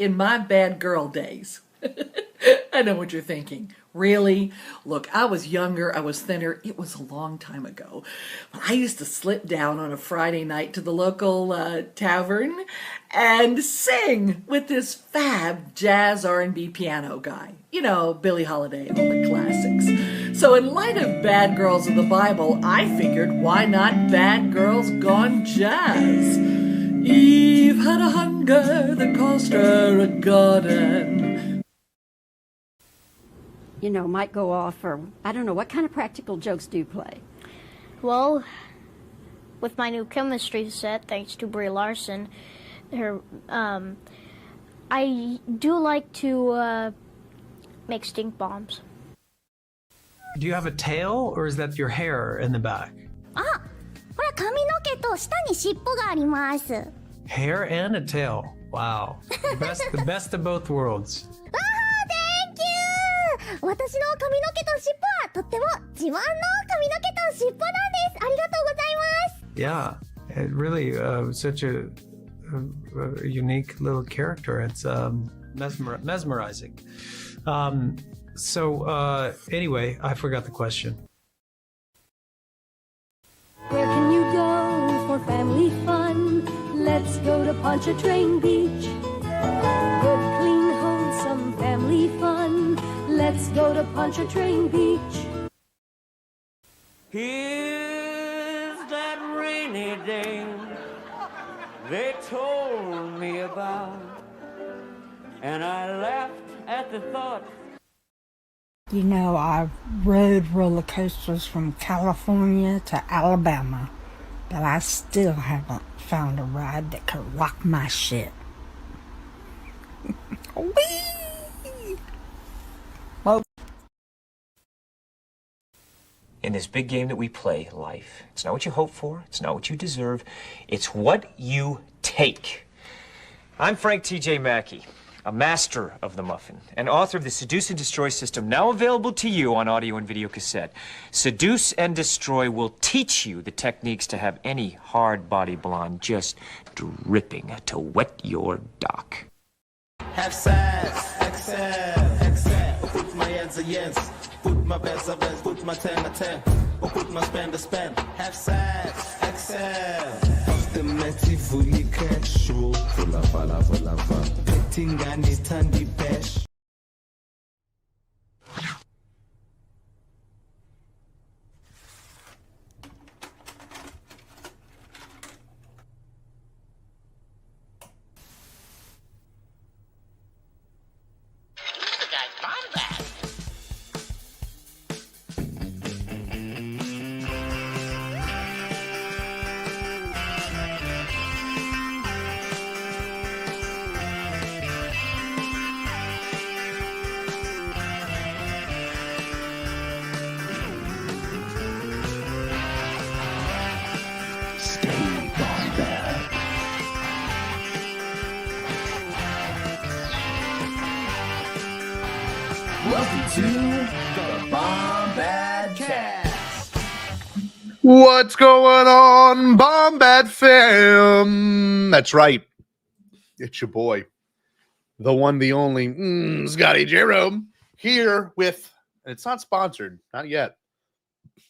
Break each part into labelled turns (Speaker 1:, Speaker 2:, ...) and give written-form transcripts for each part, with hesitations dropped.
Speaker 1: in my bad girl days. I know what you're thinking. Really? Look, I was younger, I was thinner. It was a long time ago. I used to slip down on a Friday night to the local tavern and sing with this fab jazz R&B piano guy. You know, Billie Holiday and all the classics. So in light of Bad Girls of the Bible, I figured, why not Bad Girls Gone Jazz? Eve had a hunger that cost her a garden.
Speaker 2: You know, might go off, or I don't know, what kind of practical jokes do you play?
Speaker 3: Well, with my new chemistry set, thanks to Brie Larson, I do like to make stink bombs.
Speaker 4: Do you have a tail, or is that your hair in the back?
Speaker 5: あ、ほら髪の毛と下に尻尾があります。
Speaker 4: Hair and a tail. Wow. The best of both worlds.
Speaker 5: 私の髪の毛と尻尾はとっても自慢の髪の毛と尻尾なんです。ありがとうございます。
Speaker 4: Yeah, it really such a unique little character. It's mesmerizing. Anyway, I forgot the question.
Speaker 2: Where can you go for family fun? Let's go to Pontchartrain Beach. Good, clean, wholesome family fun. Let's go to Pontchartrain Beach.
Speaker 6: Here's that rainy day they told me about, and I laughed at the thought.
Speaker 7: You know, I've rode roller coasters from California to Alabama, but I still haven't found a ride that could rock my shit. Whee! Well,
Speaker 8: in this big game that we play, life, it's not what you hope for, it's not what you deserve, it's what you take. I'm Frank T.J. Mackey, a master of the muffin, and author of the Seduce and Destroy system, now available to you on audio and video cassette. Seduce and Destroy will teach you the techniques to have any hard-body blonde just dripping to wet your dock.
Speaker 9: Have sex, excel. Put my hands a yes. Put my best a best. Put my 10 a 10. Or put my spend a spend. Have sex, excel. Ultimately fully casual. Vola. Betting and it's tandy bash.
Speaker 10: Welcome to the Bombad Cast.
Speaker 11: What's going on, Bombad fam? That's right. It's your boy, the one, the only, Scotty Jerome, here with, and it's not sponsored, not yet.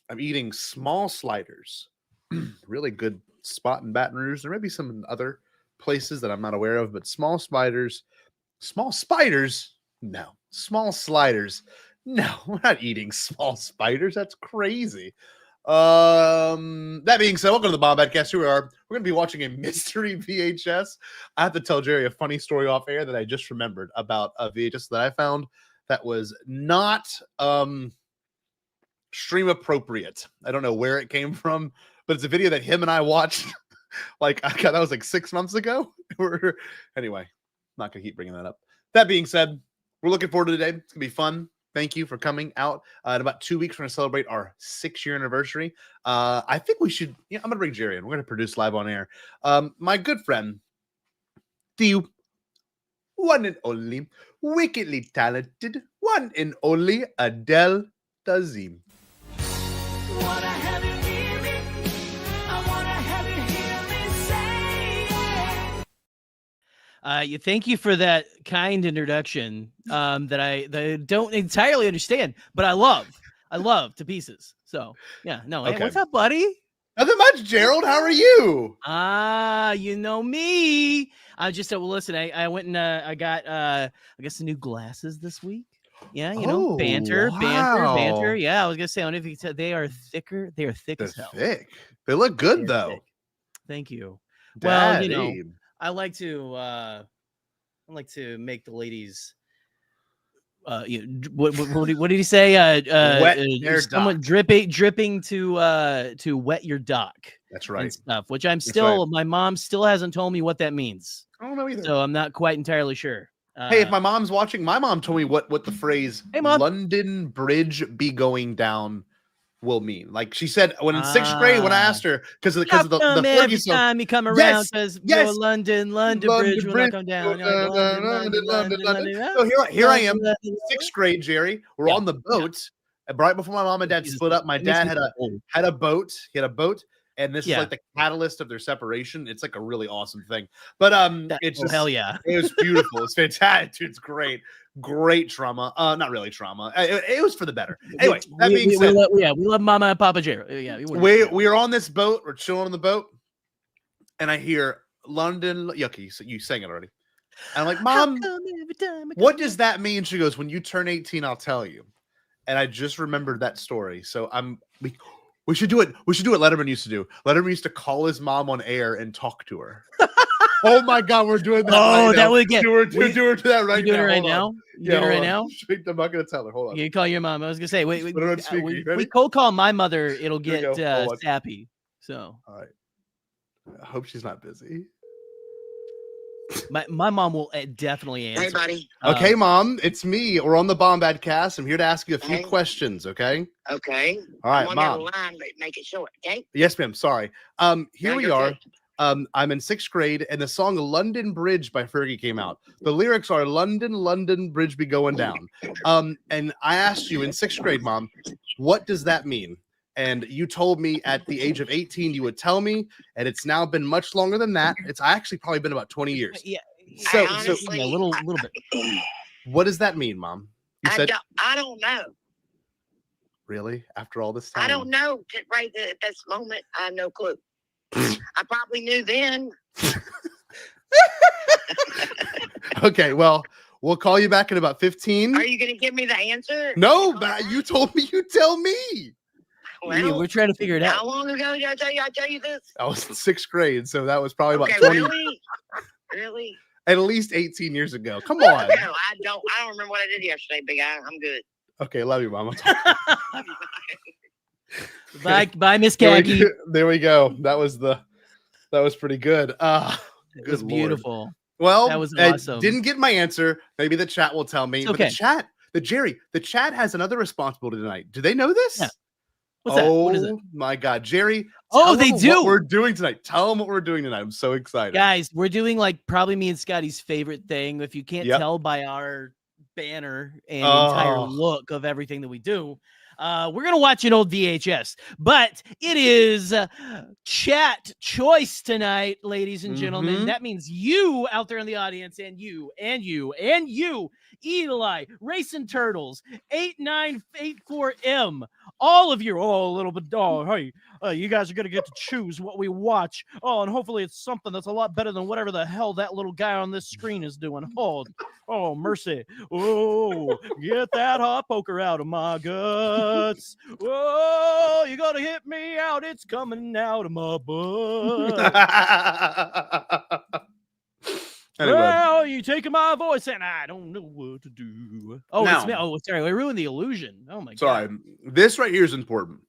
Speaker 11: I'm eating small sliders. Really good spot in Baton Rouge. There may be some in other places that I'm not aware of, but small spiders. No. Small sliders. No, we're not eating small spiders. That's crazy. That being said, welcome to the Bombad Cast. Here we are. We're going to be watching a mystery VHS. I have to tell Jerry a funny story off air that I just remembered about a VHS that I found that was not stream appropriate. I don't know where it came from, but it's a video that him and I watched. That was like 6 months ago. Anyway, I'm not going to keep bringing that up. That being said, we're looking forward to today. It's going to be fun. Thank you for coming out. In about 2 weeks, we're going to celebrate our 6-year anniversary. I think we should, I'm going to bring Jerry in. We're going to produce live on air. My good friend, the one and only, wickedly talented, one and only Adele Dazim.
Speaker 12: You thank you for that kind introduction that I don't entirely understand, but I love to pieces. So yeah, no. Hey,
Speaker 11: Okay.
Speaker 12: what's up, buddy?
Speaker 11: Nothing much, Gerald. How are you?
Speaker 12: You know me. I just well, listen. I went and I got I guess some new glasses this week. Yeah, you know, banter.
Speaker 11: Wow.
Speaker 12: Yeah, I was gonna say, I don't know if you can tell, they are thicker. They are thick
Speaker 11: They're
Speaker 12: as hell.
Speaker 11: thick. They look good though.
Speaker 12: Thick. Thank you. Well, you know,
Speaker 11: Daddy.
Speaker 12: I like to make the ladies. What did he say?
Speaker 11: Wet their
Speaker 12: someone
Speaker 11: dock.
Speaker 12: dripping to wet your dock.
Speaker 11: That's
Speaker 12: And
Speaker 11: right.
Speaker 12: stuff, which I'm
Speaker 11: That's
Speaker 12: still.
Speaker 11: right.
Speaker 12: My mom still hasn't told me what that means,
Speaker 11: I don't know either.
Speaker 12: so I'm not quite entirely sure.
Speaker 11: Hey, if my mom's watching, my mom told me what the phrase
Speaker 12: Hey, Mom.
Speaker 11: London Bridge be going down will mean. Like she said when in 6th grade, when I asked her, because of the
Speaker 12: every
Speaker 11: Fergie song.
Speaker 12: time you come around,
Speaker 11: Yes,
Speaker 12: says
Speaker 11: yes.
Speaker 12: London Bridge will not come down.
Speaker 11: London. So here I am, 6th grade, Jerry. We're on the boat. And right before my mom and dad split up, my dad had a boat. He had a boat. And this is like the catalyst of their separation. It's like a really awesome thing. But it's just
Speaker 12: hell yeah.
Speaker 11: It was beautiful. It's fantastic. Dude, it's great trauma. Not really trauma. It was for the better. Anyway, that being said,
Speaker 12: we love Mama and Papa Jerry. Yeah,
Speaker 11: we are on this boat. We're chilling on the boat, and I hear London. Yucky, so you sang it already. And I'm like, Mom, what does that mean? She goes, when you turn 18, I'll tell you. And I just remembered that story. So we should do it. We should do what Letterman used to do. Letterman used to call his mom on air and talk to her. Oh my God, we're doing that.
Speaker 12: Oh,
Speaker 11: right
Speaker 12: that
Speaker 11: now.
Speaker 12: would get.
Speaker 11: Do her that right
Speaker 12: you doing
Speaker 11: now.
Speaker 12: it right now? You doing it right now?
Speaker 11: I'm not gonna tell her. Hold on.
Speaker 12: You call your mom. I was gonna say, wait.
Speaker 11: Put it on speaker. You ready?
Speaker 12: We cold call my mother. It'll
Speaker 11: Here we
Speaker 12: get
Speaker 11: go.
Speaker 12: sappy. So.
Speaker 11: All right. I hope she's not busy.
Speaker 12: My mom will definitely answer.
Speaker 13: Hey, buddy.
Speaker 11: Okay, Mom, it's me. We're on the Bombad cast. I'm here to ask you a few questions. Okay.
Speaker 13: Okay.
Speaker 11: All right,
Speaker 13: I'm on
Speaker 11: Mom.
Speaker 13: the line, but make it short. Okay.
Speaker 11: Yes, ma'am. Sorry. Here
Speaker 13: No,
Speaker 11: we
Speaker 13: you're
Speaker 11: are.
Speaker 13: good.
Speaker 11: I'm in 6th grade, and the song "London Bridge" by Fergie came out. The lyrics are "London, London Bridge be going down." And I asked you in 6th grade, Mom, what does that mean? And you told me at the age of 18 you would tell me, and it's now been much longer than that. It's actually probably been about 20 years.
Speaker 12: Yeah.
Speaker 11: So
Speaker 12: a little bit.
Speaker 11: What does that mean, Mom? You said
Speaker 13: I don't know.
Speaker 11: really after all this time.
Speaker 13: I don't know. Right at this moment, I have no clue. I probably knew then.
Speaker 11: Okay, well, we'll call you back in about 15.
Speaker 13: Are you going to give me the answer?
Speaker 11: No, you told me you tell me.
Speaker 13: Well,
Speaker 12: we're trying to figure it out.
Speaker 13: How long ago did I tell you this?
Speaker 11: I was in 6th grade, so that was probably about
Speaker 13: Okay,
Speaker 11: 20.
Speaker 13: Really?
Speaker 11: At least 18 years ago. Come on.
Speaker 13: No, I don't remember what I did yesterday, big guy. I'm good.
Speaker 11: Okay, love you, Mama.
Speaker 12: Bye, Miss Khaki.
Speaker 11: There we go. That was pretty good.
Speaker 12: It was beautiful.
Speaker 11: Well,
Speaker 12: that was
Speaker 11: I
Speaker 12: awesome.
Speaker 11: didn't get my answer. Maybe the chat will tell me.
Speaker 12: It's okay.
Speaker 11: But the chat has another responsibility tonight. Do they know this?
Speaker 12: Yeah. What's that? What is it?
Speaker 11: My God, Jerry.
Speaker 12: Oh,
Speaker 11: tell
Speaker 12: they
Speaker 11: them
Speaker 12: do.
Speaker 11: What we're doing tonight. Tell them what we're doing tonight. I'm so excited.
Speaker 12: Guys, we're doing like probably me and Scotty's favorite thing. If you can't
Speaker 11: Yep.
Speaker 12: tell by our banner and entire look of everything that we do, we're going to watch an old VHS. But it is chat choice tonight, ladies and gentlemen.
Speaker 11: Mhm.
Speaker 12: That means you out there in the audience and you, Eli, Racing Turtles, 8984M, all of you, a little bit, hey, you guys are going to get to choose what we watch. Oh, and hopefully it's something that's a lot better than whatever the hell that little guy on this screen is doing. Oh, mercy. Oh, get that hot poker out of my guts. Oh, you're going to hit me out. It's coming out of my butt.
Speaker 11: Anyway.
Speaker 12: Well, you taking my voice and I don't know what to do. Oh,
Speaker 11: Now-
Speaker 12: it's me. Oh, sorry. I ruined the illusion. Oh my
Speaker 11: Sorry.
Speaker 12: God.
Speaker 11: This right here is important.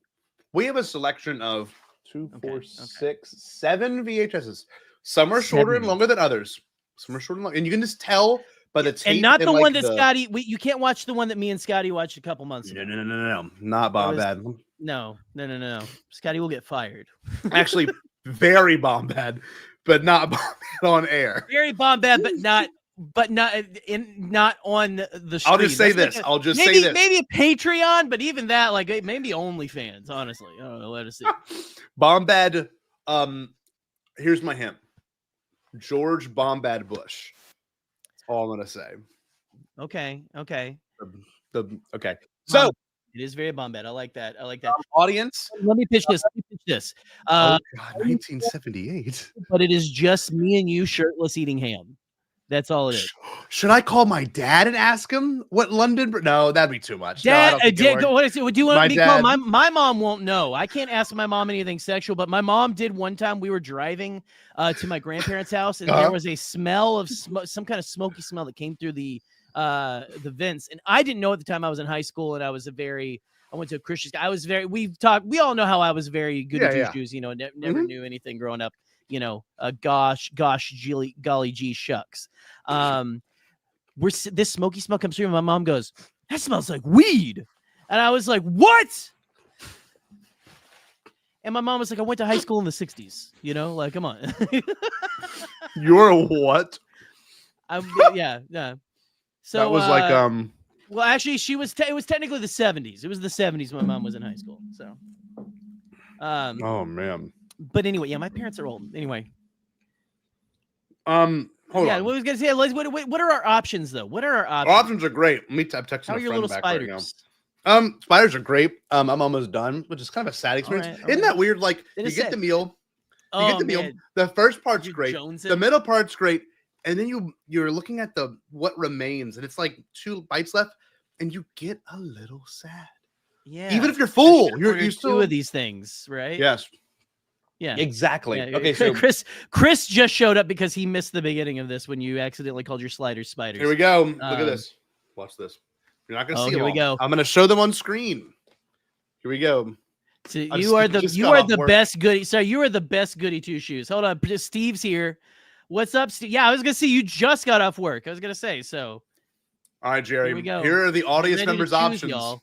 Speaker 11: We have a selection of 2, 4,
Speaker 12: Okay.
Speaker 11: 6, 7 VHSs. Some are shorter and
Speaker 12: 7.
Speaker 11: longer than others. Some are shorter and longer. And you can just tell by the tape.
Speaker 12: And not the
Speaker 11: like,
Speaker 12: one that Scotty, you can't watch the one that me and Scotty watched a couple months ago.
Speaker 11: No. Not Bombad.
Speaker 12: No. Scotty will get fired.
Speaker 11: Actually, very Bombad, but not Bombad on air.
Speaker 12: Very Bombad, but not on the stream.
Speaker 11: I'll just say
Speaker 12: That's
Speaker 11: this.
Speaker 12: like
Speaker 11: I'll just
Speaker 12: maybe,
Speaker 11: say this.
Speaker 12: Maybe a Patreon, but even that, like maybe OnlyFans, honestly. I don't know. Let us see.
Speaker 11: Bombad, here's my hint. George Bombad Bush. all I'm gonna say.
Speaker 12: Okay.
Speaker 11: Okay. So
Speaker 12: It is very Bombette. I like that. I like that.
Speaker 11: Audience.
Speaker 12: Let me pitch this.
Speaker 11: Oh God, 1978.
Speaker 12: But it is just me and you shirtless eating ham. That's all it is.
Speaker 11: Should I call my dad and ask him what London? No, that'd be too much. No, I
Speaker 12: Dad,
Speaker 11: don't think it worked.
Speaker 12: what is it? Do you want
Speaker 11: My
Speaker 12: me to call
Speaker 11: dad-
Speaker 12: my mom? Won't know. I can't ask my mom anything sexual, but my mom did one time. We were driving to my grandparents' house, and there was a smell of some kind of smoky smell that came through the vents, and I didn't know at the time. I was in high school, and I went to a Christian. We all know how I was very good at two-shoes. You know, never knew anything growing up. You know, golly gee shucks. This smoky smell comes through, and my mom goes, "That smells like weed," and I was like, "What?" And my mom was like, "I went to high school in the '60s. You know, like, come on."
Speaker 11: You're a what?
Speaker 12: Yeah. So
Speaker 11: that was like
Speaker 12: Well, actually, it was technically the '70s. It was the '70s when my mom was in high school. So.
Speaker 11: Oh man.
Speaker 12: But anyway, yeah, my parents are old. Anyway.
Speaker 11: Hold on.
Speaker 12: What was gonna say? What are our options though? What are our options?
Speaker 11: Options are great. Let me texting
Speaker 12: How are
Speaker 11: a
Speaker 12: your
Speaker 11: friend
Speaker 12: little
Speaker 11: back
Speaker 12: spiders?
Speaker 11: right now. Spiders are great. I'm almost done, which is kind of a sad experience.
Speaker 12: All
Speaker 11: Isn't
Speaker 12: right.
Speaker 11: that weird? Like
Speaker 12: It
Speaker 11: you
Speaker 12: is
Speaker 11: get
Speaker 12: sad.
Speaker 11: the meal,
Speaker 12: Man.
Speaker 11: The first part's
Speaker 12: You're
Speaker 11: great.
Speaker 12: jonesing.
Speaker 11: The middle part's great, and then you're looking at what remains, and it's like 2 bites left, and you get a little sad.
Speaker 12: Yeah.
Speaker 11: Even if you're full,
Speaker 12: you're
Speaker 11: you still
Speaker 12: two of these things, right?
Speaker 11: Yes.
Speaker 12: Yeah.
Speaker 11: Exactly.
Speaker 12: Yeah.
Speaker 11: Okay, so
Speaker 12: Chris just showed up because he missed the beginning of this when you accidentally called your sliders spiders.
Speaker 11: here we go. Look at this. Watch this. You're not gonna see
Speaker 12: here
Speaker 11: them
Speaker 12: we
Speaker 11: all.
Speaker 12: go.
Speaker 11: I'm gonna show them on screen. Here we go.
Speaker 12: So you are the best goody. Sorry, you are the best goody two shoes. Hold on, Steve's here. What's up, Steve? Yeah, I was gonna say you just got off work. I was gonna say so.
Speaker 11: All right, Jerry.
Speaker 12: Here we go.
Speaker 11: Here are the audience
Speaker 12: Ready to
Speaker 11: members'
Speaker 12: choose,
Speaker 11: options.
Speaker 12: y'all.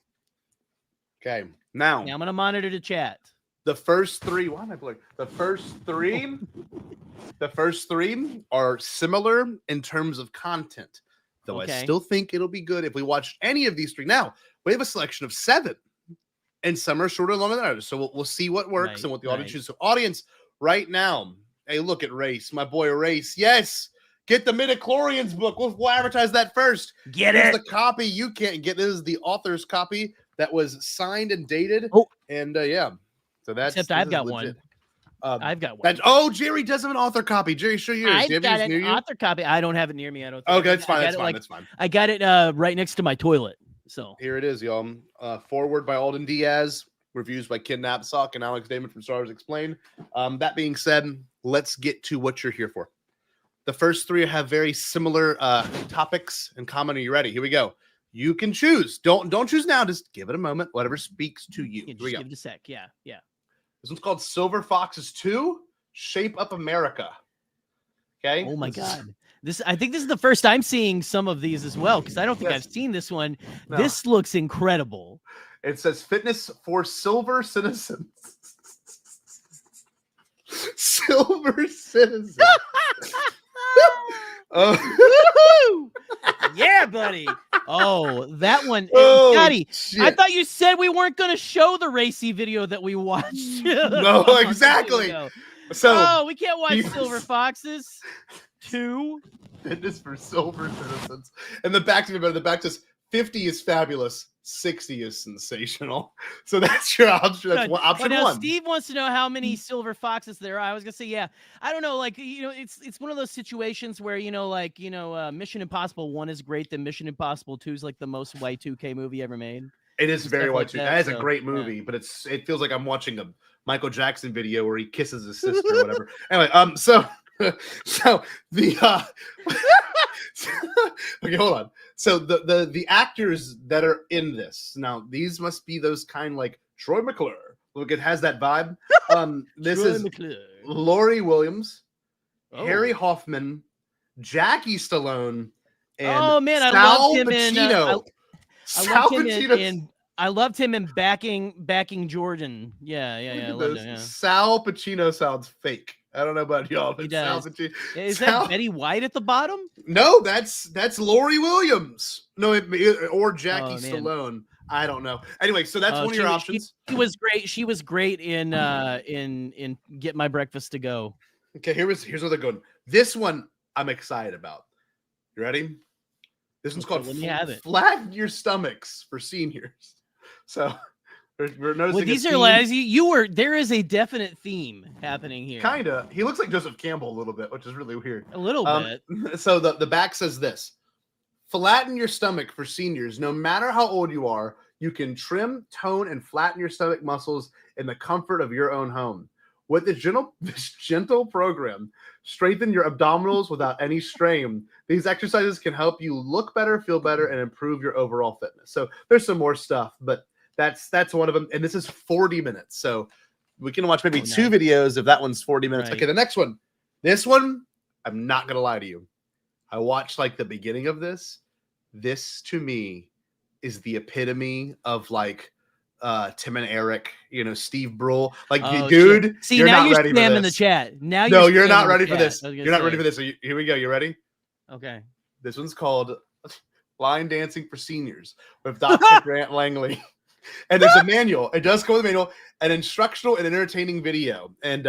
Speaker 11: Okay, now
Speaker 12: I'm gonna monitor the chat.
Speaker 11: the first 3. Why am I blank? The first 3. The first 3 are similar in terms of content, though
Speaker 12: Okay.
Speaker 11: I still think it'll be good if we watch any of these 3. Now we have a selection of 7, and some are shorter, longer than others. So we'll see what works
Speaker 12: Right,
Speaker 11: and what the audience
Speaker 12: right.
Speaker 11: chooses. So audience, right now, hey, look at Race, my boy Race. Yes, get the midichlorians book. We'll advertise that first.
Speaker 12: Get
Speaker 11: Here's
Speaker 12: it.
Speaker 11: the copy you can't get. This is the author's copy that was signed and dated.
Speaker 12: Oh.
Speaker 11: And yeah. So that's
Speaker 12: Except
Speaker 11: this
Speaker 12: I've
Speaker 11: is
Speaker 12: got
Speaker 11: legit.
Speaker 12: one. I've got one.
Speaker 11: Jerry does have an author copy. Jerry, show yours. Do you
Speaker 12: I've
Speaker 11: have
Speaker 12: got
Speaker 11: yours
Speaker 12: an
Speaker 11: near you?
Speaker 12: author copy. I don't have it near me. I don't think.
Speaker 11: Okay, that's fine.
Speaker 12: I got
Speaker 11: That's
Speaker 12: it,
Speaker 11: fine. That's fine.
Speaker 12: I got it right next to my toilet. So
Speaker 11: Here it is, y'all. Forward by Alden Diaz. Reviews by Ken Knapsack and Alex Damon from Stars Explained. That being said, let's get to what you're here for. The first 3 have very similar topics in common. Are you ready? Here we go. You can choose. Don't choose now. Just give it a moment. Whatever speaks to you.
Speaker 12: yeah,
Speaker 11: Here we
Speaker 12: just
Speaker 11: go.
Speaker 12: give it a sec. Yeah.
Speaker 11: This one's called Silver Foxes 2: Shape Up America. Okay.
Speaker 12: Oh my God. I think this is the first I'm seeing some of these as well because I don't think
Speaker 11: Yes.
Speaker 12: I've seen this one.
Speaker 11: No.
Speaker 12: This looks incredible.
Speaker 11: It says fitness for silver citizens. Silver citizens.
Speaker 12: Woo-hoo! Yeah, buddy. Oh, that one.
Speaker 11: Oh,
Speaker 12: Scotty,
Speaker 11: shit.
Speaker 12: I thought you said we weren't going to show the racy video that we watched.
Speaker 11: No, exactly. So
Speaker 12: we can't watch
Speaker 11: you-
Speaker 12: Silver Foxes 2.
Speaker 11: fitness for silver citizens. And the back to me, but the back says 50 is fabulous, 60 is sensational. So that's your option. That's one, option
Speaker 12: Now,
Speaker 11: 1.
Speaker 12: Steve wants to know how many silver foxes there are. I was gonna say, yeah. I don't know, like it's one of those situations where Mission Impossible 1 is great, then Mission Impossible 2 is like the most Y2K movie ever made.
Speaker 11: It is
Speaker 12: and
Speaker 11: very
Speaker 12: stuff like
Speaker 11: Y2.
Speaker 12: that,
Speaker 11: That is a
Speaker 12: so,
Speaker 11: great
Speaker 12: yeah.
Speaker 11: movie, but it feels like I'm watching a Michael Jackson video where he kisses his sister or whatever. Anyway, so the okay, hold on. So the actors that are in this now, these must be those kind like Troy McClure. Look, it has that vibe. This
Speaker 12: Troy
Speaker 11: is
Speaker 12: McClure.
Speaker 11: Laurie Williams,
Speaker 12: Oh.
Speaker 11: Harry Hoffman, Jackie Stallone, and
Speaker 12: Oh man, I
Speaker 11: Sal
Speaker 12: loved him in.
Speaker 11: Pacino.
Speaker 12: I
Speaker 11: Sal
Speaker 12: loved him
Speaker 11: Pacino's-
Speaker 12: I loved him in backing Jordan. Yeah. I
Speaker 11: Look at
Speaker 12: loved
Speaker 11: this.
Speaker 12: him. Yeah.
Speaker 11: Sal Pacino sounds fake. I don't know about y'all, but
Speaker 12: He
Speaker 11: Sal
Speaker 12: does.
Speaker 11: Pacino.
Speaker 12: Is
Speaker 11: Sal-
Speaker 12: that Betty White at the bottom?
Speaker 11: No, that's Laurie Williams. No, or Jackie
Speaker 12: Oh, man.
Speaker 11: Stallone. I don't know. Anyway, so that's one of your options.
Speaker 12: She was great. She was great in Get My Breakfast to Go.
Speaker 11: Okay, here's where they're going. This one I'm excited about. You ready? This one's
Speaker 12: Okay,
Speaker 11: called
Speaker 12: let me have it.
Speaker 11: Flatten Your Stomachs for Seniors. So we're noticing
Speaker 12: Well, these
Speaker 11: a
Speaker 12: are
Speaker 11: theme.
Speaker 12: like you were. There is a definite theme happening here.
Speaker 11: Kinda. He looks like Joseph Campbell a little bit, which is really weird.
Speaker 12: A little bit.
Speaker 11: So the back says this: flatten your stomach for seniors. No matter how old you are, you can trim, tone, and flatten your stomach muscles in the comfort of your own home. With this gentle program, strengthen your abdominals without any strain. These exercises can help you look better, feel better, and improve your overall fitness. So there's some more stuff, but that's one of them. And this is 40 minutes. So we can watch maybe two videos if that one's 40 minutes.
Speaker 12: Right.
Speaker 11: Okay, the next one. This one, I'm not going to lie to you. I watched like the beginning of this. This to me is the epitome of like Tim and Eric, Steve Brule. Like, dude,
Speaker 12: shit. See,
Speaker 11: you're
Speaker 12: now
Speaker 11: not
Speaker 12: you're
Speaker 11: ready for
Speaker 12: spamming
Speaker 11: this.
Speaker 12: the chat. Now
Speaker 11: No,
Speaker 12: you're
Speaker 11: you're not
Speaker 12: spamming
Speaker 11: ready
Speaker 12: the
Speaker 11: for
Speaker 12: chat.
Speaker 11: this.
Speaker 12: I was gonna
Speaker 11: You're not
Speaker 12: say.
Speaker 11: ready for this. So here we go. You ready?
Speaker 12: Okay.
Speaker 11: This one's called Line Dancing for Seniors with Dr. Grant Langley. And there's a manual. It does come with a manual, an instructional and entertaining video. And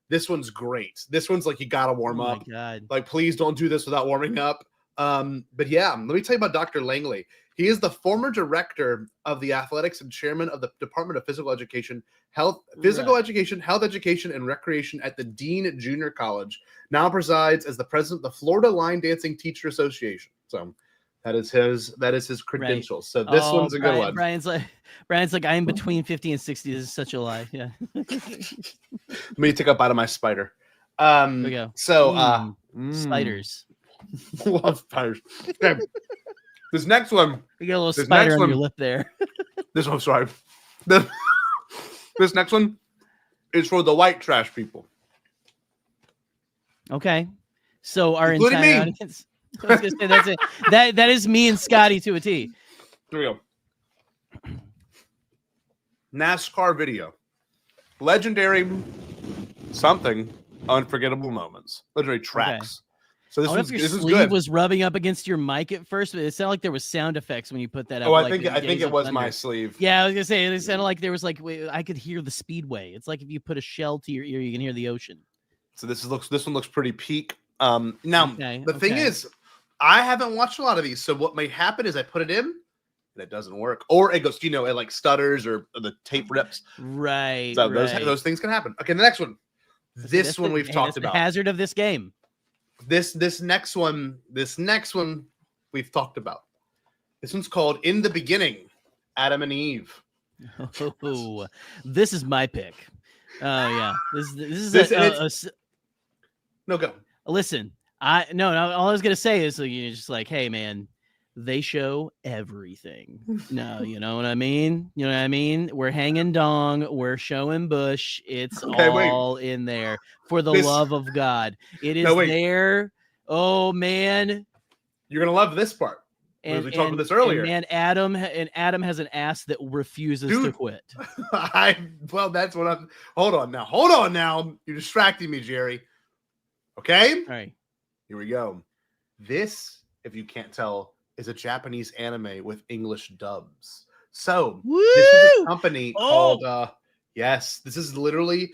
Speaker 11: this one's great. This one's like you gotta warm up.
Speaker 12: Oh my God.
Speaker 11: Like, please don't do this without warming up. But yeah, let me tell you about Dr. Langley. He is the former director of the athletics and chairman of the Department of Physical Education, Health Education, and Recreation at the Dean Junior College. Now presides as the president of the Florida Line Dancing Teacher Association. So that is his credentials.
Speaker 12: Right.
Speaker 11: So this one's a good one.
Speaker 12: Brian's like, I'm between 50 and 60. This is such a lie. Yeah.
Speaker 11: Let me take up out of my spider.
Speaker 12: Here we go.
Speaker 11: So
Speaker 12: Spiders.
Speaker 11: Love spiders. Okay. This next one.
Speaker 12: You got a little spider on your lip there.
Speaker 11: This one, sorry. This next one is for the white trash people.
Speaker 12: Okay. So our
Speaker 11: Including
Speaker 12: entire
Speaker 11: me.
Speaker 12: audience. I was gonna say that's it. That is me and Scotty to a T.
Speaker 11: Here we go. NASCAR video. Legendary something unforgettable moments. Legendary tracks. So
Speaker 12: I wonder if your sleeve was rubbing up against your mic at first, but it sounded like there was sound effects when you put that up.
Speaker 11: Oh, I
Speaker 12: like
Speaker 11: think it was my sleeve.
Speaker 12: Yeah, I was gonna say it sounded like there was like I could hear the speedway. It's like if you put a shell to your ear, you can hear the ocean.
Speaker 11: So this one looks pretty peak. Now the thing is, I haven't watched a lot of these. So what may happen is I put it in and it doesn't work, or it goes, it like stutters or the tape rips.
Speaker 12: Right.
Speaker 11: So
Speaker 12: right.
Speaker 11: those things can happen. Okay, the next one. This one we've talked about.
Speaker 12: The hazard of this game.
Speaker 11: This next one we've talked about. This one's called In the Beginning, Adam and Eve.
Speaker 12: Oh, this is my pick. Oh yeah, this is
Speaker 11: no go.
Speaker 12: Listen, all I was gonna say is you're just like, hey man, they show everything. No, you know what I mean? You know what I mean? We're hanging dong, we're showing bush. It's all in there. For the love of God. It is there. Oh man.
Speaker 11: You're gonna love this part.
Speaker 12: And
Speaker 11: we talked about this earlier.
Speaker 12: And Adam has an ass that refuses to quit.
Speaker 11: That's what I'm. Hold on now. You're distracting me, Jerry. Okay.
Speaker 12: All right.
Speaker 11: Here we go. This, if you can't tell, is a Japanese anime with English dubs. So this is a company called this is literally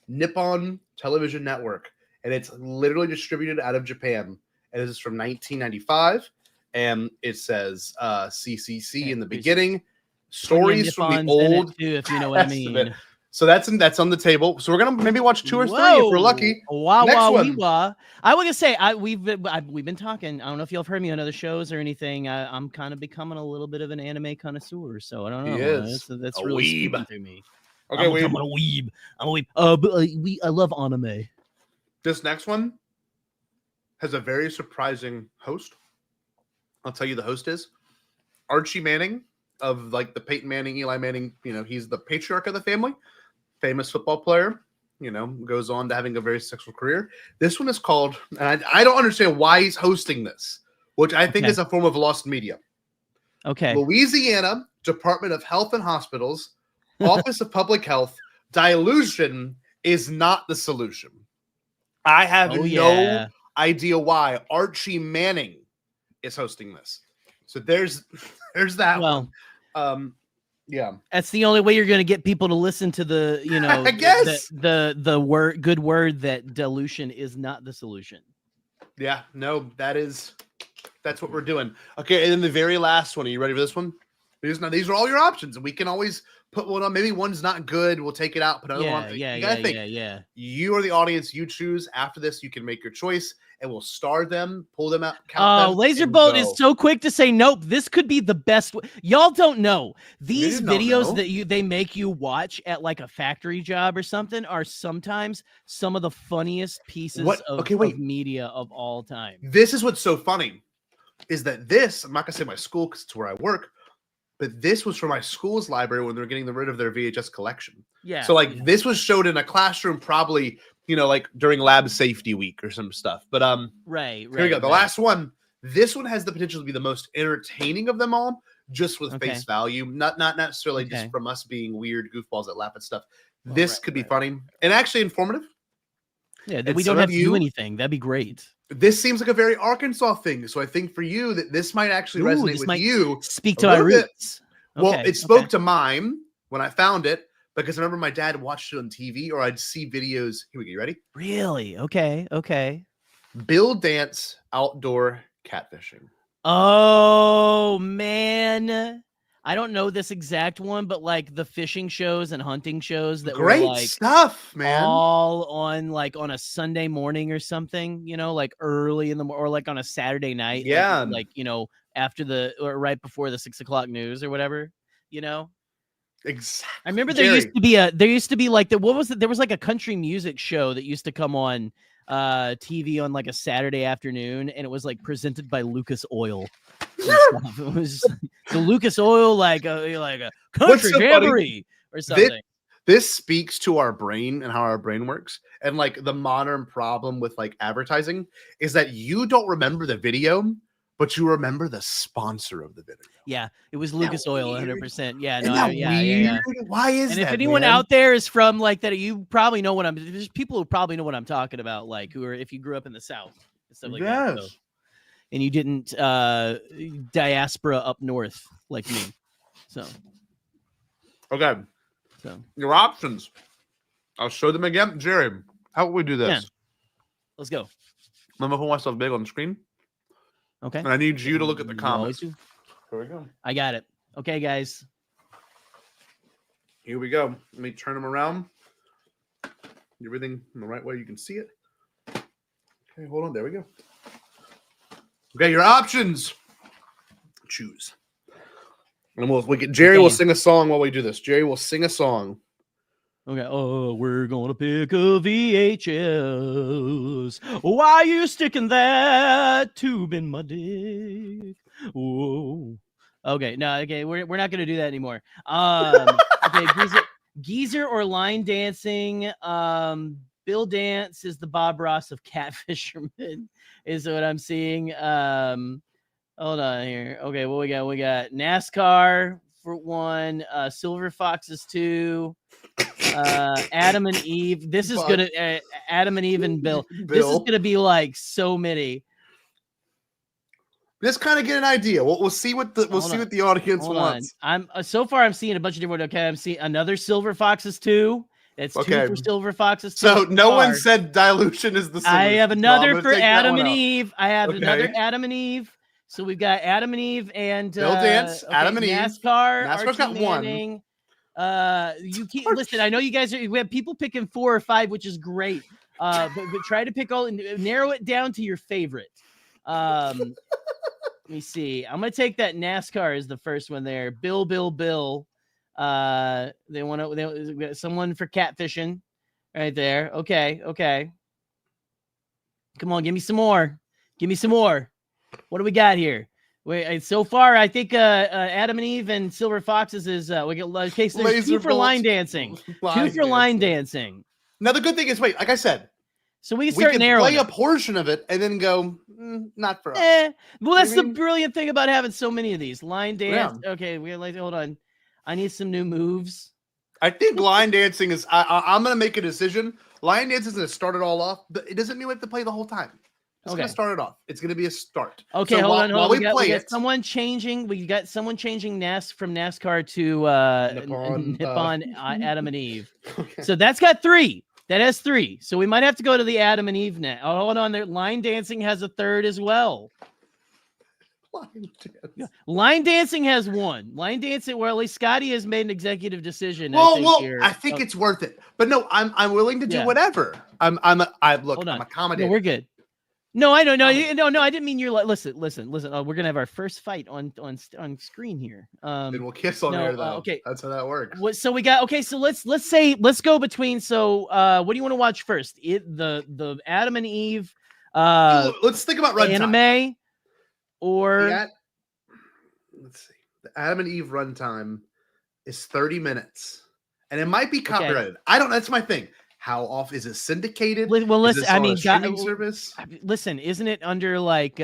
Speaker 11: Nippon Television Network, and it's literally distributed out of Japan. And this is from 1995, and it says CCC in the beginning. Stories from the old,
Speaker 12: too, if you know what I mean.
Speaker 11: So that's on the table. So we're gonna maybe watch 2 or 3 if we're lucky.
Speaker 12: Wow,
Speaker 11: Next
Speaker 12: wow,
Speaker 11: one.
Speaker 12: I was gonna say we've been talking. I don't know if y'all have heard me on other shows or anything. I'm kind of becoming a little bit of an anime connoisseur, so I don't know.
Speaker 11: He is.
Speaker 12: That's
Speaker 11: A
Speaker 12: really
Speaker 11: weeb.
Speaker 12: speaking through me.
Speaker 11: Okay,
Speaker 12: I'm a weeb. I'm a weeb. But I love anime.
Speaker 11: This next one has a very surprising host. I'll tell you the host is Archie Manning of like the Peyton Manning, Eli Manning. He's the patriarch of the family. Famous football player, goes on to having a very successful career. This one is called, and I don't understand why he's hosting this, which I think is a form of lost media.
Speaker 12: Okay.
Speaker 11: Louisiana Department of Health and Hospitals, Office of Public Health, dilution is not the solution. I have no idea why Archie Manning is hosting this. So there's that one. Yeah,
Speaker 12: that's the only way you're going to get people to listen to the,
Speaker 11: I guess
Speaker 12: the good word that dilution is not the solution.
Speaker 11: Yeah, no, that is That's what we're doing. Okay, and then the very last one. Are you ready for this one? These are all your options, and we can always put one on. Maybe one's not good. We'll take it out. Put another one on. You gotta think. You are the audience. You choose. After this, you can make your choice, and we'll star them, pull them out, count them.
Speaker 12: Laserbolt is so quick to say nope. This could be the best. Y'all don't know these videos that they make you watch at like a factory job or something are sometimes some of the funniest pieces of media of all time.
Speaker 11: This is what's so funny, is that this. I'm not gonna say my school because it's where I work. But this was from my school's library when they were getting rid of their VHS collection.
Speaker 12: Yeah.
Speaker 11: So this was showed in a classroom, probably, like during lab safety week or some stuff. But
Speaker 12: right.
Speaker 11: Here we go. The last one. This one has the potential to be the most entertaining of them all, just with face value, not necessarily just from us being weird goofballs that laugh at stuff. This could be funny and actually informative.
Speaker 12: Yeah, that we don't have to do anything. That'd be great.
Speaker 11: This seems like a very Arkansas thing, so I think for you that this might actually resonate with you.
Speaker 12: Speak to our roots.
Speaker 11: Well, it spoke to mine when I found it because I remember my dad watched it on TV, or I'd see videos. Here we go. You ready?
Speaker 12: Really? Okay.
Speaker 11: Bill Dance outdoor catfishing.
Speaker 12: Oh man, I don't know this exact one, but like the fishing shows and hunting shows that
Speaker 11: great
Speaker 12: were like
Speaker 11: stuff, man.
Speaker 12: All on like on a Sunday morning or something, like early in the morning or like on a Saturday night.
Speaker 11: Yeah,
Speaker 12: like after or right before the 6 o'clock news or whatever.
Speaker 11: Exactly.
Speaker 12: I remember there used to be like what was it? There was like a country music show that used to come on TV on like a Saturday afternoon, and it was like presented by Lucas Oil. It was the Lucas Oil like a country jamboree or something.
Speaker 11: This speaks to our brain and how our brain works, and like the modern problem with like advertising is that you don't remember the video, but you remember the sponsor of the video.
Speaker 12: Yeah, it was Lucas Oil, 100%. Yeah, no,
Speaker 11: yeah. Why is that?
Speaker 12: And if anyone out there is from like that, you probably know there's people who probably know what I'm talking about, like who are if you grew up in the South and stuff like that. So, and you didn't diaspora up north like me. So
Speaker 11: okay.
Speaker 12: So
Speaker 11: your options. I'll show them again. Jerry, how will we do this?
Speaker 12: Yeah. Let's go.
Speaker 11: Let me put myself big on the screen.
Speaker 12: Okay.
Speaker 11: And I need you to look at the comments.
Speaker 12: Here
Speaker 11: we go.
Speaker 12: I got it. Okay, guys.
Speaker 11: Here we go. Let me turn them around. Everything in the right way. You can see it. Okay, hold on. There we go. Okay, your options. Choose. And we get Jerry will sing a song while we do this. Jerry will sing a song.
Speaker 12: Okay. Oh, we're gonna pick a VHS. Why are you sticking that tube in my dick? Whoa. Okay. No. Okay. We're not gonna do that anymore. Okay. Geezer or line dancing. Bill Dance is the Bob Ross of Catfisherman. Is what I'm seeing. Hold on here. Okay. What we got? We got NASCAR for one. Silver Foxes 2. Adam and Eve. This is gonna Adam and Eve and Bill. This is gonna be like so many.
Speaker 11: Just kind of get an idea. We'll see what the audience wants.
Speaker 12: So far I'm seeing a bunch of different. Okay, I'm seeing another Silver Foxes 2. It's 2 for Silver Foxes 2.
Speaker 11: So no one said dilution is the solution.
Speaker 12: I have another for Adam and Eve. I have another Adam and Eve. So we've got Adam and Eve and
Speaker 11: Bill Dance, Adam and Eve.
Speaker 12: NASCAR's
Speaker 11: got
Speaker 12: one. You keep listen. I know you guys we have people picking 4 or 5, which is great. But try to pick narrow it down to your favorite. Let me see. I'm gonna take that NASCAR as the first one there. Bill. They want someone for catfishing right there. Okay. Come on, give me some more. What do we got here? Wait, so far I think Adam and Eve and Silver Foxes is we get so there's 2 for line dancing. 2 for line dancing.
Speaker 11: Now the good thing is, like I said,
Speaker 12: so we can
Speaker 11: play a portion of it and then go, not for us.
Speaker 12: Well, that's the brilliant thing about having so many of these line dance. Yeah. Okay, hold on. I need some new moves.
Speaker 11: I think line dancing is. I'm gonna make a decision. Line dancing is gonna start it all off, but it doesn't mean we have to play the whole time. It's gonna start it off. It's gonna be a start.
Speaker 12: Okay, so hold on. We got someone changing. We got someone changing from NASCAR to Nippon Adam and Eve. Okay. So that's got 3. That has 3. So we might have to go to the Adam and Eve now. Oh, hold on. There, line dancing has a 3rd as well. Line dancing has won. Line dancing, or at least Scotty has made an executive decision.
Speaker 11: I think it's worth it. But no, I'm willing to do whatever. I'm a comedy.
Speaker 12: No, we're good. No, I don't know. No, I didn't mean you're like. Listen. Oh, we're gonna have our first fight on screen here.
Speaker 11: And we'll kiss on air though.
Speaker 12: Okay,
Speaker 11: that's how that works.
Speaker 12: So we got So let's go between. So what do you want to watch first? The Adam and Eve.
Speaker 11: Let's think about runtime.
Speaker 12: Anime, or
Speaker 11: let's see. The Adam and Eve runtime is 30 minutes, and it might be copyrighted. I don't. That's my thing. How off is it syndicated?
Speaker 12: Well, listen. I mean,
Speaker 11: service.
Speaker 12: Listen, isn't it under like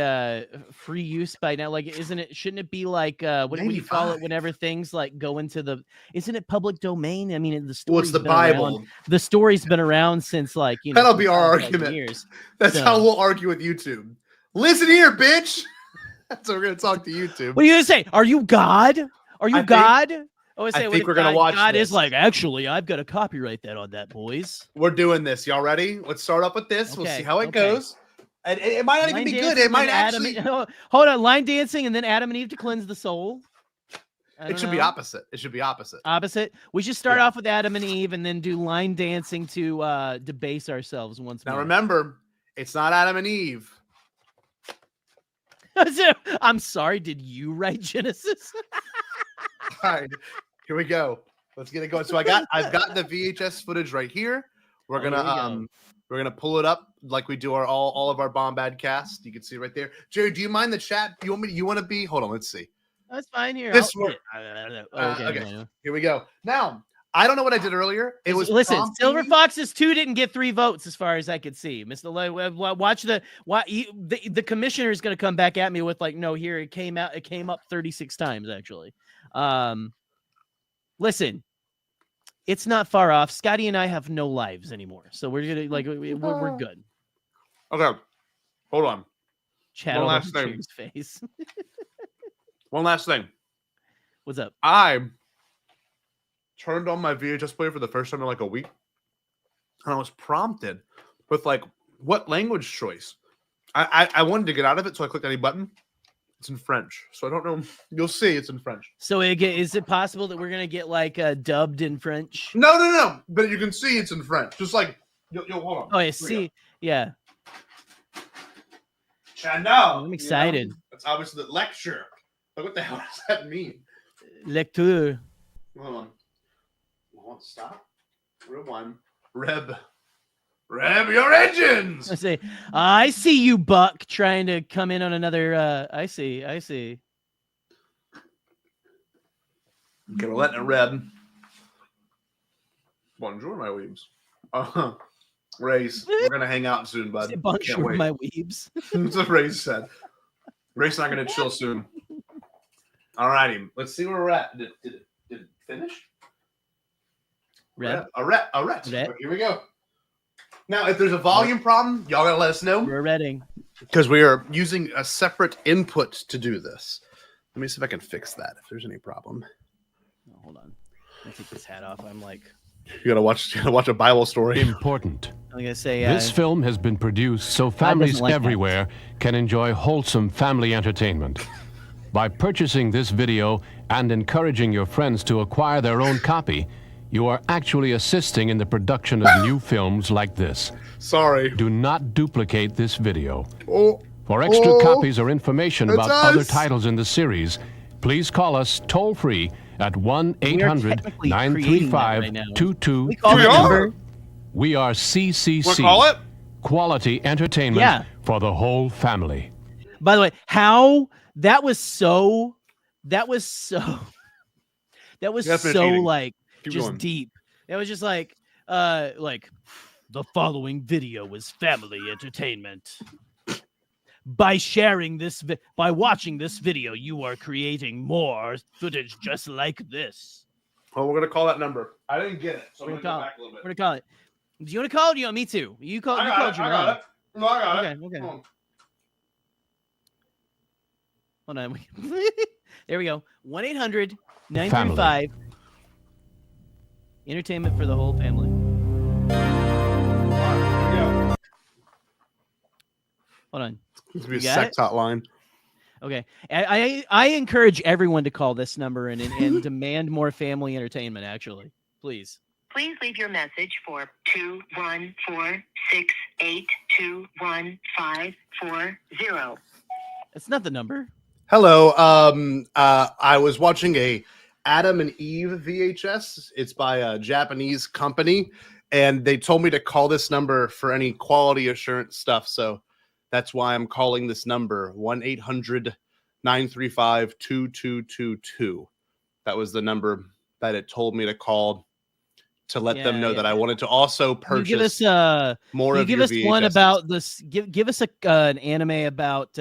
Speaker 12: free use by now? Like, shouldn't it be like what do you call it whenever things like go into the? Isn't it public domain? I mean, the story.
Speaker 11: It's the Bible.
Speaker 12: The story's been around since like
Speaker 11: that'll be our argument.
Speaker 12: Years.
Speaker 11: That's how we'll argue with YouTube. Listen here, bitch. So we're gonna talk to YouTube.
Speaker 12: What are you gonna say? Are you God? Are you God?
Speaker 11: I think we're gonna watch.
Speaker 12: God is like, actually, I've got to copyright that on that, boys.
Speaker 11: We're doing this. Y'all ready? Let's start up with this. We'll see how it goes. And it might not even be good. It might actually.
Speaker 12: Hold on, line dancing, and then Adam and Eve to cleanse the soul.
Speaker 11: It should be opposite. It should be opposite.
Speaker 12: Opposite. We should start off with Adam and Eve, and then do line dancing to debase ourselves once more.
Speaker 11: Now remember, it's not Adam and Eve.
Speaker 12: I'm sorry. Did you write Genesis?
Speaker 11: All right, here we go. Let's get it going. So I've got the VHS footage right here. We're gonna pull it up like we do all of our Bombad cast. You can see right there. Jerry, do you mind the chat? You want to be? Hold on, let's see.
Speaker 12: That's fine here.
Speaker 11: Okay, here we go. Now I don't know what I did earlier. It was
Speaker 12: Silver Foxes 2 didn't get 3 votes as far as I could see. Mr. Watch the commissioner is going to come back at me with like, no, here it came up 36 times actually. Listen, it's not far off. Scotty and I have no lives anymore, so we're gonna we're good.
Speaker 11: Okay, hold on.
Speaker 12: Chat
Speaker 11: One
Speaker 12: on
Speaker 11: last thing.
Speaker 12: face.
Speaker 11: One last thing.
Speaker 12: What's up?
Speaker 11: I turned on my VHS player for the first time in like a week, and I was prompted with like, what language choice? I wanted to get out of it, so I clicked any button. It's in French, so I don't know. You'll see it's in French.
Speaker 12: So is it possible that we're gonna get like dubbed in French?
Speaker 11: No. But you can see it's in French. Just like you'll hold on.
Speaker 12: Oh, I see. Yeah.
Speaker 11: Channel.
Speaker 12: I'm excited.
Speaker 11: That's obviously the lecture. Like, what the hell does that mean?
Speaker 12: Lecture.
Speaker 11: Hold on. Stop. Rewind. Rev your engines.
Speaker 12: I see you, Buck, trying to come in on another. I see.
Speaker 11: Gonna let it rev. Bonjour, my weebs. Race, we're gonna hang out soon, bud.
Speaker 12: Bonjour, my weebs.
Speaker 11: That's what Race said. Race not gonna chill soon. All righty, let's see where we're at. Did it finish? A ret. Here we go. Now, if there's a volume problem, y'all gotta let us know.
Speaker 12: We're ready.
Speaker 11: Because we are using a separate input to do this. Let me see if I can fix that, if there's any problem.
Speaker 12: Oh, hold on. Let me take this hat off. I'm like...
Speaker 11: You gotta watch a Bible story.
Speaker 14: Important.
Speaker 12: I'm gonna say...
Speaker 14: this film has been produced so families everywhere can enjoy wholesome family entertainment. By purchasing this video and encouraging your friends to acquire their own copy, you are actually assisting in the production of new films like this.
Speaker 11: Sorry.
Speaker 14: Do not duplicate this video. For extra copies or information about other titles in the series, please call us toll-free at 1-800-935-2223. We are CCC. Quality entertainment for the whole family.
Speaker 12: By the way, that was so like just deep. It was just like the following video is family entertainment. By watching this video, you are creating more footage just like this.
Speaker 11: Oh, we're gonna call that number. I didn't get it, so we're gonna go back a little bit.
Speaker 12: We're gonna call it. Do you want to call it? Or do you want me to? You called your mom.
Speaker 11: I got it. No, I got it.
Speaker 12: Okay. Hold on. There we go. 1-800-935 entertainment for the whole family. Hold on.
Speaker 11: This would be a sex hotline.
Speaker 12: Okay. I encourage everyone to call this number and demand more family entertainment, actually. Please.
Speaker 13: Please leave your message for 214-682-1540.
Speaker 12: That's not the number.
Speaker 11: Hello. I was watching a Adam and Eve VHS. It's by a Japanese company, and they told me to call this number for any quality assurance stuff. So that's why I'm calling this number 1-800-935-2222. That was the number that it told me to call to let them know that I wanted to also purchase
Speaker 12: give us
Speaker 11: more of
Speaker 12: give
Speaker 11: your
Speaker 12: us one
Speaker 11: VHSs.
Speaker 12: about this. Give us an anime about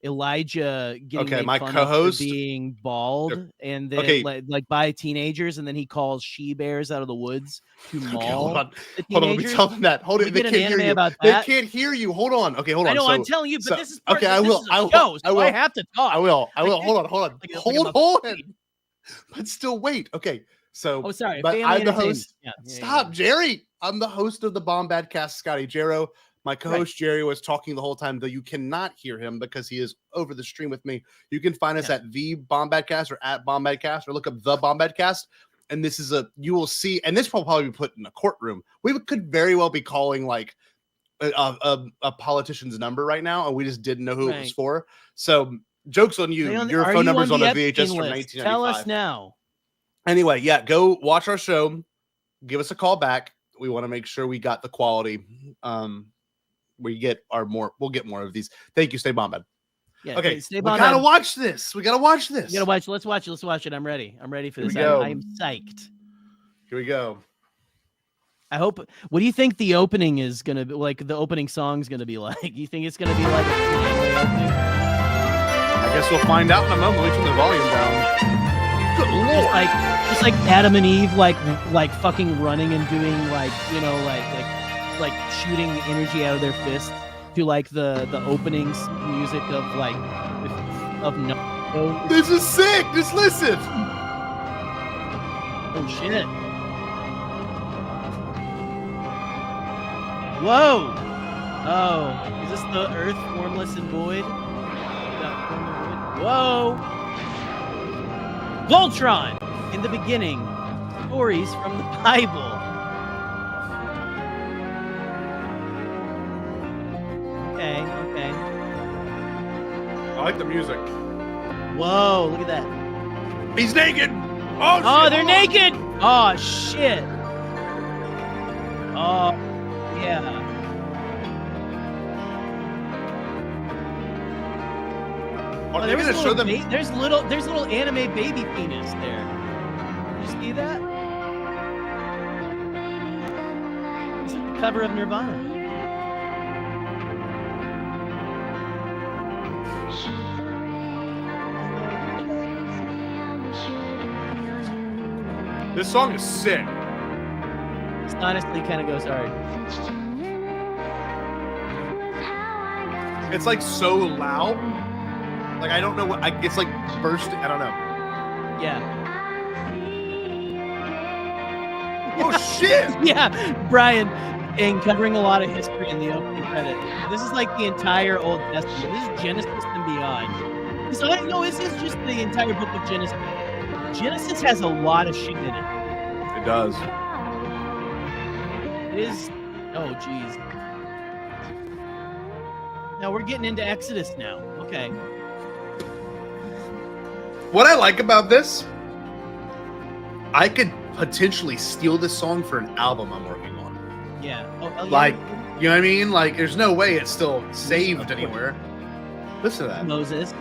Speaker 12: Elijah getting
Speaker 11: Okay,
Speaker 12: made
Speaker 11: my
Speaker 12: fun of
Speaker 11: co-host-
Speaker 12: for being bald, and then
Speaker 11: Okay.
Speaker 12: like by teenagers, and then he calls she bears out of the woods to maul.
Speaker 11: Hold on.
Speaker 12: the
Speaker 11: Hold on. Let me
Speaker 12: teenagers.
Speaker 11: tell them that. Hold
Speaker 12: Can
Speaker 11: it.
Speaker 12: we
Speaker 11: They
Speaker 12: get an
Speaker 11: can't hear
Speaker 12: anime
Speaker 11: you.
Speaker 12: about
Speaker 11: They
Speaker 12: that?
Speaker 11: can't hear you. Hold on. Okay, hold on.
Speaker 12: I know.
Speaker 11: So,
Speaker 12: I'm telling you, but this is part
Speaker 11: okay.
Speaker 12: of,
Speaker 11: I
Speaker 12: this
Speaker 11: will.
Speaker 12: is a
Speaker 11: I will.
Speaker 12: show,
Speaker 11: I
Speaker 12: so
Speaker 11: will.
Speaker 12: I have to talk.
Speaker 11: I will. I will.
Speaker 12: can't-
Speaker 11: Hold on. Hold on.
Speaker 12: like,
Speaker 11: Hold on. But still, wait. Okay. So,
Speaker 12: Oh, sorry.
Speaker 11: but
Speaker 12: Family
Speaker 11: I'm the
Speaker 12: entertainment.
Speaker 11: host.
Speaker 12: Yeah,
Speaker 11: Stop, Jerry. I'm the host of the Bombad Cast, Scotty Jarrow. My co-host Jerry was talking the whole time, though you cannot hear him because he is over the stream with me. You can find us at the Bombadcast or at Bombadcast, or look up the Bombadcast. And this is you will see, and this will probably be put in a courtroom. We could very well be calling like a politician's number right now, and we just didn't know who it was
Speaker 12: Right.
Speaker 11: for. So joke's on you. Your
Speaker 12: Are
Speaker 11: phone
Speaker 12: you
Speaker 11: number's on
Speaker 12: the
Speaker 11: a VHS
Speaker 12: Epstein
Speaker 11: from
Speaker 12: list?
Speaker 11: 1995.
Speaker 12: Tell us now.
Speaker 11: Anyway, yeah, go watch our show. Give us a call back. We want to make sure we got the quality. We'll get more of these. Thank you. Stay bombed.
Speaker 12: Yeah,
Speaker 11: Okay,
Speaker 12: stay
Speaker 11: we
Speaker 12: bombed.
Speaker 11: gotta watch this. We gotta watch this.
Speaker 12: You gotta watch. Let's watch it. Let's watch it. I'm ready. I'm ready for
Speaker 11: Here
Speaker 12: this.
Speaker 11: we go.
Speaker 12: I'm psyched.
Speaker 11: Here we go.
Speaker 12: I hope. What do you think the opening is gonna be like? The opening song's gonna be like? You think it's gonna be like a three-way opening?
Speaker 11: I guess we'll find out in a moment. Let me turn the volume down. Good lord!
Speaker 12: Just like Adam and Eve, like fucking running and doing like like shooting energy out of their fists to like the openings music of like no.
Speaker 11: This is sick. Just listen.
Speaker 12: Oh shit! Whoa! Oh, is this the Earth formless and void? Whoa! Voltron! In the beginning, stories from the Bible. Okay.
Speaker 11: I like the music.
Speaker 12: Whoa, look at that.
Speaker 11: He's naked.
Speaker 12: Oh, they're naked! Oh, shit. Oh, yeah.
Speaker 11: Are
Speaker 12: Oh,
Speaker 11: they gonna show them?
Speaker 12: There's little anime baby penis there. Did you see that? It's the cover of Nirvana.
Speaker 11: This song is sick.
Speaker 12: This honestly kind of goes hard.
Speaker 11: It's like so loud. Like I don't know what. It's like bursting. I don't know.
Speaker 12: Yeah.
Speaker 11: Oh shit!
Speaker 12: Yeah, Brian, and covering a lot of history in the opening credit. This is like the entire Old Testament. This is Genesis and beyond. So no, this is just the entire book of Genesis. Genesis has a lot of shit in it.
Speaker 11: It does.
Speaker 12: It is. Oh, geez. Now we're getting into Exodus now. Okay.
Speaker 11: What I like about this, I could potentially steal this song for an album I'm working on.
Speaker 12: Yeah. Oh, yeah.
Speaker 11: Like, you know what I mean? Like, there's no way it's still saved anywhere. Listen to that.
Speaker 12: Moses.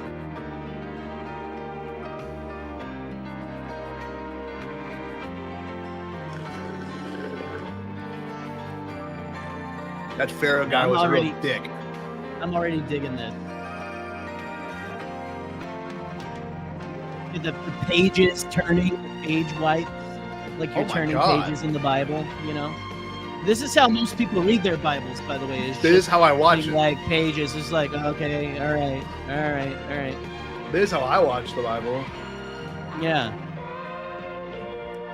Speaker 11: That Pharaoh guy was a real dick.
Speaker 12: I'm already digging this. The pages turning, page wipes, like you're
Speaker 11: Oh my
Speaker 12: turning
Speaker 11: God.
Speaker 12: pages in the Bible, you know? This is how most people read their Bibles, by the way.
Speaker 11: This is how I watch it.
Speaker 12: Like pages. It's like, okay, all right.
Speaker 11: This is how I watch the Bible.
Speaker 12: Yeah.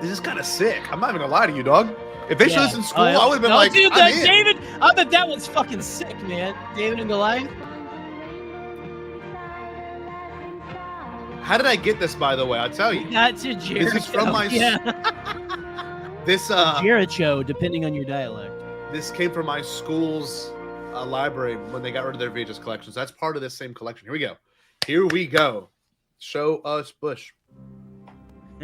Speaker 11: This is kind of sick. I'm not even gonna lie to you, dog. If they showed this in school,
Speaker 12: yeah.
Speaker 11: I would have been
Speaker 12: Oh,
Speaker 11: like,
Speaker 12: dude,
Speaker 11: I'm in.
Speaker 12: David, I bet that was fucking sick, man. David and Goliath.
Speaker 11: How did I get this, by the way? I'll tell you.
Speaker 12: That's a Jericho.
Speaker 11: This is from my... This,
Speaker 12: Jericho, depending on your dialect.
Speaker 11: This came from my school's library when they got rid of their VHS collections. That's part of this same collection. Here we go. Here we go. Show us Bush.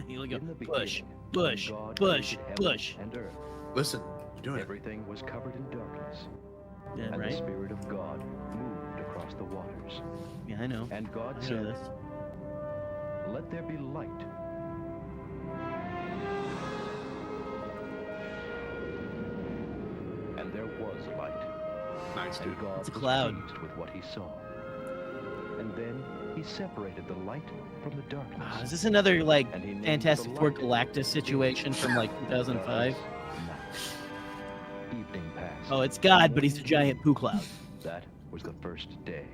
Speaker 12: Here we go. Bush, Bush, Bush, Bush.
Speaker 15: And earth.
Speaker 11: Listen, you're doing
Speaker 15: Everything was covered in darkness.
Speaker 12: Yeah,
Speaker 15: and
Speaker 12: right.
Speaker 15: the Spirit of God moved across the waters.
Speaker 12: Yeah, I know.
Speaker 15: And God
Speaker 12: I know
Speaker 15: said,
Speaker 12: this.
Speaker 15: "Let there be light." And there was light.
Speaker 11: Nice, dude.
Speaker 15: And God
Speaker 12: It's a
Speaker 15: was
Speaker 12: cloud.
Speaker 15: pleased with what he saw. And then he separated the light from the darkness.
Speaker 12: Is this another like
Speaker 15: And he named
Speaker 12: Fantastic
Speaker 15: the
Speaker 12: Four
Speaker 15: light
Speaker 12: Galactus situation from like 2005?
Speaker 15: Night. Evening passed.
Speaker 12: Oh, it's God, but he's a giant poo cloud.
Speaker 15: That was the first day.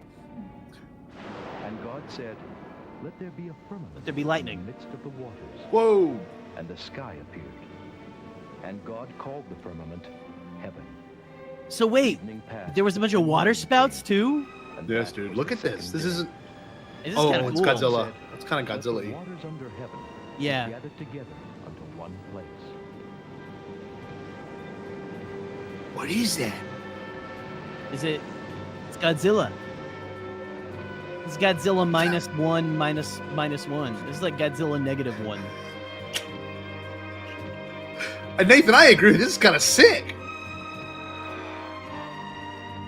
Speaker 15: And God said, "Let there be a firmament.
Speaker 12: Let there be lightning."
Speaker 15: In the midst of the waters."
Speaker 11: Whoa!
Speaker 15: And the sky appeared. And God called the firmament heaven.
Speaker 12: So wait,
Speaker 15: Evening passed.
Speaker 12: there was a bunch of water spouts too?
Speaker 15: And
Speaker 11: Yes,
Speaker 15: that
Speaker 11: dude.
Speaker 15: was
Speaker 11: Look
Speaker 15: the
Speaker 11: at this.
Speaker 15: second
Speaker 11: This
Speaker 15: day.
Speaker 11: isn't...
Speaker 12: This is
Speaker 11: Oh,
Speaker 12: kind of
Speaker 11: it's
Speaker 12: cool.
Speaker 11: Godzilla. It's kind of
Speaker 15: Let the
Speaker 11: Godzilla-y.
Speaker 15: waters under heaven
Speaker 12: Yeah.
Speaker 15: be gathered together unto one place.
Speaker 11: What is that?
Speaker 12: Is it? It's Godzilla. It's Godzilla -1 -1. This is like Godzilla -1.
Speaker 11: Nathan, I agree. This is kind of sick.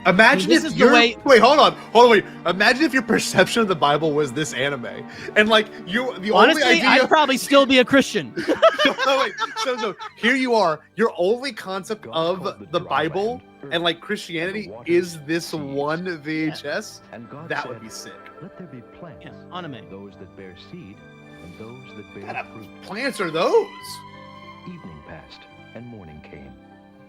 Speaker 11: Imagine
Speaker 12: This
Speaker 11: if
Speaker 12: is the
Speaker 11: your
Speaker 12: way-
Speaker 11: wait, hold on, wait. Imagine if your perception of the Bible was this anime, and like you, the
Speaker 12: Honestly,
Speaker 11: only idea.
Speaker 12: I'd probably still be a Christian.
Speaker 11: No, wait. So here you are. Your only concept of the Bible and like Christianity is this one VHS.
Speaker 15: And God
Speaker 11: That
Speaker 15: said,
Speaker 11: would be sick.
Speaker 15: "Let there be plants,
Speaker 12: Yeah, anime.
Speaker 15: those that bear seed, and those that bear
Speaker 11: What kind
Speaker 15: fruit."
Speaker 11: of plants are those?
Speaker 15: Evening passed, and morning came.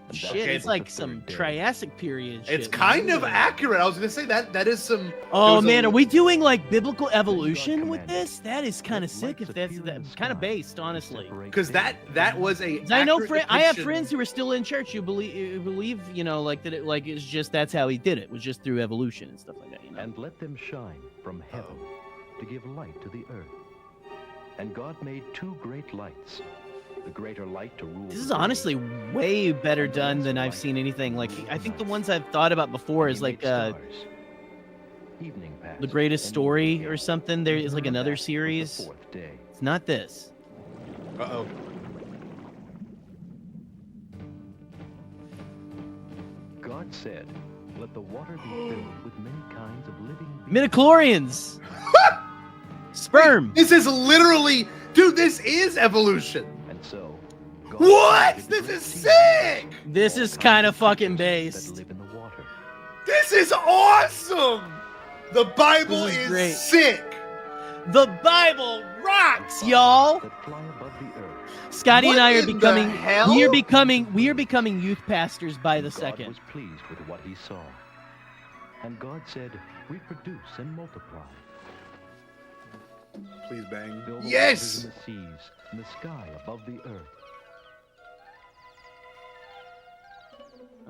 Speaker 15: And that
Speaker 12: Shit,
Speaker 15: was
Speaker 12: it's
Speaker 15: the
Speaker 12: like
Speaker 15: third
Speaker 12: some
Speaker 15: day.
Speaker 12: Triassic period shit.
Speaker 11: It's kind of accurate. I was gonna say that is some.
Speaker 12: Oh
Speaker 11: there was
Speaker 12: man,
Speaker 11: a-
Speaker 12: are we doing like biblical evolution with
Speaker 15: commanded,
Speaker 12: this? That is kind of sick. If that's kind of based, honestly.
Speaker 11: Because that was a.
Speaker 12: 'Cause I know,
Speaker 11: accurate
Speaker 12: I have
Speaker 11: depiction-
Speaker 12: friends who are still in church who believe, you know, like that. It like it's just that's how he did it. Was just through evolution and stuff like that. You know.
Speaker 15: And let them shine from heaven to give light to the earth. And God made two great lights. The greater light to rule.
Speaker 12: This
Speaker 15: the
Speaker 12: is
Speaker 15: world,
Speaker 12: honestly way better done than I've seen anything. Like I think the ones I've thought about before
Speaker 15: and
Speaker 12: is
Speaker 15: he
Speaker 12: like
Speaker 15: made stars. Evening passed,
Speaker 12: The Greatest
Speaker 15: and
Speaker 12: Story
Speaker 15: evening
Speaker 12: or
Speaker 15: came.
Speaker 12: something. There is like
Speaker 15: And
Speaker 12: another
Speaker 15: that was the
Speaker 12: series.
Speaker 15: fourth day.
Speaker 12: It's not this.
Speaker 11: Uh-oh.
Speaker 15: God said, "Let the water be filled with many kinds of living beings."
Speaker 12: Midichlorians. Sperm.
Speaker 11: This is literally, dude. This is evolution.
Speaker 15: And so, God
Speaker 11: What?
Speaker 15: created
Speaker 11: This
Speaker 15: great
Speaker 11: is
Speaker 15: sea
Speaker 11: sick.
Speaker 12: This
Speaker 15: all
Speaker 12: is
Speaker 15: kinds
Speaker 12: kind of
Speaker 15: of
Speaker 12: fucking
Speaker 15: creatures
Speaker 12: based.
Speaker 15: that live in the water.
Speaker 11: This is awesome. The Bible
Speaker 12: This is
Speaker 11: is
Speaker 12: great.
Speaker 11: sick.
Speaker 12: The Bible rocks, y'all.
Speaker 15: That fly above the earth.
Speaker 12: Scotty
Speaker 11: What
Speaker 12: and I are
Speaker 11: in the
Speaker 12: becoming
Speaker 11: hell?
Speaker 12: we are becoming youth pastors by the
Speaker 15: God
Speaker 12: second.
Speaker 15: was pleased with what he saw. And God said, "Reproduce and multiply.
Speaker 11: Please bang.
Speaker 15: Fill the
Speaker 11: Yes.
Speaker 15: waters and the seas, and the sky above the earth."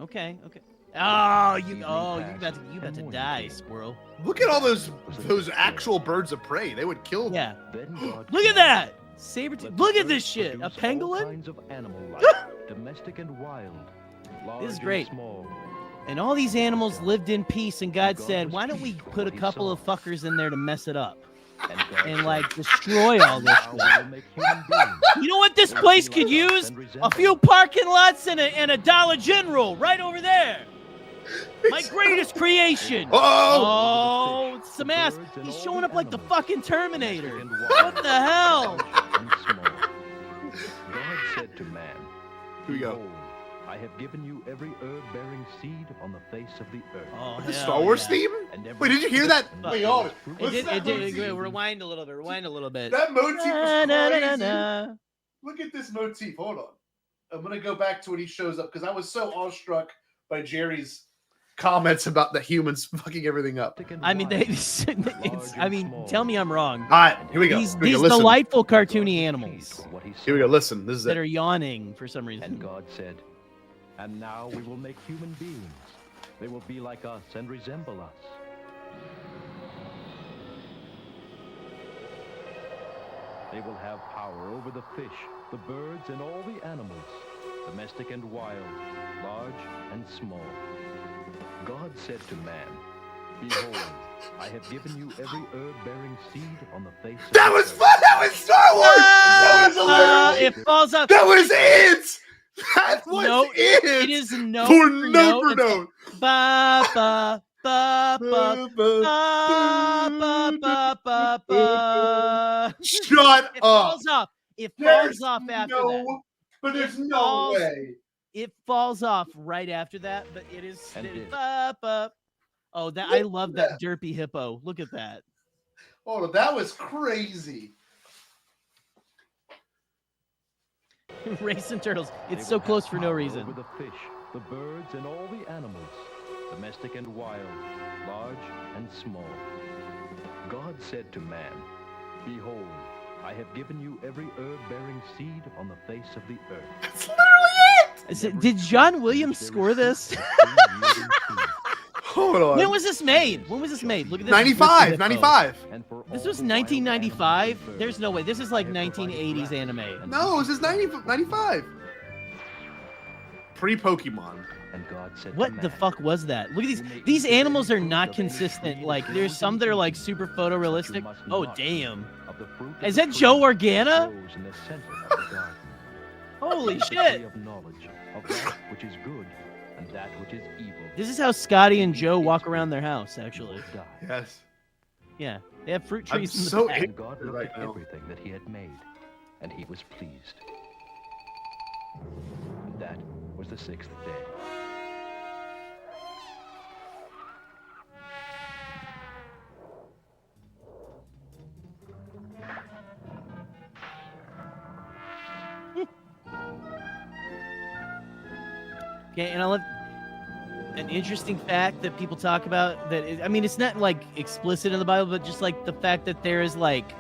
Speaker 12: Okay. Oh, you
Speaker 15: Evening
Speaker 12: about
Speaker 15: passed,
Speaker 12: to
Speaker 15: and morning
Speaker 12: die,
Speaker 15: came.
Speaker 12: squirrel.
Speaker 11: Look at all those actual birds of prey. They would kill.
Speaker 12: Yeah.
Speaker 15: Then God
Speaker 12: Look at that. Saber
Speaker 15: let
Speaker 12: Look
Speaker 15: the
Speaker 12: at this
Speaker 15: earth
Speaker 12: shit. A
Speaker 15: produce all
Speaker 12: pangolin?
Speaker 15: kinds of animal life, domestic and wild, large
Speaker 12: This is
Speaker 15: and
Speaker 12: great.
Speaker 15: small.
Speaker 12: And all these animals lived in peace, and God
Speaker 15: God
Speaker 12: said,
Speaker 15: was
Speaker 12: why don't we
Speaker 15: pleased with
Speaker 12: put a
Speaker 15: what he
Speaker 12: couple
Speaker 15: saw.
Speaker 12: of fuckers in there to mess it up?
Speaker 15: And God
Speaker 12: And
Speaker 15: said,
Speaker 12: like destroy all this
Speaker 15: "Now we
Speaker 12: shit.
Speaker 15: will make human beings.
Speaker 12: You know what this
Speaker 15: They will
Speaker 12: place
Speaker 15: be
Speaker 12: could
Speaker 15: like us
Speaker 12: use?
Speaker 15: and
Speaker 12: A
Speaker 15: resemble
Speaker 12: few
Speaker 15: us."
Speaker 12: parking lots and a Dollar General right over there. My greatest creation.
Speaker 11: Oh!
Speaker 12: Oh, it's some ass.
Speaker 15: Birds and
Speaker 12: He's
Speaker 15: all
Speaker 12: showing
Speaker 15: the
Speaker 12: up like the
Speaker 15: animals,
Speaker 12: fucking Terminator.
Speaker 15: and
Speaker 12: What the hell?
Speaker 15: large and small. God said to man,
Speaker 11: Here we go.
Speaker 15: "Behold, I have given you every herb-bearing seed on the face of the earth."
Speaker 12: Oh,
Speaker 11: The
Speaker 12: hell
Speaker 11: Star Wars
Speaker 12: yeah.
Speaker 11: theme?
Speaker 15: And every
Speaker 11: Wait, did you hear that?
Speaker 15: and
Speaker 11: Wait,
Speaker 15: every
Speaker 11: hold on.
Speaker 15: fruit-
Speaker 12: It
Speaker 11: What's
Speaker 12: did.
Speaker 11: that
Speaker 12: It did.
Speaker 11: motif?
Speaker 12: Rewind a little bit. Rewind a little bit.
Speaker 11: That motif is
Speaker 12: Na, na, na,
Speaker 11: crazy.
Speaker 12: na.
Speaker 11: Look at this motif. Hold on. I'm gonna go back to when he shows up because I was so awestruck by Jerry's comments about the humans fucking everything up.
Speaker 12: I mean, it's, I mean, tell me I'm wrong.
Speaker 11: All right, here we go.
Speaker 12: These
Speaker 11: Here we go.
Speaker 12: these
Speaker 11: Listen.
Speaker 12: delightful cartoony animals
Speaker 15: What he
Speaker 11: Here we
Speaker 15: saw.
Speaker 11: go. Listen. This is
Speaker 12: that
Speaker 11: it.
Speaker 12: are yawning for some reason.
Speaker 15: And God said, "And now we will make human beings. They will be like us and resemble us." They will have power over the fish, the birds, and all the animals, domestic and wild, large and small. God said to man, behold, I have given you every herb-bearing seed on the face of
Speaker 11: That
Speaker 15: the
Speaker 11: was
Speaker 15: earth.
Speaker 11: fun! That was Star Wars! That was hilarious!
Speaker 12: It falls off.
Speaker 11: That was it! That was
Speaker 12: No,
Speaker 11: it!
Speaker 12: it is note
Speaker 11: for
Speaker 12: for
Speaker 11: note for
Speaker 12: note.
Speaker 11: note.
Speaker 12: Ba ba ba ba ba ba ba ba.
Speaker 11: Shut
Speaker 12: It
Speaker 11: up!
Speaker 12: falls off. It
Speaker 11: There's
Speaker 12: falls off after that.
Speaker 11: But there's
Speaker 12: It
Speaker 11: no
Speaker 12: falls-
Speaker 11: way.
Speaker 12: It falls off right after that, but it is
Speaker 15: And it-
Speaker 12: ba ba. Oh, that I love that derpy hippo. Look at that.
Speaker 11: Oh, that was crazy.
Speaker 12: Racing turtles.
Speaker 15: They
Speaker 12: It's so
Speaker 15: will have
Speaker 12: close for no
Speaker 15: power
Speaker 12: reason.
Speaker 15: Over the fish, the birds, and all the animals, domestic and wild, large and small. God said to man, behold, I have given you every herb-bearing seed on the face of the earth.
Speaker 11: That's literally it!
Speaker 12: Did John Williams score this?
Speaker 11: Hold on.
Speaker 12: When was this made? When was this made? Look at this.
Speaker 11: 95, 95.
Speaker 12: This was 1995? There's no way. This is like 1980s anime.
Speaker 11: No, this is 95. Pre-Pokemon.
Speaker 15: And God said
Speaker 12: What the fuck was that? Look at these. These animals are not consistent. Like, there's some that are like super photorealistic. Oh, damn. Is that Joe Organa? Holy shit.
Speaker 15: Of knowledge of that which is good and that which is evil.
Speaker 12: This is how Scotty and Joe walk around their house, actually.
Speaker 11: Yes.
Speaker 12: Yeah, they have fruit
Speaker 11: I'm
Speaker 12: trees in the
Speaker 11: so
Speaker 12: back.
Speaker 15: And God looked
Speaker 11: right
Speaker 15: at
Speaker 11: now.
Speaker 15: everything that he had made, and he was pleased. And that was the sixth day.
Speaker 12: Okay, and I love an interesting fact that people talk about that is, I mean, it's not like explicit in the Bible, but just like the fact that there is like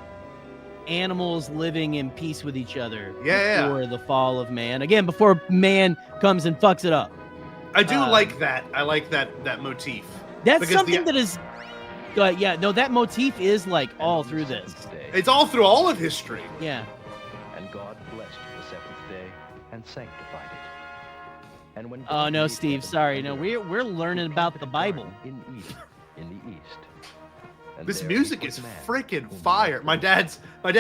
Speaker 12: animals living in peace with each other before the fall of man. Again, before man comes and fucks it up.
Speaker 11: I do like that. I like that motif.
Speaker 12: That's
Speaker 11: Because
Speaker 12: something that is yeah, no, that motif is like all through this.
Speaker 11: It's all through all of history.
Speaker 12: Yeah.
Speaker 15: And God blessed the seventh day and sanctified it. And when
Speaker 12: Oh no, Steve, sorry. No, we're learning about the Bible.
Speaker 15: in Eden, in the east. And
Speaker 11: This
Speaker 15: there
Speaker 11: music
Speaker 15: he
Speaker 11: is
Speaker 15: put man,
Speaker 11: freaking
Speaker 15: whom
Speaker 11: fire.
Speaker 15: he
Speaker 11: My dad's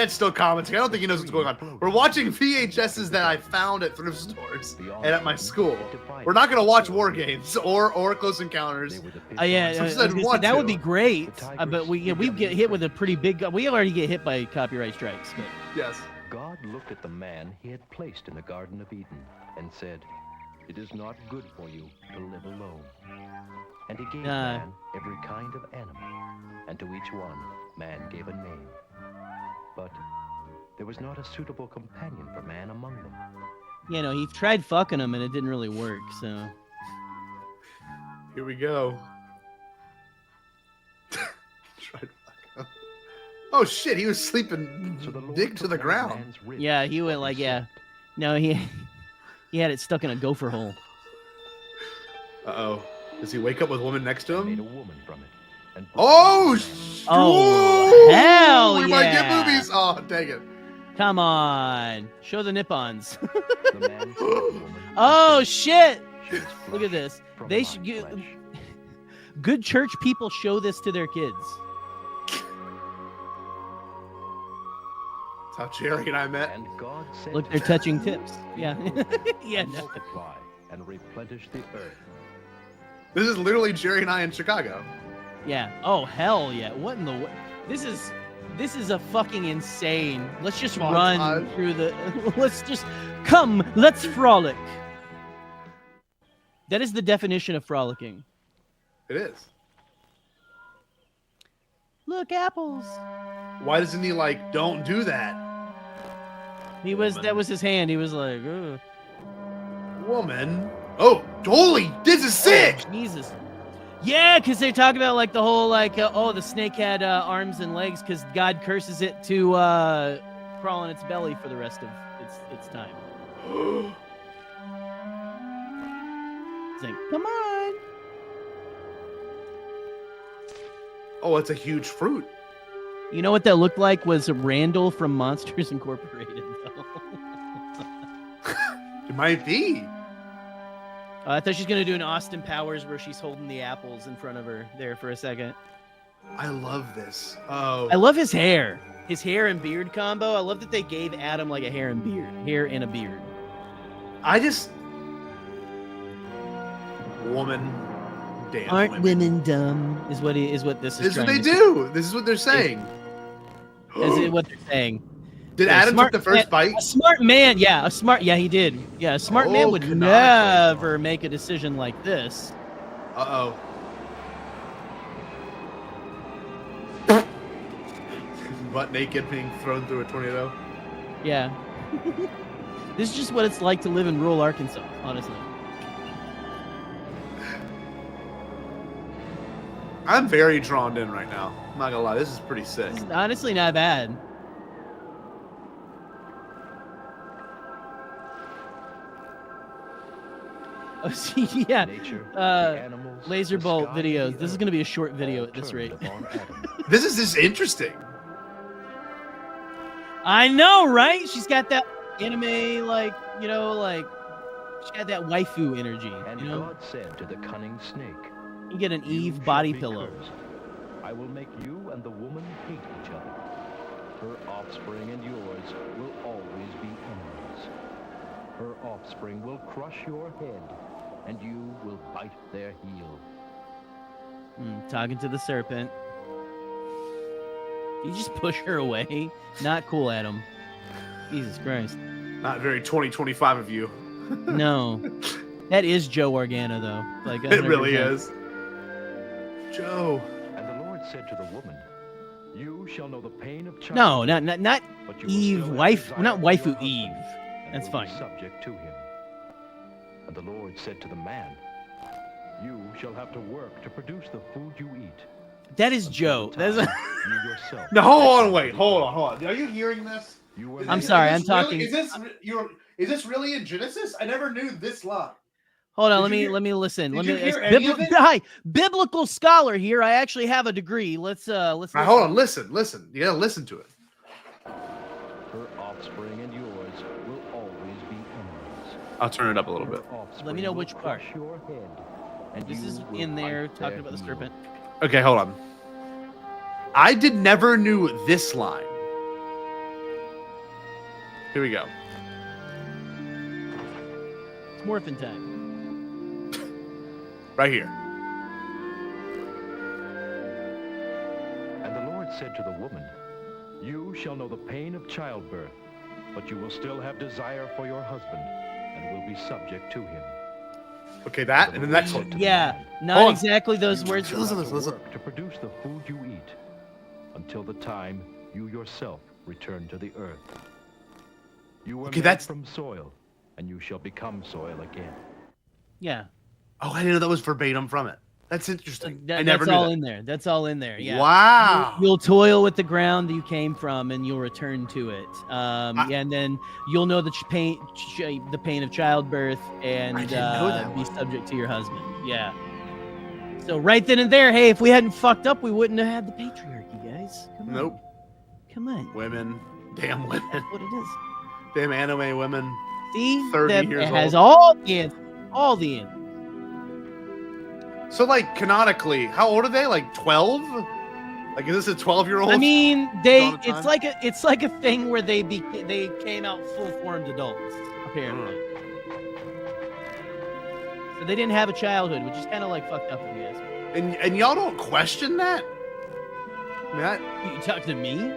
Speaker 11: still commenting. I don't think he knows what's going on. We're watching VHSs that I found at thrift stores and at my school. We're not gonna watch War Games or Close Encounters.
Speaker 12: Yeah,
Speaker 11: Some
Speaker 12: I was
Speaker 11: said
Speaker 12: gonna say,
Speaker 11: want
Speaker 12: that
Speaker 11: to.
Speaker 12: would be great. But we get hit with a pretty big. We already get hit by copyright strikes. But
Speaker 11: Yes.
Speaker 15: God looked at the man he had placed in the Garden of Eden and said, "It is not good for you to live alone." And he gave man every kind of animal, and to each one man gave a name. But there was not a suitable companion for man among them.
Speaker 12: you know, he tried fucking him and it didn't really work. So
Speaker 11: Here we go. Oh shit, he was sleeping dick to the ground.
Speaker 12: yeah, he went like No, he had it stuck in a gopher hole.
Speaker 11: Uh-oh. Does he wake up with a woman next to him?
Speaker 15: Made a woman from it. And
Speaker 11: Oh,
Speaker 12: Oh, hell
Speaker 11: we might get
Speaker 12: yeah.
Speaker 11: movies. Oh, dang it.
Speaker 12: Come on, show the Nippons.
Speaker 15: the man saw the woman.
Speaker 12: Oh shit!
Speaker 15: She was
Speaker 12: Look at
Speaker 15: flesh
Speaker 12: this.
Speaker 15: from
Speaker 12: They
Speaker 15: my
Speaker 12: should get
Speaker 15: flesh.
Speaker 12: good church people show this to their kids.
Speaker 11: That's how Jerry and I met.
Speaker 15: And God said
Speaker 12: Look,
Speaker 15: to
Speaker 12: they're
Speaker 15: man,
Speaker 12: touching tips. Yeah, yeah.
Speaker 15: and
Speaker 12: No.
Speaker 15: multiply and replenish the earth.
Speaker 11: This is literally Jerry and I in Chicago.
Speaker 12: Yeah. Oh hell yeah! What in the? This is a fucking insane. Let's just run
Speaker 11: Montage.
Speaker 12: through the. Let's just come. Let's frolic. That is the definition of frolicking.
Speaker 11: It is.
Speaker 12: Look, apples.
Speaker 11: Why doesn't he like, don't do that?
Speaker 12: That was his hand. He was like, ugh.
Speaker 11: Woman. Oh, holy, this is sick.
Speaker 12: Oh, Jesus. Yeah, because they talk about like the whole like, the snake had arms and legs because God curses it to crawl on its belly for the rest of its time. It's like, come on.
Speaker 11: Oh, it's a huge fruit.
Speaker 12: You know what that looked like was Randall from Monsters Incorporated, though.
Speaker 11: It might be.
Speaker 12: I thought she's gonna do an Austin Powers where she's holding the apples in front of her there for a second.
Speaker 11: I love this. Oh,
Speaker 12: I love his hair. His hair and beard combo. I love that they gave Adam like a hair and a beard.
Speaker 11: I just woman, damn.
Speaker 12: Aren't women dumb? Is what this is.
Speaker 11: This is what
Speaker 12: trying
Speaker 11: they
Speaker 12: to
Speaker 11: do. This is what they're saying.
Speaker 12: Is what they're saying.
Speaker 11: Did
Speaker 12: Yeah,
Speaker 11: Adam take the first bite?
Speaker 12: A smart man, yeah, he did. Yeah, a smart man would never make a decision like this.
Speaker 11: Uh-oh. Butt naked being thrown through a tornado.
Speaker 12: Yeah. This is just what it's like to live in rural Arkansas, honestly.
Speaker 11: I'm very drawn in right now. I'm not gonna lie, this is pretty sick.
Speaker 12: It's honestly not bad. Oh, see, yeah. Laser bolt videos. This is going to be a short video at this rate.
Speaker 11: This is just interesting.
Speaker 12: I know, right? She's got that anime, like, you know, like, she's got that waifu energy.
Speaker 15: And
Speaker 12: you know?
Speaker 15: God said to the cunning snake,
Speaker 12: You get an Eve body pillow.
Speaker 15: I will make you and the woman hate each other. Her offspring and yours will always be enemies. Her offspring will crush your head, and you will bite their heel.
Speaker 12: Talking to the serpent. You just push her away. Not cool, Adam. Jesus Christ.
Speaker 11: Not very 2025 of you.
Speaker 12: No. That is Joe Organa, though. Like 100%.
Speaker 11: It really is. Joe.
Speaker 15: And the Lord said to the woman, You shall know the pain of child.
Speaker 12: No, not
Speaker 15: but you will
Speaker 12: Eve,
Speaker 15: still have
Speaker 12: wife.
Speaker 15: desire
Speaker 12: Not
Speaker 15: for
Speaker 12: waifu
Speaker 15: your
Speaker 12: Eve.
Speaker 15: husband, and
Speaker 12: That's
Speaker 15: will be
Speaker 12: fine.
Speaker 15: subject to him. And the Lord said to the man, You shall have to work to produce the food you eat.
Speaker 12: That is Joe. That's
Speaker 15: You yourself.
Speaker 11: No, hold on, wait, hold on. Are you hearing this?
Speaker 12: I'm sorry, I'm
Speaker 11: Is
Speaker 12: talking.
Speaker 11: this really in Genesis? I never knew this line.
Speaker 12: Hold on,
Speaker 11: Did you
Speaker 12: let me listen.
Speaker 11: did
Speaker 12: Let me.
Speaker 11: you hear
Speaker 12: It's
Speaker 11: any of it?
Speaker 12: Hi, biblical scholar here. I actually have a degree. Let's.
Speaker 11: All right, hold on, listen. You gotta listen to it.
Speaker 15: Her offspring and yours will always be enemies.
Speaker 11: I'll turn it up a little bit.
Speaker 12: Let me know which part.
Speaker 15: Your head, and
Speaker 12: This
Speaker 15: you
Speaker 12: is
Speaker 15: will
Speaker 12: in there
Speaker 15: bite
Speaker 12: talking
Speaker 15: their
Speaker 12: about the
Speaker 15: heel.
Speaker 12: serpent.
Speaker 11: Okay, hold on. I never knew this line. Here we go.
Speaker 12: It's morphin' time.
Speaker 11: Right here.
Speaker 15: And the Lord said to the woman, You shall know the pain of childbirth, but you will still have desire for your husband, and will be subject to him.
Speaker 11: Okay, that, and the next one.
Speaker 12: Yeah,
Speaker 11: Hold
Speaker 12: not
Speaker 11: on.
Speaker 12: exactly those words.
Speaker 15: You will have to
Speaker 11: Listen.
Speaker 15: work to produce the food you eat, until the time you yourself return to the earth. You were
Speaker 11: Okay,
Speaker 15: made
Speaker 11: that's-
Speaker 15: from soil, and you shall become soil again.
Speaker 12: Yeah.
Speaker 11: Oh, I didn't know that was verbatim from it. That's interesting. I never
Speaker 12: That's
Speaker 11: knew
Speaker 12: all
Speaker 11: that.
Speaker 12: in there. That's all in there. Yeah.
Speaker 11: Wow.
Speaker 12: You'll toil with the ground that you came from, and you'll return to it. And then you'll know the pain of childbirth, and
Speaker 11: I didn't know that
Speaker 12: be subject to your husband. Yeah. So right then and there, hey, if we hadn't fucked up, we wouldn't have had the patriarchy, guys. Come on.
Speaker 11: Nope.
Speaker 12: Come on.
Speaker 11: Women. Damn women.
Speaker 12: That's what it is.
Speaker 11: Damn anime women.
Speaker 12: See,
Speaker 11: 30
Speaker 12: that
Speaker 11: years
Speaker 12: it has
Speaker 11: old.
Speaker 12: all the answers. All the answers.
Speaker 11: So, like, canonically, how old are they? Like 12? Like, is this a 12-year-old?
Speaker 12: I mean,
Speaker 11: Dawn of
Speaker 12: it's
Speaker 11: Time?
Speaker 12: like a thing where they came out full-formed adults, apparently. So they didn't have a childhood, which is kind of like fucked up, if you ask me.
Speaker 11: And y'all don't question that? I mean,
Speaker 12: You talk to me?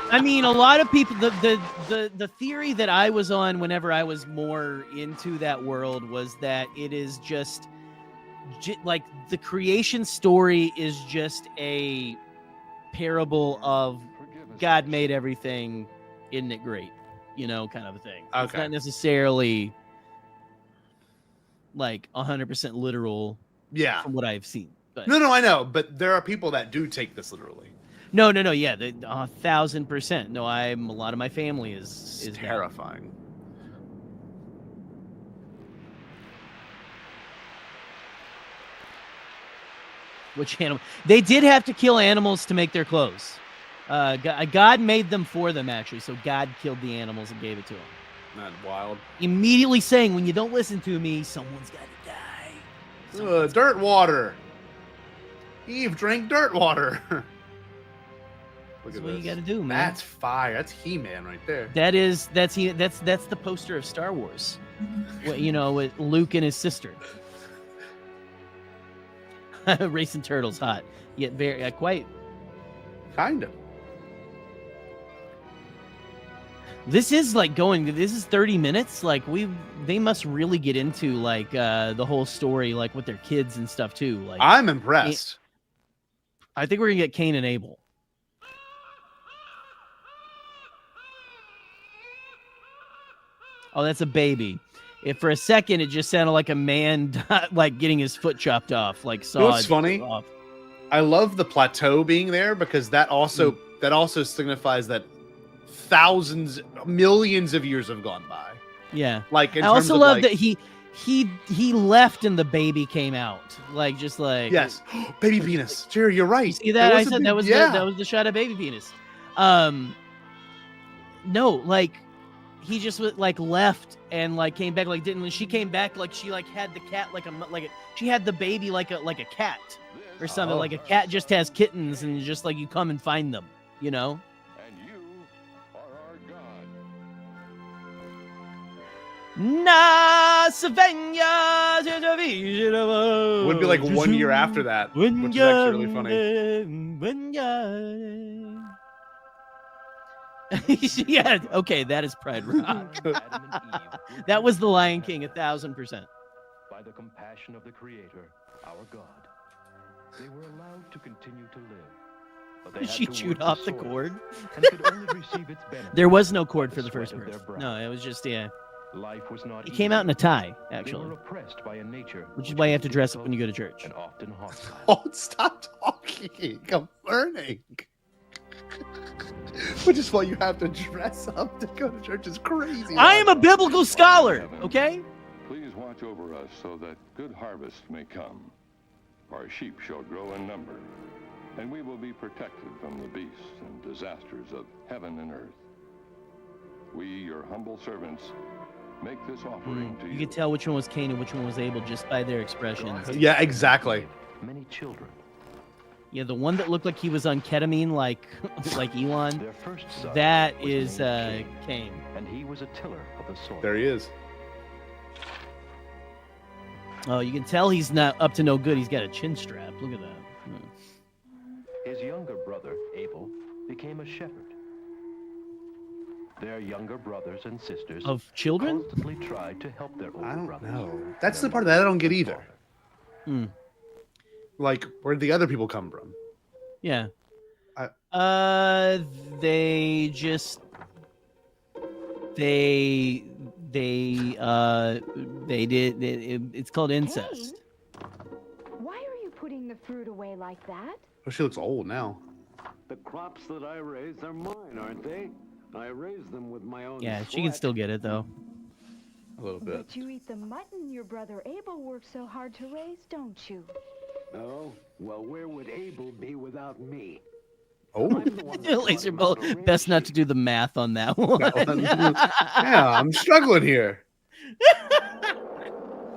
Speaker 12: I mean, a lot of people. The theory that I was on whenever I was more into that world was that it is just like the creation story is just a parable of God made everything, isn't it great? You know, kind of a thing. It's
Speaker 11: Okay.
Speaker 12: not necessarily like 100% literal.
Speaker 11: Yeah.
Speaker 12: From what I've seen. But
Speaker 11: No, I know, but there are people that do take this literally.
Speaker 12: No. Yeah, 1,000%. No, a lot of my family is
Speaker 11: terrifying.
Speaker 12: Which animal? They did have to kill animals to make their clothes. God made them for them, actually. So God killed the animals and gave it to them.
Speaker 11: That's wild.
Speaker 12: Immediately saying, when you don't listen to me, someone's got to die.
Speaker 11: Dirt water. Eve drank dirt water. Look
Speaker 12: That's
Speaker 11: at
Speaker 12: what
Speaker 11: this.
Speaker 12: you got to do, man.
Speaker 11: That's fire. That's He-Man right there.
Speaker 12: That's the poster of Star Wars. With Luke and his sister. Racing turtles, hot yet very quite.
Speaker 11: Kind of.
Speaker 12: This is like this is 30 minutes. Like they must really get into like the whole story, like with their kids and stuff too. Like
Speaker 11: I'm impressed.
Speaker 12: I think we're gonna get Cain and Abel. Oh, that's a baby. If for a second it just sounded like a man like getting his foot chopped off, like sawed.
Speaker 11: You know what's funny?
Speaker 12: Off.
Speaker 11: I love the plateau being there because that also signifies that thousands, millions of years have gone by.
Speaker 12: Yeah.
Speaker 11: Like in
Speaker 12: I
Speaker 11: terms
Speaker 12: also
Speaker 11: of,
Speaker 12: love
Speaker 11: like,
Speaker 12: that he left and the baby came out. Like just like
Speaker 11: yes, baby penis. Jerry, you're right.
Speaker 12: You see that? I said that was the shot of baby penis. No, like he just like left and like came back. Like didn't when she came back, like she like had the cat she had the baby like a cat or something.
Speaker 11: Oh.
Speaker 12: Like a cat just has kittens and just like you come and find them, you know. Na Savenya.
Speaker 11: Would be like 1 year after that, which is actually really funny.
Speaker 12: Yeah, okay, that is Pride Rock. That was the Lion King, 1000%.
Speaker 15: By the compassion of the Creator, our God, they were allowed to continue to live. But they had
Speaker 12: She
Speaker 15: to
Speaker 12: chewed
Speaker 15: work
Speaker 12: off the
Speaker 15: soil
Speaker 12: cord.
Speaker 15: and could only receive its benefits
Speaker 12: There was no cord for
Speaker 15: by
Speaker 12: the first
Speaker 15: sweat of
Speaker 12: verse.
Speaker 15: their brow.
Speaker 12: No, it was just
Speaker 15: Life was not
Speaker 12: It came out in a tie,
Speaker 15: They
Speaker 12: actually,
Speaker 15: were oppressed by a nature
Speaker 12: which is why you have to dress up when you go to church.
Speaker 15: and often hostile.
Speaker 11: Oh, stop talking. I'm learning. Which is why you have to dress up to go to church. Is crazy.
Speaker 12: I am a biblical scholar, okay?
Speaker 16: Please watch over us so that good harvest may come. Our sheep shall grow in number, and we will be protected from the beasts and disasters of heaven and earth. We, your humble servants, make this offering to
Speaker 12: You
Speaker 16: you.
Speaker 12: could tell which one was Cain and which one was Abel just by their expressions.
Speaker 11: Yeah, exactly.
Speaker 15: Many children.
Speaker 12: Yeah, the one that looked like he was on ketamine, like Elon.
Speaker 15: Their first son
Speaker 12: That
Speaker 15: was
Speaker 12: is
Speaker 15: named
Speaker 12: Cain.
Speaker 15: and he was a tiller of the soil.
Speaker 11: There he is.
Speaker 12: Oh, you can tell he's not up to no good. He's got a chin strap. Look at that.
Speaker 15: His younger brother, Abel, became a shepherd. Their younger brothers and sisters
Speaker 12: Of children?
Speaker 15: constantly tried to help their older brothers.
Speaker 11: No, that's the part that I don't get either.
Speaker 12: Hmm.
Speaker 11: Like, where'd the other people come from?
Speaker 12: Yeah.
Speaker 11: I-
Speaker 12: They just they did. It's called incest.
Speaker 17: Why are you putting the fruit away like that?
Speaker 11: Oh, she looks old now.
Speaker 18: The crops that I raise are mine, aren't they? I raised them with my own
Speaker 12: Yeah, she can still get it though.
Speaker 11: A little bit.
Speaker 17: But you eat the mutton your brother Abel worked so hard to raise, don't you?
Speaker 18: Oh, well, where would Abel be without me?
Speaker 11: Oh,
Speaker 12: Laser Bolt. Best not to do the math on that one.
Speaker 11: Yeah, I'm struggling here.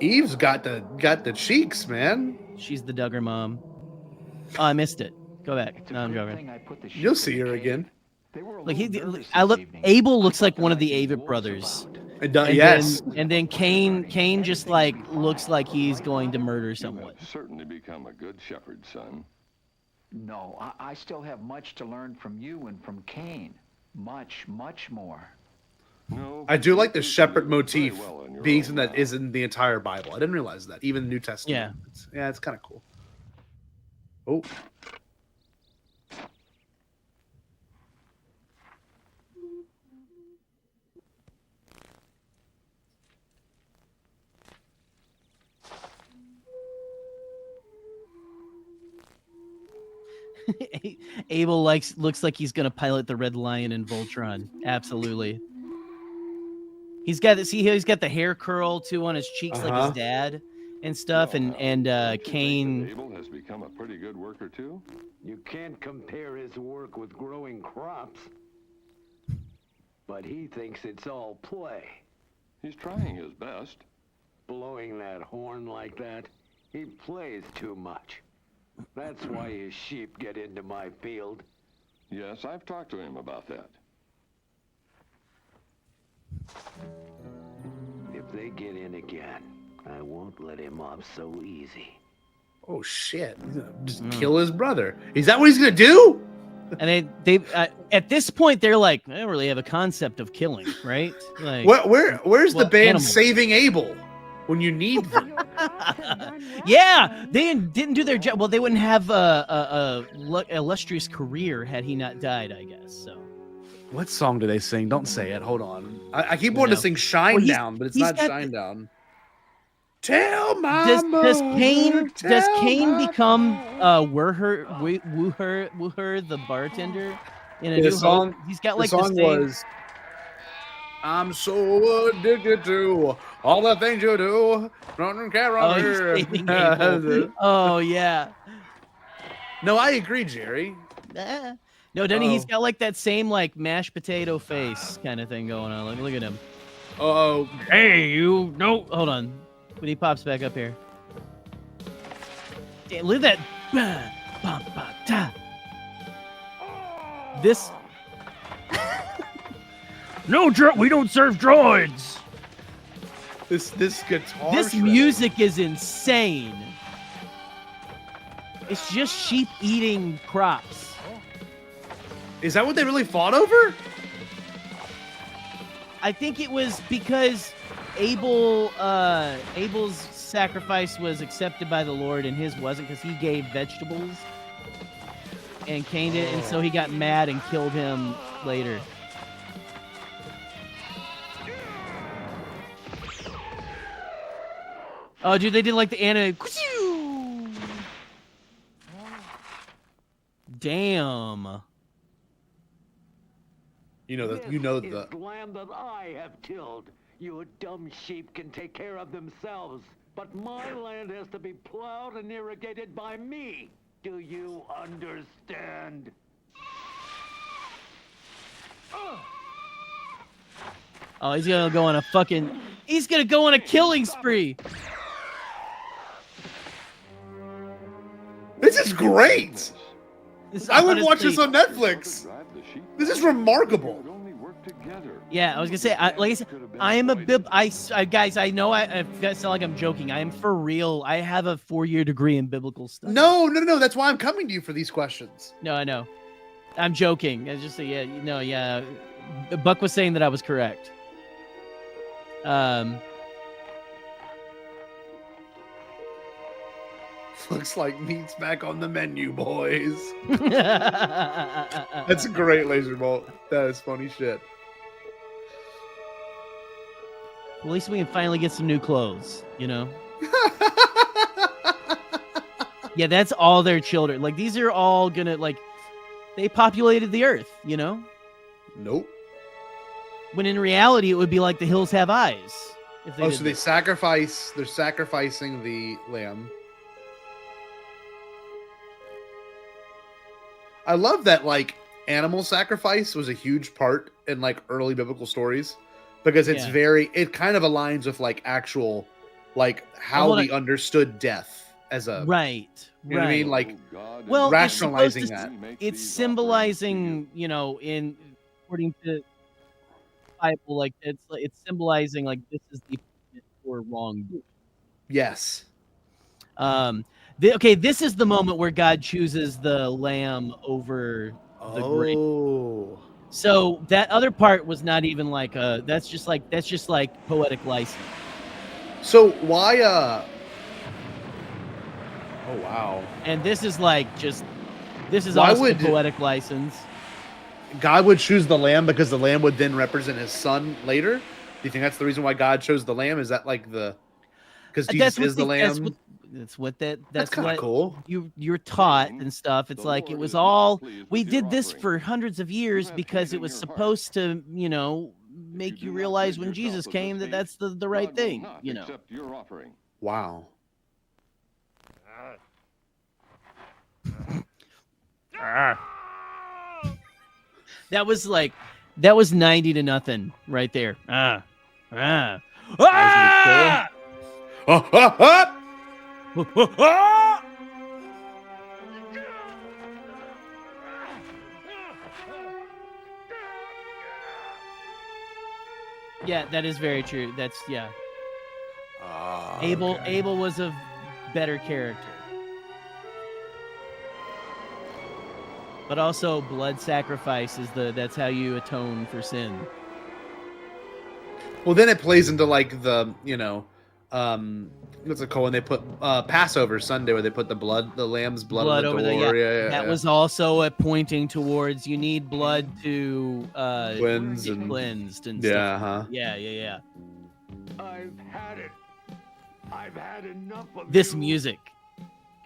Speaker 11: Eve's got the cheeks, man.
Speaker 12: She's the Duggar mom. Oh, I missed it. Go back. No, I'm joking.
Speaker 11: You'll see her again.
Speaker 12: Like Abel looks like one of the Avett brothers.
Speaker 11: It does,
Speaker 12: And
Speaker 11: yes.
Speaker 12: then Cain just like looks like he's going to murder someone.
Speaker 16: Certainly become a good shepherd, son.
Speaker 19: No, I still have much to learn from you and from Cain. Much, much more.
Speaker 16: No,
Speaker 11: I do like the shepherd motif being something that is in the entire Bible. I didn't realize that. Even the New Testament. Yeah, it's kind of cool. Oh.
Speaker 12: Abel looks like he's gonna pilot the Red Lion in Voltron. Absolutely. He's got the hair curl too on his cheeks like his dad, and stuff, and Cain.
Speaker 16: Abel has become a pretty good worker too.
Speaker 18: You can't compare his work with growing crops. But he thinks it's all play.
Speaker 16: He's trying his best.
Speaker 18: Blowing that horn like that, he plays too much. That's why his sheep get into my field.
Speaker 16: Yes, I've talked to him about that.
Speaker 18: If they get in again, I won't let him off so easy.
Speaker 11: Oh shit! He's gonna just kill his brother. Is that what he's gonna do?
Speaker 12: And they at this point they're like, I don't really have a concept of killing, right? Like,
Speaker 11: where's the band
Speaker 12: animals?
Speaker 11: saving Abel when you need them?
Speaker 12: Yeah, they didn't do their job. Well, they wouldn't have a illustrious career had he not died, I guess. So,
Speaker 11: What song do they sing? Don't say it. Hold on. I keep wanting to sing "Shine Down," but it's not "Shine Down." Tell my
Speaker 12: does Cain become woo her the bartender in a
Speaker 11: The
Speaker 12: new
Speaker 11: song.
Speaker 12: Hope? He's got
Speaker 11: The
Speaker 12: like
Speaker 11: song
Speaker 12: the same.
Speaker 11: was "I'm so addicted to all the things you do." Don't care
Speaker 12: Oh, he's saving Abel. Oh yeah.
Speaker 11: No, I agree, Jerry.
Speaker 12: No, Denny, he's got like that same like mashed potato face kind of thing going on. Like, look at him.
Speaker 11: Oh,
Speaker 12: hey, you. No, hold on. When he pops back up here. Damn, look at that. This. No, we don't serve droids.
Speaker 11: This guitar.
Speaker 12: This music is insane. It's just sheep eating crops.
Speaker 11: Is that what they really fought over?
Speaker 12: I think it was because Abel's sacrifice was accepted by the Lord and his wasn't, because he gave vegetables and Cain did, and so he got mad and killed him later. Oh, dude, they did like the anime. Damn.
Speaker 11: You know
Speaker 18: This is land that I have tilled. You dumb sheep can take care of themselves, but my land has to be plowed and irrigated by me. Do you understand?
Speaker 12: Oh, he's gonna go on a fucking. He's gonna go on a killing spree.
Speaker 11: This is great. I would watch this
Speaker 12: honestly-
Speaker 11: on Netflix. This is remarkable.
Speaker 12: Yeah, I was gonna say, like I said, I am a guys. I know I sound like I'm joking. I am for real. I have a 4-year degree in biblical stuff.
Speaker 11: No. That's why I'm coming to you for these questions.
Speaker 12: No, I know. I'm joking. I just say, yeah. Buck was saying that I was correct.
Speaker 11: Looks like meat's back on the menu, boys. That's a great laser bolt. That is funny shit.
Speaker 12: Well, at least we can finally get some new clothes, you know? Yeah, that's all their children. Like, these are all gonna, like, they populated the earth, you know?
Speaker 11: Nope.
Speaker 12: When in reality, it would be like the hills have eyes. If they
Speaker 11: Oh,
Speaker 12: did
Speaker 11: so they
Speaker 12: this.
Speaker 11: sacrifice. They're sacrificing the lamb. I love that, like, animal sacrifice was a huge part in, like, early biblical stories, because it's
Speaker 12: Yeah.
Speaker 11: it kind of aligns with, like, actual, like, how
Speaker 12: hold
Speaker 11: we
Speaker 12: on.
Speaker 11: understood death as a
Speaker 12: Right.
Speaker 11: You know what I mean? Like,
Speaker 12: Well,
Speaker 11: rationalizing
Speaker 12: it's supposed to, it's symbolizing, you know, according to Bible, like it's symbolizing like this is the punishment for wrongdoing.
Speaker 11: Yes.
Speaker 12: Okay, this is the moment where God chooses the lamb over the grape.
Speaker 11: Oh.
Speaker 12: So that other part was not even like that's just like poetic license.
Speaker 11: So why oh wow.
Speaker 12: And this is like just this is
Speaker 11: Why
Speaker 12: also
Speaker 11: would-
Speaker 12: poetic license.
Speaker 11: God would choose the lamb because the lamb would then represent his son later? Do you think that's the reason why God chose the lamb? Is that like because Jesus is the lamb?
Speaker 12: That's what
Speaker 11: That's
Speaker 12: that's
Speaker 11: kinda
Speaker 12: what
Speaker 11: cool.
Speaker 12: you're taught and stuff. It's like it was all we did this for hundreds of years because it was supposed to, you know, make you realize when Jesus came that that's the right thing, you know.
Speaker 11: Wow.
Speaker 12: That was 90-0 right there. Ah. Yeah, that is very true. That's Abel was a better character. But also blood sacrifice that's how you atone for sin.
Speaker 11: Well, then it plays into like the, what's it called when they put Passover Sunday where they put the lamb's blood on the door.
Speaker 12: That was also a pointing towards you need blood to
Speaker 11: cleansed
Speaker 12: and
Speaker 11: yeah,
Speaker 12: stuff. Yeah.
Speaker 18: I've had it. I've had enough of
Speaker 12: this
Speaker 18: you.
Speaker 12: music.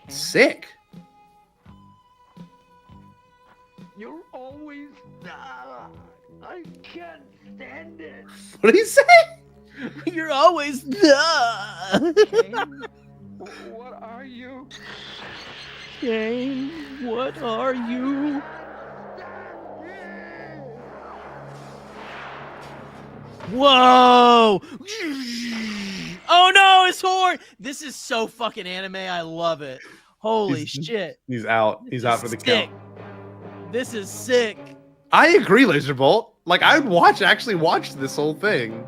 Speaker 11: Sick.
Speaker 18: You're always I can't stand it.
Speaker 11: What did he say?
Speaker 12: You're always
Speaker 18: Kane, what are you?
Speaker 12: Kane, what are you? Whoa! Oh no, his horn! This is so fucking anime. I love it. Holy shit.
Speaker 11: He's out. He's out for the count.
Speaker 12: This is sick.
Speaker 11: I agree, Laserbolt. Like, I would actually watch this whole thing.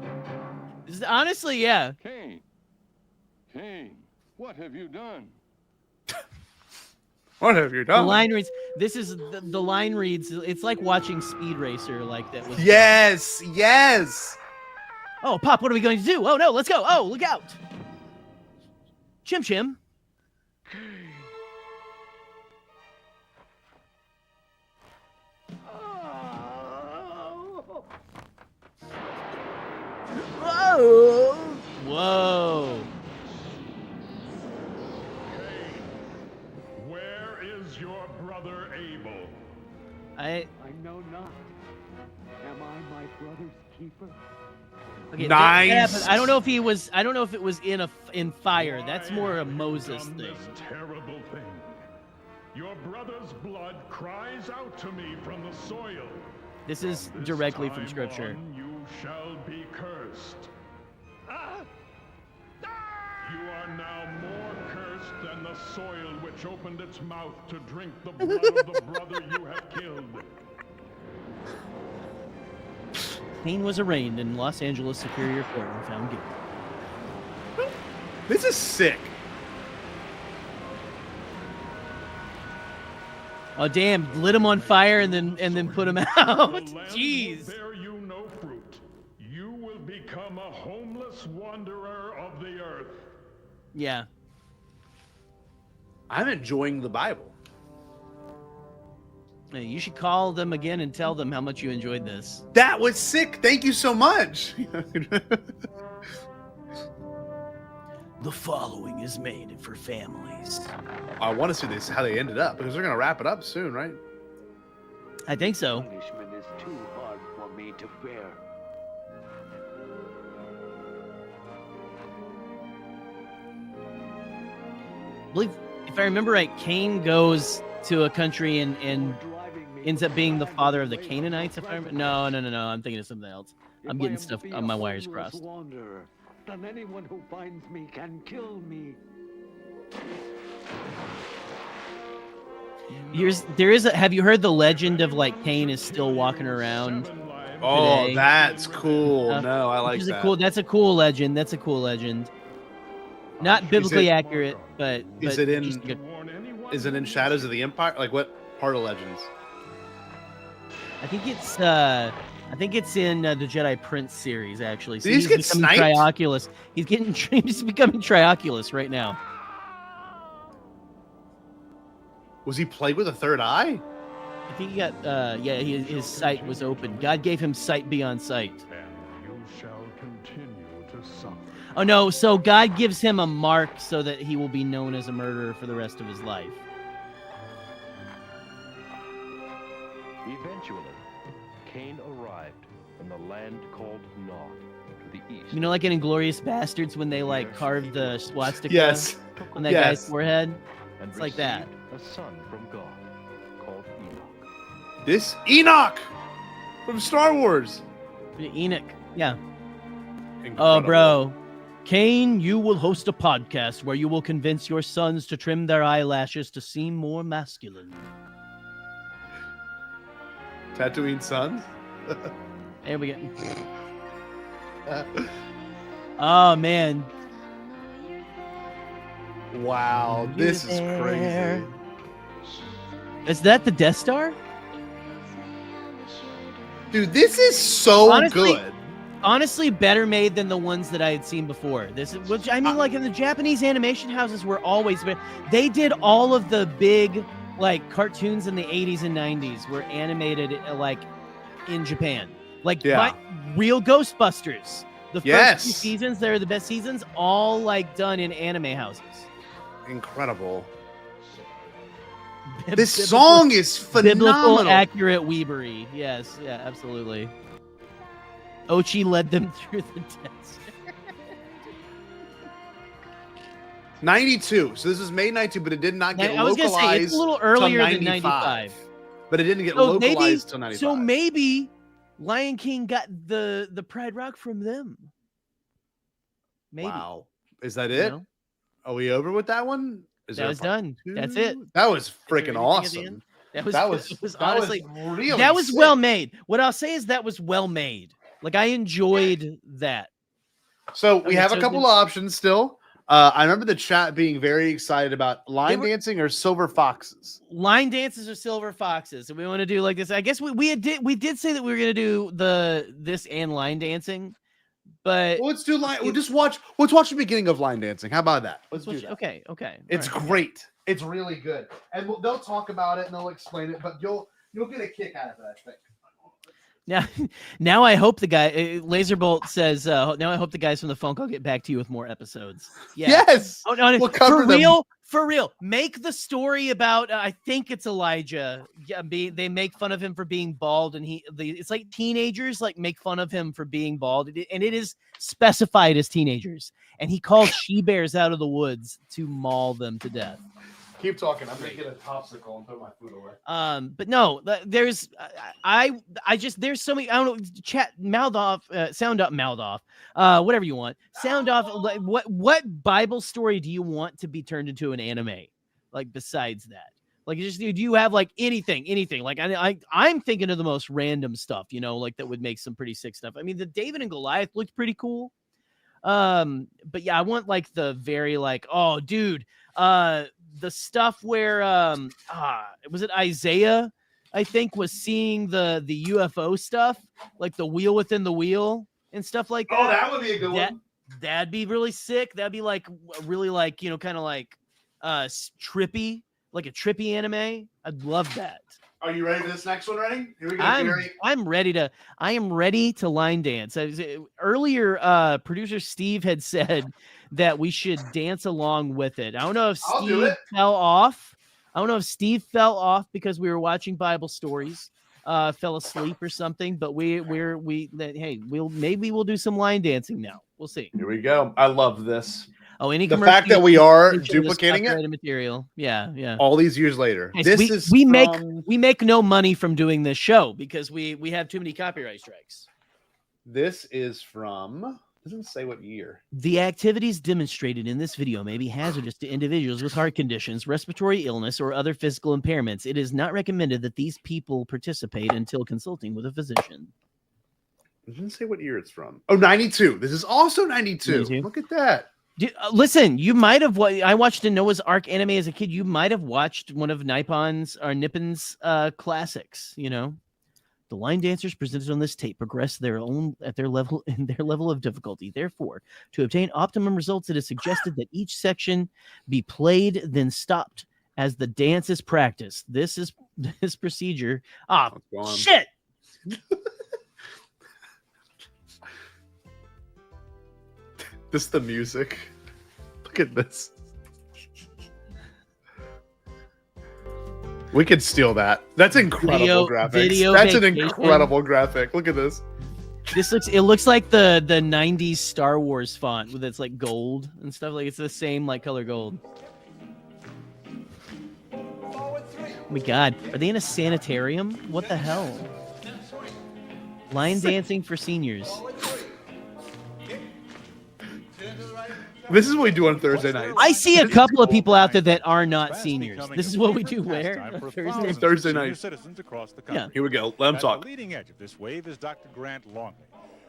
Speaker 12: Honestly, yeah.
Speaker 16: Kane, what have you done?
Speaker 11: What have you done?
Speaker 12: The line reads. This is the line reads. It's like watching Speed Racer, like that was.
Speaker 11: Yes.
Speaker 12: Oh, Pop, what are we going to do? Oh no, let's go. Oh, look out. Chim Chim. Whoa.
Speaker 20: Where is your brother Abel?
Speaker 18: I know not. Am I my brother's keeper?
Speaker 12: Okay,
Speaker 11: nice.
Speaker 12: I don't know if he was. I don't know if it was in fire. That's more a Moses thing.
Speaker 20: This terrible thing. Your brother's blood cries out to me from the soil.
Speaker 12: This is directly from Scripture.
Speaker 20: On, you shall be cursed. You are now more cursed than the soil which opened its mouth to drink the blood of the brother you have killed.
Speaker 12: Kane was arraigned in Los Angeles Superior Court and found guilty.
Speaker 11: This is sick.
Speaker 12: Oh damn! Lit him on fire and then put him out. Jeez.
Speaker 20: Bear you no fruit. You will become a homeless wanderer of the earth.
Speaker 12: Yeah.
Speaker 11: I'm enjoying the Bible.
Speaker 12: Hey, you should call them again and tell them how much you enjoyed this.
Speaker 11: That was sick. Thank you so much.
Speaker 12: The following is made for families.
Speaker 11: I want to see this, how they ended up, because they're going to wrap it up soon, right?
Speaker 12: I think so.
Speaker 18: Punishment is too hard for me to bear.
Speaker 12: I believe, if I remember right, Cain goes to a country and ends up being the father of the Canaanites. If I remember. No. I'm thinking of something else. I'm getting stuff on my wires crossed.
Speaker 18: Wanderer, then anyone who finds me can kill me.
Speaker 12: Have you heard the legend of like Cain is still walking around?
Speaker 11: Oh,
Speaker 12: today?
Speaker 11: that's cool. No, I like that.
Speaker 12: That's a cool legend. That's a cool legend. Not biblically accurate, but
Speaker 11: is it in Shadows of the Empire? Like what part of Legends?
Speaker 12: I think it's in the Jedi Prince series actually. So
Speaker 11: he's
Speaker 12: becoming Trioculus. He's becoming Trioculus right now.
Speaker 11: Was he plagued with a third eye?
Speaker 12: I think he got his sight was open. God gave him sight beyond sight.
Speaker 20: And you shall continue to suffer.
Speaker 12: Oh no, so God gives him a mark so that he will be known as a murderer for the rest of his life.
Speaker 15: Eventually, Cain arrived in the land called Nod to the east.
Speaker 12: You know, like in Inglourious Bastards when they like carved the swastika
Speaker 11: Yes.
Speaker 12: on that guy's forehead?
Speaker 15: and
Speaker 12: It's like
Speaker 15: received
Speaker 12: that.
Speaker 15: a son from God called Enoch.
Speaker 11: This Enoch from Star Wars.
Speaker 12: Enoch, yeah.
Speaker 11: Incredible.
Speaker 12: Bro. Cain, you will host a podcast where you will convince your sons to trim their eyelashes to seem more masculine.
Speaker 11: Tatooine Sons.
Speaker 12: There we go. Oh, man.
Speaker 11: Wow, this is crazy.
Speaker 12: Is that the Death Star?
Speaker 11: Dude, this is so
Speaker 12: Honestly,
Speaker 11: good.
Speaker 12: Honestly, better made than the ones that I had seen before. This is, which I mean, like in the Japanese animation houses were always, but they did all of the big like cartoons in the 80s and 90s were animated like in Japan, like real Ghostbusters. The first few seasons, they're the best seasons, all like done in anime houses.
Speaker 11: Incredible. This song is phenomenal.
Speaker 12: Biblical accurate weebery. Yes, yeah, absolutely. Ochi led them through the test.
Speaker 11: 92. So this was made 92, but it did not get
Speaker 12: I was
Speaker 11: localized.
Speaker 12: Gonna say, it's a little earlier than 95.
Speaker 11: But it didn't get localized till 95.
Speaker 12: So maybe Lion King got the Pride Rock from them. Maybe.
Speaker 11: Wow. Is that it?
Speaker 12: know?
Speaker 11: Are we over with that one?
Speaker 12: That was done. That's it.
Speaker 11: That was freaking awesome.
Speaker 12: That was
Speaker 11: honestly really
Speaker 12: that was
Speaker 11: sick.
Speaker 12: well made. What I'll say is that was well made. Like I enjoyed that.
Speaker 11: So we have a couple of options still. I remember the chat being very excited about line dancing or silver foxes.
Speaker 12: Line dances or silver foxes. And we want to do like this. I guess we did say that we were gonna do this and line dancing, but
Speaker 11: let's do line. Let's watch the beginning of line dancing. How about that? Let's do that.
Speaker 12: Okay.
Speaker 11: It's great. It's really good, and they'll talk about it and they'll explain it. But you'll get a kick out of it, I think.
Speaker 12: Now I hope the guy Laserbolt says. Now I hope the guys from the phone call get back to you with more episodes. Yeah.
Speaker 11: Yes.
Speaker 12: We'll
Speaker 11: cover them.
Speaker 12: For real. Make the story about. I think it's Elijah. Yeah, they make fun of him for being bald, and it's like teenagers like make fun of him for being bald, and it is specified as teenagers. And he calls she bears out of the woods to maul them to death.
Speaker 11: Keep talking. I'm gonna get a popsicle and throw my food away.
Speaker 12: But no, there's there's so many. I don't know. Chat mouth off, sound up, mouth off. Whatever you want. Sound off. Like what Bible story do you want to be turned into an anime? Like besides that, like do you have like anything? Like I'm thinking of the most random stuff. You know, like that would make some pretty sick stuff. I mean, the David and Goliath looked pretty cool. But yeah, I want like the very like, oh, dude, the stuff where was it Isaiah? I think was seeing the UFO stuff, like the wheel within the wheel and stuff like that.
Speaker 11: Oh, that would be a good one.
Speaker 12: That'd be really sick. That'd be like really like kind of like trippy, like a trippy anime. I'd love that.
Speaker 11: Are you ready for this next one? Ready? Here we go.
Speaker 12: I am ready to line dance. Earlier, producer Steve had said that we should dance along with it. I don't know if Steve fell off. I don't know if Steve fell off because we were watching Bible stories, fell asleep or something. But maybe we'll do some line dancing now. We'll see.
Speaker 11: Here we go. I love this.
Speaker 12: Oh, the
Speaker 11: fact that we are duplicating it,
Speaker 12: material, yeah.
Speaker 11: All these years later,
Speaker 12: yes, we make no money from doing this show because we have too many copyright strikes.
Speaker 11: This is from. Doesn't say what year.
Speaker 12: The activities demonstrated in this video may be hazardous to individuals with heart conditions, respiratory illness, or other physical impairments. It is not recommended that these people participate until consulting with a physician.
Speaker 11: It doesn't say what year it's from. Oh, 92. This is also 92. Look at that.
Speaker 12: Listen, you might have. I watched a Noah's Ark anime as a kid. You might have watched one of Nippon's classics. You know, the line dancers presented on this tape progress at their level of difficulty. Therefore, to obtain optimum results, it is suggested that each section be played then stopped as the dance is practiced. This procedure. Shit.
Speaker 11: This is the music. Look at this. We could steal that. That's incredible graphics. That's an incredible graphic. Look at this.
Speaker 12: It looks like the 90s Star Wars font with its like gold and stuff. Like it's the same like color gold. Oh my God, are they in a sanitarium? What the hell? Line dancing for seniors.
Speaker 11: This is what we do on Thursday nights.
Speaker 12: I see a couple of people out there that are not seniors. This is what we do where?
Speaker 11: Thursday night.
Speaker 21: Citizens across the
Speaker 12: Yeah.
Speaker 21: country.
Speaker 11: Here we go. Let him
Speaker 21: At
Speaker 11: talk.
Speaker 21: the leading edge of this wave is Dr. Grant Longley.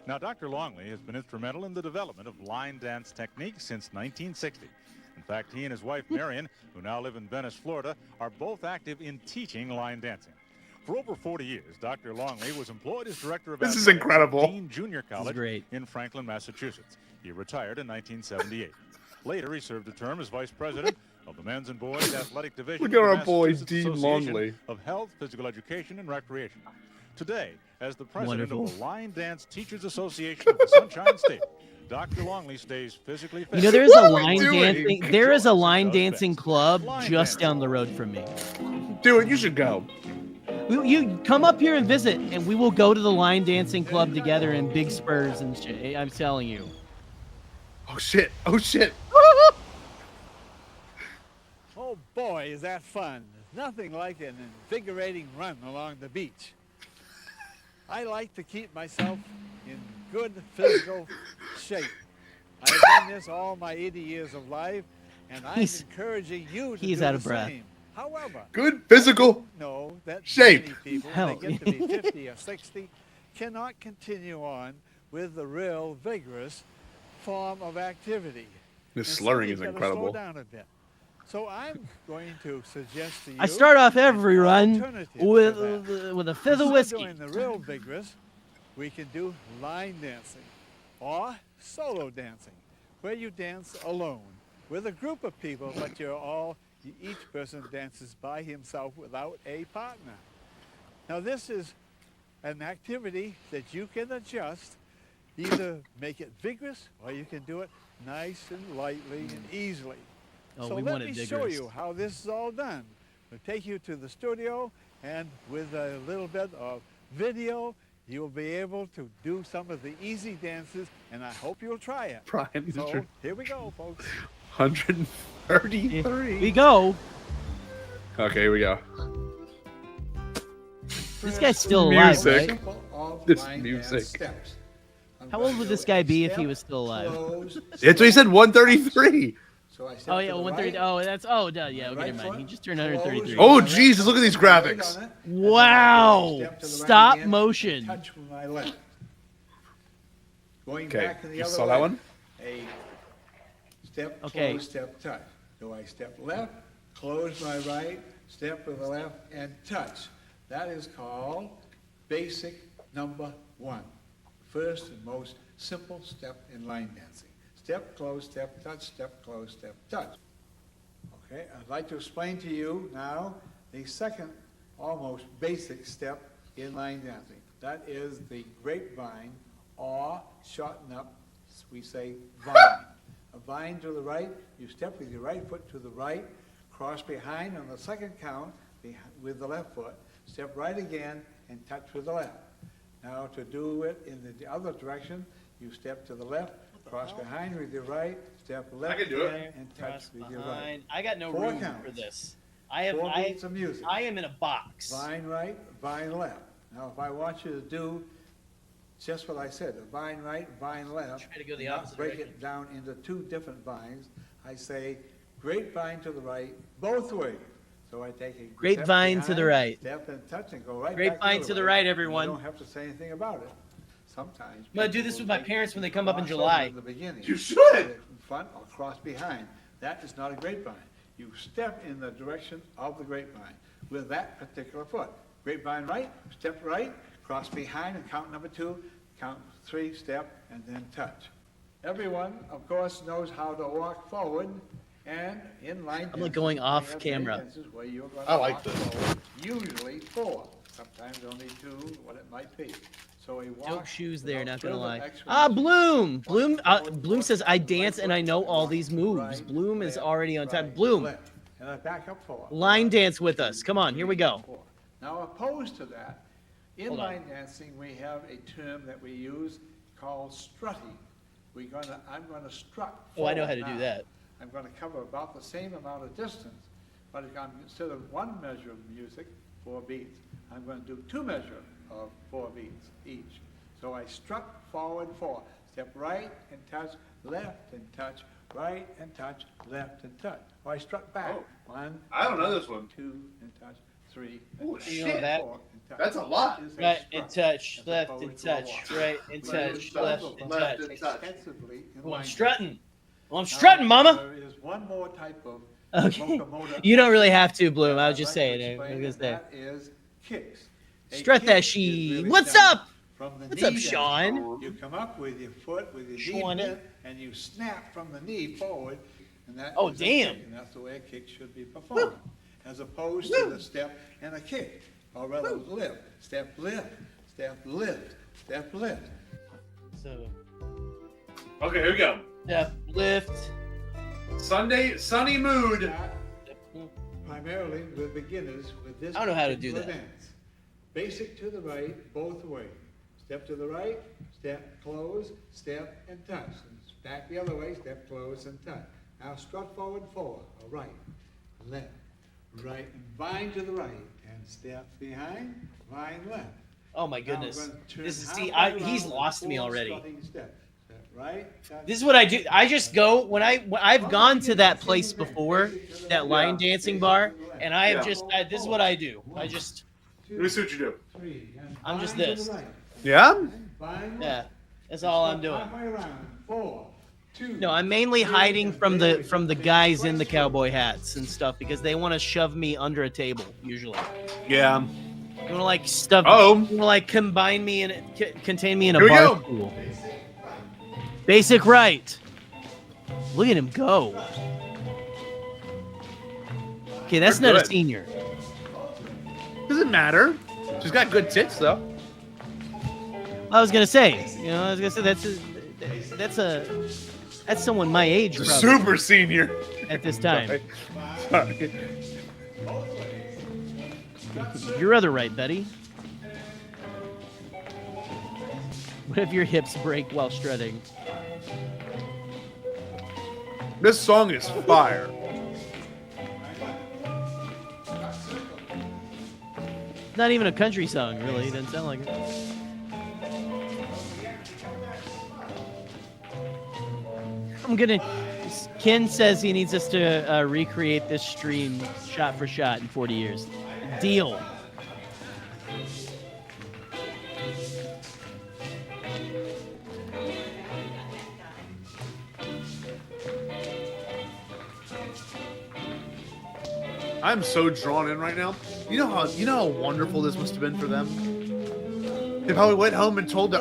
Speaker 21: Now, Dr. Longley has been instrumental in the development of line dance techniques since 1960. In fact, he and his wife, Marion, who now live in Venice, Florida, are both active in teaching line dancing. For over 40 years, Dr. Longley was employed as director of
Speaker 11: This is
Speaker 21: athletics
Speaker 11: incredible.
Speaker 21: at Dean Junior College in Franklin, Massachusetts. He retired in 1978. Later, he served a term as vice president of the men's and boys athletic division
Speaker 11: Look
Speaker 21: of
Speaker 11: at
Speaker 21: the
Speaker 11: our boy,
Speaker 21: Massachusetts
Speaker 11: Dean
Speaker 21: Association
Speaker 11: Longley.
Speaker 21: of Health, Physical Education, and Recreation. Today, as the president of the Line Dance Teachers Association of the Sunshine State, Dr. Longley stays physically fit.
Speaker 12: You know, there is a line dancing. There is a line dancing club just down the road from me.
Speaker 11: Dude, you should go.
Speaker 12: You come up here and visit, and we will go to the line dancing club together in big spurs and shit. I'm telling you.
Speaker 11: Oh shit! Oh shit!
Speaker 22: Oh boy, is that fun. There's nothing like an invigorating run along the beach. I like to keep myself in good physical shape. I've done this all my 80 years of life, and I'm encouraging you to
Speaker 12: he's
Speaker 22: do
Speaker 12: out
Speaker 22: the
Speaker 12: of breath.
Speaker 22: same. However,
Speaker 11: good physical shape.
Speaker 22: many people, when they get to be 50 or 60, cannot continue on with the real vigorous form of activity.
Speaker 11: This
Speaker 22: And so
Speaker 11: slurring
Speaker 22: you've
Speaker 11: is
Speaker 22: gotta
Speaker 11: incredible.
Speaker 22: Slow down a bit. So I'm going to suggest to you.
Speaker 12: I start off every run
Speaker 22: alternative
Speaker 12: with
Speaker 22: to that.
Speaker 12: with a fifth of
Speaker 22: Instead
Speaker 12: whiskey.
Speaker 22: doing the real vigorous, we can do line dancing or solo dancing, where you dance alone with a group of people, but each person dances by himself without a partner. Now this is an activity that you can adjust, either make it vigorous or you can do it nice and lightly and easily.
Speaker 12: Oh,
Speaker 22: So
Speaker 12: we
Speaker 22: let
Speaker 12: want it
Speaker 22: me show
Speaker 12: vigorous.
Speaker 22: you how this is all done. We'll take you to the studio, and with a little bit of video, you'll be able to do some of the easy dances, and I hope you'll try it.
Speaker 11: Brian,
Speaker 22: So here we go, folks.
Speaker 11: 133.
Speaker 12: Here we go.
Speaker 11: Okay, here we go.
Speaker 12: This guy's still alive,
Speaker 11: Music.
Speaker 12: right?
Speaker 11: This music.
Speaker 12: How old would this guy be if he was still alive?
Speaker 11: That's what he said. 133.
Speaker 12: Oh yeah, 130. Oh, that's yeah. Okay, never mind. He just turned 133.
Speaker 11: Oh Jesus! Look at these graphics.
Speaker 12: Wow! Stop motion.
Speaker 22: Touch with my left. Going
Speaker 11: Okay,
Speaker 22: back in the
Speaker 11: you
Speaker 22: other
Speaker 11: saw
Speaker 22: way.
Speaker 11: that one?
Speaker 22: A step,
Speaker 12: Okay.
Speaker 22: close, step, touch. Do I step left, close my right, step with the left, and touch. That is called basic number one. First and most simple step in line dancing. Step, close, step, touch, step, close, step, touch. Okay, I'd like to explain to you now the second almost basic step in line dancing. That is the grapevine, or shorten up, we say vine. A vine to the right, you step with your right foot to the right, cross behind on the second count with the left foot, step right again and touch with the left. Now to do it in the other direction, you step to the left, cross behind with your right, step left
Speaker 11: can do it.
Speaker 22: again, and touch with your right.
Speaker 12: I got no
Speaker 22: 4
Speaker 12: room
Speaker 22: counts.
Speaker 12: for this. I have.
Speaker 22: 4 beats of music.
Speaker 12: I am in a box.
Speaker 22: Vine right, vine left. Now if I want you to do just what I said, a vine right, vine left.
Speaker 12: Try to go the
Speaker 22: not
Speaker 12: opposite
Speaker 22: break
Speaker 12: direction.
Speaker 22: it down into 2 different vines. I say grapevine to the right, both ways. So I take a
Speaker 12: Grapevine
Speaker 22: step
Speaker 12: to the
Speaker 22: behind,
Speaker 12: right.
Speaker 22: step and touch and go right
Speaker 12: Grapevine
Speaker 22: back
Speaker 12: to the
Speaker 22: way.
Speaker 12: right,
Speaker 22: You
Speaker 12: everyone.
Speaker 22: don't have to say anything about it. Sometimes.
Speaker 12: I'm gonna do
Speaker 22: people
Speaker 12: this
Speaker 22: will
Speaker 12: with my
Speaker 22: take
Speaker 12: parents when they come up in
Speaker 22: crossover
Speaker 12: July.
Speaker 22: in the beginning.
Speaker 11: You should.
Speaker 22: In front or cross behind. That is not a grapevine. You step in the direction of the grapevine with that particular foot. Grapevine right, step right, cross behind and count number 2, count 3, step, and then touch. Everyone, of course, knows how to walk forward and in line.
Speaker 12: I'm like going off
Speaker 22: dancing,
Speaker 12: camera.
Speaker 22: dances where you're gonna
Speaker 11: I like
Speaker 22: walk
Speaker 11: this.
Speaker 22: forward, usually 4, sometimes only 2, what it might be. So a walk.
Speaker 12: Dope shoes there, not gonna
Speaker 22: further
Speaker 12: lie.
Speaker 22: explanation.
Speaker 12: Ah, Bloom! Bloom says, I dance and I know all these moves. Bloom is already on time. Bloom,
Speaker 22: Left. And I back up 4.
Speaker 12: line dance with us. Come on, here we go.
Speaker 22: Now, opposed to that, in
Speaker 12: Hold on.
Speaker 22: line dancing, we have a term that we use called strutting. I'm gonna strut.
Speaker 12: Oh, I know how to
Speaker 22: forward
Speaker 12: do
Speaker 22: now.
Speaker 12: that.
Speaker 22: I'm gonna cover about the same amount of distance, But if I'm, instead of one measure of music, 4 beats, I'm going to do 2 measures of 4 beats each. So I struck forward 4. Step right and touch, left and touch, right and touch, left and touch. Or I struck back. 1.
Speaker 11: I don't know this one.
Speaker 22: 2 and touch, 3.
Speaker 11: Oh,
Speaker 22: and
Speaker 11: shit.
Speaker 22: touch,
Speaker 11: You know that?
Speaker 22: 4 and touch.
Speaker 11: That's a lot.
Speaker 22: Is a
Speaker 1: Right
Speaker 22: struck
Speaker 1: and touch,
Speaker 22: as
Speaker 1: left
Speaker 22: opposed
Speaker 1: and
Speaker 22: to a
Speaker 1: touch,
Speaker 22: walk.
Speaker 1: right and
Speaker 22: But
Speaker 1: touch,
Speaker 22: it's
Speaker 1: left
Speaker 22: also
Speaker 1: and
Speaker 22: left
Speaker 1: touch.
Speaker 22: extensively in
Speaker 1: Well, I'm
Speaker 22: line
Speaker 1: strutting. Well, I'm
Speaker 22: dance.
Speaker 1: strutting, mama.
Speaker 22: There is one more type of
Speaker 1: Okay.
Speaker 22: locomotor
Speaker 1: You don't really have to, Bloom. I was
Speaker 22: I'd
Speaker 1: just
Speaker 22: like to
Speaker 1: saying. I
Speaker 22: explain,
Speaker 1: was
Speaker 22: and
Speaker 1: gonna say.
Speaker 22: that is kicks. A
Speaker 1: Strut
Speaker 22: kick
Speaker 1: that
Speaker 22: is
Speaker 1: she.
Speaker 22: really
Speaker 1: What's
Speaker 22: done
Speaker 1: up?
Speaker 22: from the
Speaker 1: What's
Speaker 22: knee
Speaker 1: up,
Speaker 22: down.
Speaker 1: Sean?
Speaker 22: You come up with your foot with your
Speaker 1: Sean.
Speaker 22: knee bent, and you snap from the knee forward, and that
Speaker 1: Oh,
Speaker 22: is a
Speaker 1: damn.
Speaker 22: kick, and that's the way a kick should be performed, as opposed to the step and a kick, or rather lift, step, lift, step, lift, step, lift.
Speaker 1: So.
Speaker 11: Okay, here we go.
Speaker 1: Step, lift.
Speaker 11: Sunny mood.
Speaker 22: Primarily with beginners with this
Speaker 1: I don't know how to do
Speaker 22: particular
Speaker 1: that.
Speaker 22: dance. Basic to the right, both ways. Step to the right, step, close, step, and touch. And back the other way, step, close, and touch. Now strut forward, or right, left, right, and bind to the right, and step behind, bind left.
Speaker 1: Oh my
Speaker 22: Now I'm
Speaker 1: goodness.
Speaker 22: going to turn
Speaker 1: This is
Speaker 22: halfway
Speaker 1: he's
Speaker 22: around
Speaker 1: lost
Speaker 22: with
Speaker 1: me
Speaker 22: 4
Speaker 1: already.
Speaker 22: strutting steps. Step right, touch,
Speaker 1: This is what I do. I just go when I've gone to that place before, that line dancing bar, and I have just this is what I do. I just.
Speaker 11: Let me see what you do.
Speaker 22: 3, and
Speaker 1: I'm just
Speaker 22: bind to
Speaker 1: this.
Speaker 22: the right,
Speaker 11: Yeah?
Speaker 22: bind
Speaker 1: Yeah,
Speaker 22: left.
Speaker 1: that's all I'm doing.
Speaker 22: Halfway around, 4, 2.
Speaker 1: No, I'm mainly hiding from the guys in the cowboy hats and stuff because they want to shove me under a table usually.
Speaker 11: Yeah.
Speaker 1: You want to like stuff.
Speaker 11: Oh.
Speaker 1: You want to like combine me and contain me in a
Speaker 11: Here we
Speaker 1: bar
Speaker 11: go.
Speaker 1: stool. Basic right. Look at him go. Okay, that's
Speaker 11: They're
Speaker 1: not a
Speaker 11: good.
Speaker 1: senior.
Speaker 11: Doesn't matter. She's got good tits though.
Speaker 1: I was gonna say, that's someone my age, probably,
Speaker 11: Super senior.
Speaker 1: at this time.
Speaker 11: Sorry.
Speaker 1: Your other right, Betty. What if your hips break while strutting?
Speaker 11: This song is fire.
Speaker 1: Not even a country song, really. It doesn't sound like it. I'm gonna. Ken says he needs us to recreate this stream shot for shot in 40 years. Deal.
Speaker 11: I'm so drawn in right now. You know how wonderful this must have been for them? They probably went home and told her,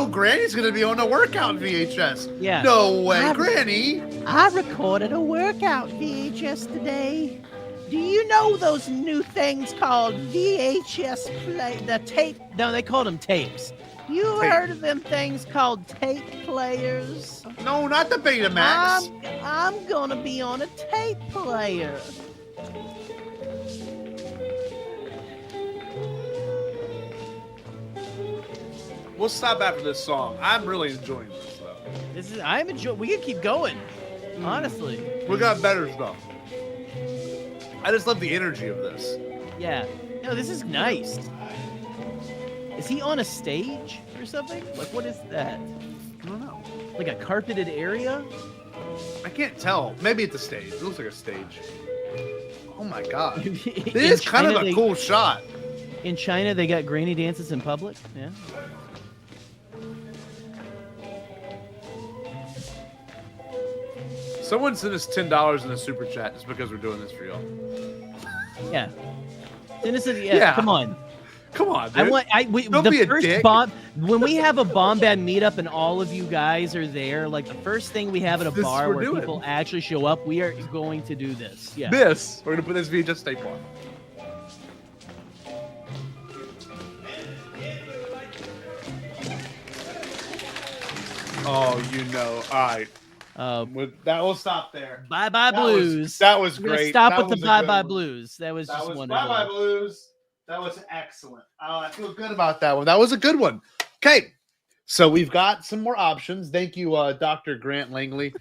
Speaker 11: Granny's gonna be on a workout VHS.
Speaker 1: Yeah.
Speaker 11: No way, Granny.
Speaker 7: I recorded a workout VHS today. Do you know those new things called VHS play? The tape.
Speaker 1: No, they called them tapes.
Speaker 7: You
Speaker 11: Tape.
Speaker 7: heard of them things called tape players?
Speaker 11: No, not the Betamax.
Speaker 7: I'm gonna be on a tape player.
Speaker 11: We'll stop after this song. I'm really enjoying this though.
Speaker 1: I'm enjoying. We can keep going. Honestly.
Speaker 11: We got better stuff. I just love the energy of this.
Speaker 1: Yeah. No, this is nice. Is he on a stage or something? Like, what is that?
Speaker 11: I don't know.
Speaker 1: Like a carpeted area?
Speaker 11: I can't tell. Maybe it's a stage. It looks like a stage. Oh my god. This
Speaker 1: In
Speaker 11: is kind
Speaker 1: China,
Speaker 11: of a cool shot.
Speaker 1: In China, they got granny dances in public. Yeah.
Speaker 11: Someone sent us $10 in the super chat just because we're doing this for y'all.
Speaker 1: Yeah. Yeah. Come on.
Speaker 11: Come on, dude. Don't
Speaker 1: the
Speaker 11: be a
Speaker 1: first
Speaker 11: dick.
Speaker 1: bomb when we have a Bombad meetup and all of you guys are there, like the first thing we have at a
Speaker 11: This
Speaker 1: bar
Speaker 11: we're
Speaker 1: where
Speaker 11: doing.
Speaker 1: people actually show up, we are going to do this. Yeah.
Speaker 11: We're gonna put this VHS tape on. Oh, all right. That will stop there.
Speaker 1: Bye Bye Blues.
Speaker 11: That was
Speaker 1: We're gonna
Speaker 11: great.
Speaker 1: Stop
Speaker 11: That
Speaker 1: with
Speaker 11: was
Speaker 1: the
Speaker 11: a
Speaker 1: Bye
Speaker 11: good
Speaker 1: Bye
Speaker 11: one.
Speaker 1: Blues. That was just
Speaker 11: was
Speaker 1: wonderful.
Speaker 11: Bye Bye Blues. That was excellent. I feel good about that one. That was a good one. Okay. So we've got some more options. Thank you, Dr. Grant Langley.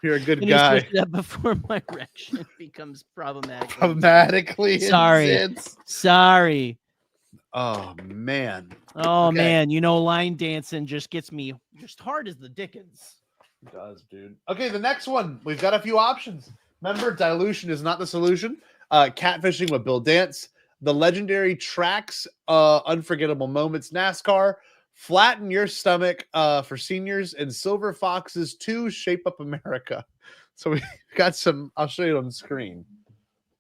Speaker 11: You're a good
Speaker 1: Can you
Speaker 11: guy.
Speaker 1: switch it up before my erection becomes problematic?
Speaker 11: Problematically
Speaker 1: Sorry.
Speaker 11: intense.
Speaker 1: Sorry.
Speaker 11: Oh man.
Speaker 1: Oh
Speaker 11: Okay.
Speaker 1: man, you know, line dancing just gets me just hard as the dickens.
Speaker 11: It does, dude. Okay, the next one. We've got a few options. Remember, dilution is not the solution. Catfishing with Bill Dance, the legendary tracks, unforgettable moments, NASCAR, flatten your stomach for seniors, and Silver Foxes 2 Shape Up America. So we got some. I'll show you on the screen.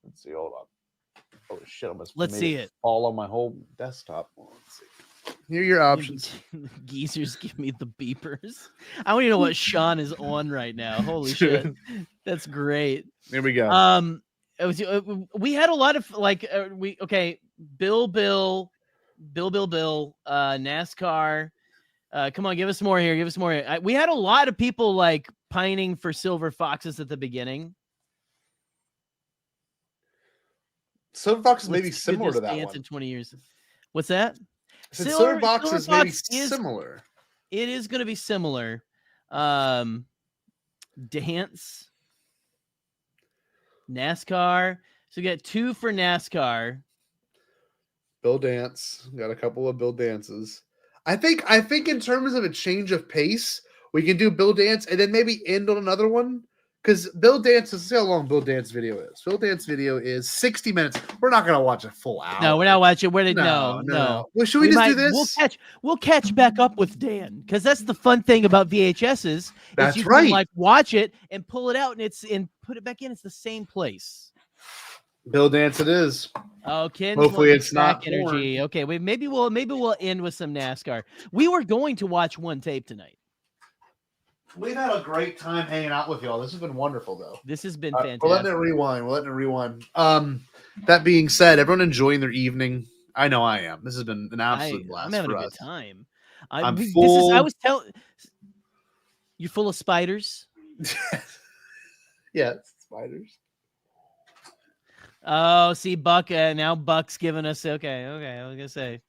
Speaker 11: Let's see. Hold on. Oh shit! I almost
Speaker 1: Let's
Speaker 11: made
Speaker 1: see it.
Speaker 11: fall on my whole desktop. Let's see. Here are your options.
Speaker 1: Geezers give me the beepers. I don't even know what Sean is on right now. Holy shit. That's great.
Speaker 11: Here we go.
Speaker 1: We had a lot of like Bill, NASCAR. Come on, give us more here. Give us more here. We had a lot of people like pining for Silver Foxes at the beginning.
Speaker 11: Silver Foxes may be similar to that
Speaker 1: dance
Speaker 11: one.
Speaker 1: in 20 years. What's that?
Speaker 11: Silver Foxes may be similar.
Speaker 1: It is going to be similar. Dance, NASCAR. So we got 2 for NASCAR.
Speaker 11: Bill Dance. Got a couple of Bill Dances. I think in terms of a change of pace, we can do Bill Dance and then maybe end on another one. Because Bill Dance, let's see how long Bill Dance video is. Bill Dance video is 60 minutes. We're not going to watch a full hour.
Speaker 1: No, we're not watching. No.
Speaker 11: Well, should we just do this?
Speaker 1: We'll catch back up with Dan, because that's the fun thing about VHSs.
Speaker 11: That's
Speaker 1: you
Speaker 11: right.
Speaker 1: Can, like, watch it and pull it out and put it back in. It's the same place.
Speaker 11: Bill Dance it is.
Speaker 1: Okay.
Speaker 11: Hopefully it's not
Speaker 1: energy. Okay, maybe we'll end with some NASCAR. We were going to watch one tape tonight.
Speaker 11: We've had a great time hanging out with y'all. This has been wonderful, though.
Speaker 1: This has been fantastic.
Speaker 11: We're letting it rewind. That being said, everyone enjoying their evening. I know I am. This has been an absolute blast.
Speaker 1: I'm having
Speaker 11: for
Speaker 1: a
Speaker 11: us.
Speaker 1: good time.
Speaker 11: I'm full.
Speaker 1: I was telling you, full of spiders.
Speaker 11: Yeah, spiders.
Speaker 1: Oh, see, Buck. Now Buck's giving us. Okay. I was gonna say.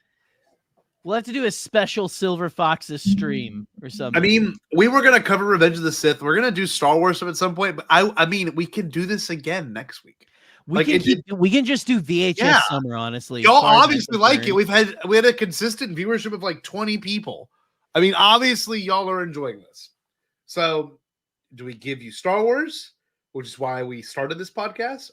Speaker 1: We'll have to do a special Silver Foxes stream or something.
Speaker 11: I mean, we were gonna cover Revenge of the Sith. We're gonna do Star Wars stuff at some point, but I mean, we can do this again next week.
Speaker 1: We can just do VHS summer. Honestly,
Speaker 11: y'all obviously like it. We had a consistent viewership of like 20 people. I mean, obviously, y'all are enjoying this. So, do we give you Star Wars, which is why we started this podcast?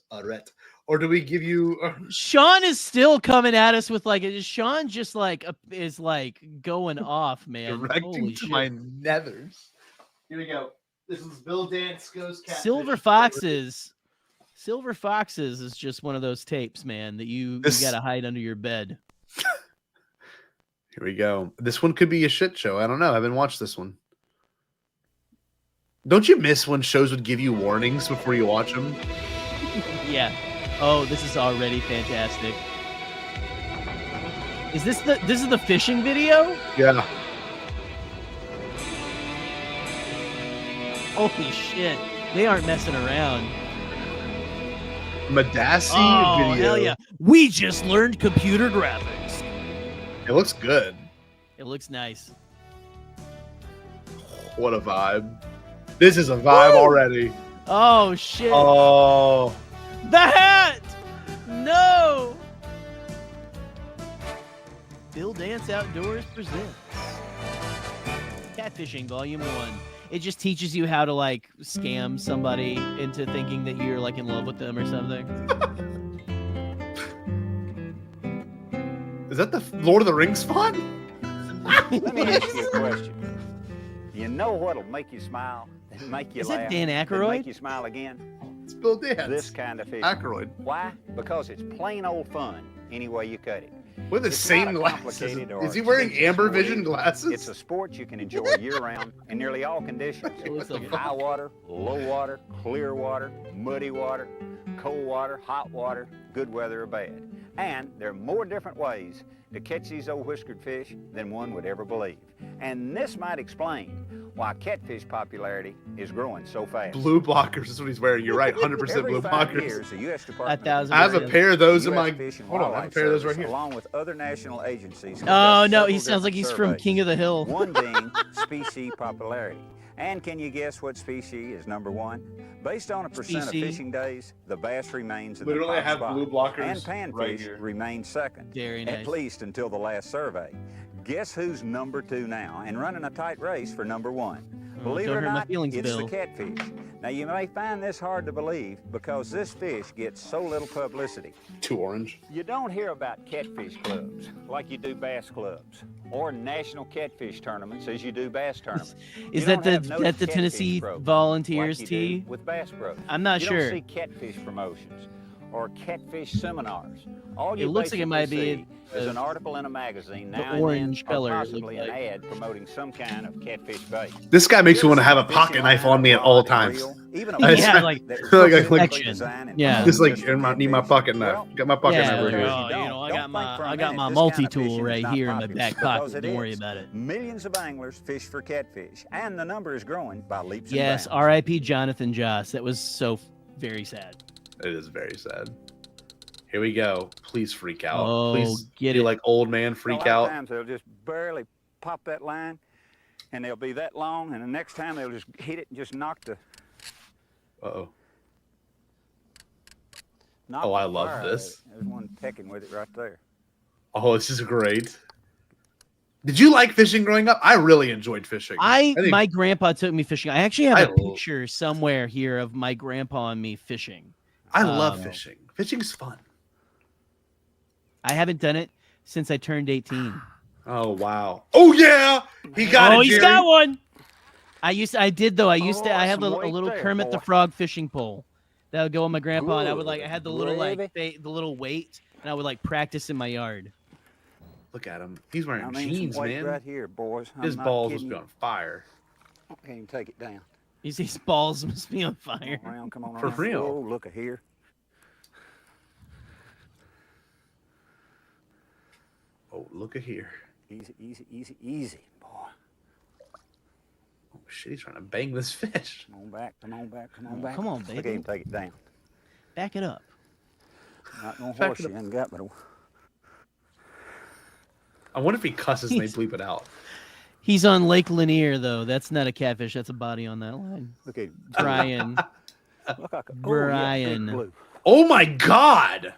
Speaker 11: Or do we give you?
Speaker 1: Sean is still coming at us with like. Sean just like is like going off, man.
Speaker 11: Directing to my nethers. Here we go. This is Bill Dance goes Catfish.
Speaker 1: Silver Foxes. Silver Foxes is just one of those tapes, man, that you got to hide under your bed.
Speaker 11: Here we go. This one could be a shit show. I don't know. I haven't watched this one. Don't you miss when shows would give you warnings before you watch them?
Speaker 1: Yeah. Oh, this is already fantastic. Is this the fishing video?
Speaker 11: Yeah.
Speaker 1: Holy shit. They aren't messing around.
Speaker 11: Madassi video.
Speaker 1: Hell yeah. We just learned computer graphics.
Speaker 11: It looks good.
Speaker 1: It looks nice.
Speaker 11: What a vibe. This is a vibe already.
Speaker 1: Oh shit.
Speaker 11: Oh.
Speaker 1: The hat! No! Bill Dance Outdoors presents Catfishing Volume 1. It just teaches you how to like scam somebody into thinking that you're like in love with them or something.
Speaker 11: Is that the Lord of the Rings font?
Speaker 3: Let me ask you a question. You know what'll make you smile and make you
Speaker 1: Is
Speaker 3: laugh?
Speaker 1: that Dan
Speaker 3: and
Speaker 1: Aykroyd?
Speaker 3: make you smile again?
Speaker 11: It's Bill Dance.
Speaker 3: This kind of fishing.
Speaker 11: Aykroyd.
Speaker 3: Why? Because it's plain old fun any way you cut it.
Speaker 11: With the
Speaker 3: It's
Speaker 11: same
Speaker 3: not a
Speaker 11: glasses.
Speaker 3: complicated or
Speaker 11: Is he wearing
Speaker 3: expensive
Speaker 11: amber
Speaker 3: sport
Speaker 11: vision
Speaker 3: either.
Speaker 11: glasses?
Speaker 3: It's a sport you can enjoy year-round in nearly all conditions. High water, low water, clear water, muddy water, cold water, hot water, good weather or bad. And there are more different ways to catch these old whiskered fish than one would ever believe. And this might explain why catfish popularity is growing so fast.
Speaker 11: Blue blockers is what he's wearing. You're right, 100%
Speaker 3: Every
Speaker 11: blue
Speaker 3: 5
Speaker 11: blockers.
Speaker 3: years, the U.S. Department
Speaker 11: I have a pair of those in my.
Speaker 3: Fish and
Speaker 11: Hold on, I have a
Speaker 3: Wildlife
Speaker 11: pair of those right
Speaker 3: Service,
Speaker 11: here.
Speaker 3: along with other national agencies.
Speaker 1: Oh
Speaker 3: conduct
Speaker 1: no, he
Speaker 3: several
Speaker 1: sounds like
Speaker 3: different
Speaker 1: he's from
Speaker 3: surveys.
Speaker 1: King of the Hill.
Speaker 3: One being species popularity. And can you guess what species is number 1? Based on a percent of fishing days, the bass remains in
Speaker 11: Literally,
Speaker 3: the
Speaker 11: I
Speaker 3: top
Speaker 11: have
Speaker 3: spot.
Speaker 11: blue blockers
Speaker 3: And panfish
Speaker 11: right here.
Speaker 3: remains second,
Speaker 1: Very
Speaker 3: at
Speaker 1: nice.
Speaker 3: least until the last survey. Guess who's number 2 now and running a tight race for number 1? Believe it
Speaker 1: don't
Speaker 3: or
Speaker 1: hurt my
Speaker 3: not,
Speaker 1: feelings,
Speaker 3: it's
Speaker 1: Bill.
Speaker 3: the catfish. Now, you may find this hard to believe because this fish gets so little publicity.
Speaker 11: Too orange.
Speaker 3: You don't hear about catfish clubs like you do bass clubs, or national catfish tournaments as you do bass tournaments.
Speaker 1: Is
Speaker 3: You
Speaker 1: that
Speaker 3: don't have noted
Speaker 1: the
Speaker 3: catfish
Speaker 1: Tennessee
Speaker 3: programs
Speaker 1: Volunteers
Speaker 3: like you do
Speaker 1: tee?
Speaker 3: with Bass Pros.
Speaker 1: I'm not
Speaker 3: you
Speaker 1: sure.
Speaker 3: don't see catfish promotions or catfish seminars. All you
Speaker 1: It looks like it might
Speaker 3: basically
Speaker 1: be
Speaker 3: see is an article in a magazine
Speaker 1: the
Speaker 3: now and
Speaker 1: orange
Speaker 3: then,
Speaker 1: color,
Speaker 3: or
Speaker 1: it
Speaker 3: possibly
Speaker 1: looks
Speaker 3: an
Speaker 1: like.
Speaker 3: ad promoting some kind of catfish bait.
Speaker 11: This guy makes me want to have a pocket knife on me at all times.
Speaker 3: Even a
Speaker 1: Yeah,
Speaker 3: boat
Speaker 1: like
Speaker 3: that was
Speaker 11: like,
Speaker 3: specifically designed and
Speaker 1: yeah.
Speaker 11: just like
Speaker 3: promoted
Speaker 11: I need my
Speaker 3: catfish.
Speaker 11: pocket knife.
Speaker 3: Well,
Speaker 11: Got my pocket
Speaker 1: Yeah,
Speaker 11: knife right
Speaker 1: like,
Speaker 11: here.
Speaker 1: oh, you know, I got my
Speaker 3: this kind of
Speaker 1: multi-tool
Speaker 3: fishing is
Speaker 1: right
Speaker 3: not
Speaker 1: here in my
Speaker 3: popular
Speaker 1: back
Speaker 3: because
Speaker 1: pocket.
Speaker 3: it
Speaker 1: Don't worry
Speaker 3: is.
Speaker 1: about it.
Speaker 3: Millions of anglers fish for catfish, and the number is growing by leaps and
Speaker 1: Yes,
Speaker 3: bounds.
Speaker 1: R.I.P. Jonathan Joss. That was so very sad.
Speaker 11: It is very sad. Here we go. Please freak out.
Speaker 1: Oh,
Speaker 11: Please
Speaker 1: get
Speaker 11: be
Speaker 1: it.
Speaker 11: like old man freak
Speaker 3: A lot of
Speaker 11: out.
Speaker 3: times they'll just barely pop that line, and they'll be that long, and the next time they'll just hit it and just knock the.
Speaker 11: Uh-oh.
Speaker 3: knock
Speaker 11: Oh,
Speaker 3: the
Speaker 11: I love
Speaker 3: fire out of
Speaker 11: this.
Speaker 3: it. There's one pecking with it right there.
Speaker 11: Oh, this is great. Did you like fishing growing up? I really enjoyed fishing. think-
Speaker 1: My grandpa took me fishing. I actually have
Speaker 11: I
Speaker 1: a
Speaker 11: l-
Speaker 1: picture somewhere here of my grandpa and me fishing.
Speaker 11: I love fishing. Fishing's fun.
Speaker 1: I haven't done it since I turned 18.
Speaker 11: Oh wow. Oh yeah, he got it.
Speaker 1: Oh, he's
Speaker 11: Jerry.
Speaker 1: got one. I had a
Speaker 3: some
Speaker 1: little
Speaker 3: weight
Speaker 1: Kermit
Speaker 3: there,
Speaker 1: the
Speaker 3: boy.
Speaker 1: Frog fishing pole that would go on my grandpa, and I would
Speaker 3: Good
Speaker 1: I had the little
Speaker 3: gravy.
Speaker 1: the little weight, and I would practice in my yard.
Speaker 11: Look at him. He's wearing
Speaker 3: I mean,
Speaker 11: jeans,
Speaker 3: some weight
Speaker 11: man.
Speaker 3: right here, boys. I'm
Speaker 11: His
Speaker 3: not
Speaker 11: balls
Speaker 3: kidding
Speaker 11: must be
Speaker 3: you.
Speaker 11: on fire.
Speaker 3: I can't even take it down.
Speaker 1: His balls must be on fire.
Speaker 3: Come on around, come on
Speaker 11: For
Speaker 3: around.
Speaker 11: real.
Speaker 3: Oh, look at here.
Speaker 11: Oh, look at here.
Speaker 3: Easy, easy, easy, easy, boy.
Speaker 11: Oh shit, he's trying to bang this fish.
Speaker 3: Come on back, come on back, come on back.
Speaker 1: Come on,
Speaker 3: I can't
Speaker 1: baby.
Speaker 3: even take it down.
Speaker 1: Back it up.
Speaker 3: Not gonna
Speaker 11: Back
Speaker 3: horse
Speaker 11: it
Speaker 3: you,
Speaker 11: up.
Speaker 3: ain't got but a
Speaker 11: I wonder if he cusses and they bleep it out.
Speaker 1: He's on Lake Lanier though. That's not a catfish. That's a body on that line.
Speaker 3: look at
Speaker 1: Brian.
Speaker 3: look like a
Speaker 1: Brian.
Speaker 3: Oh, yeah, big blue.
Speaker 11: Oh my god!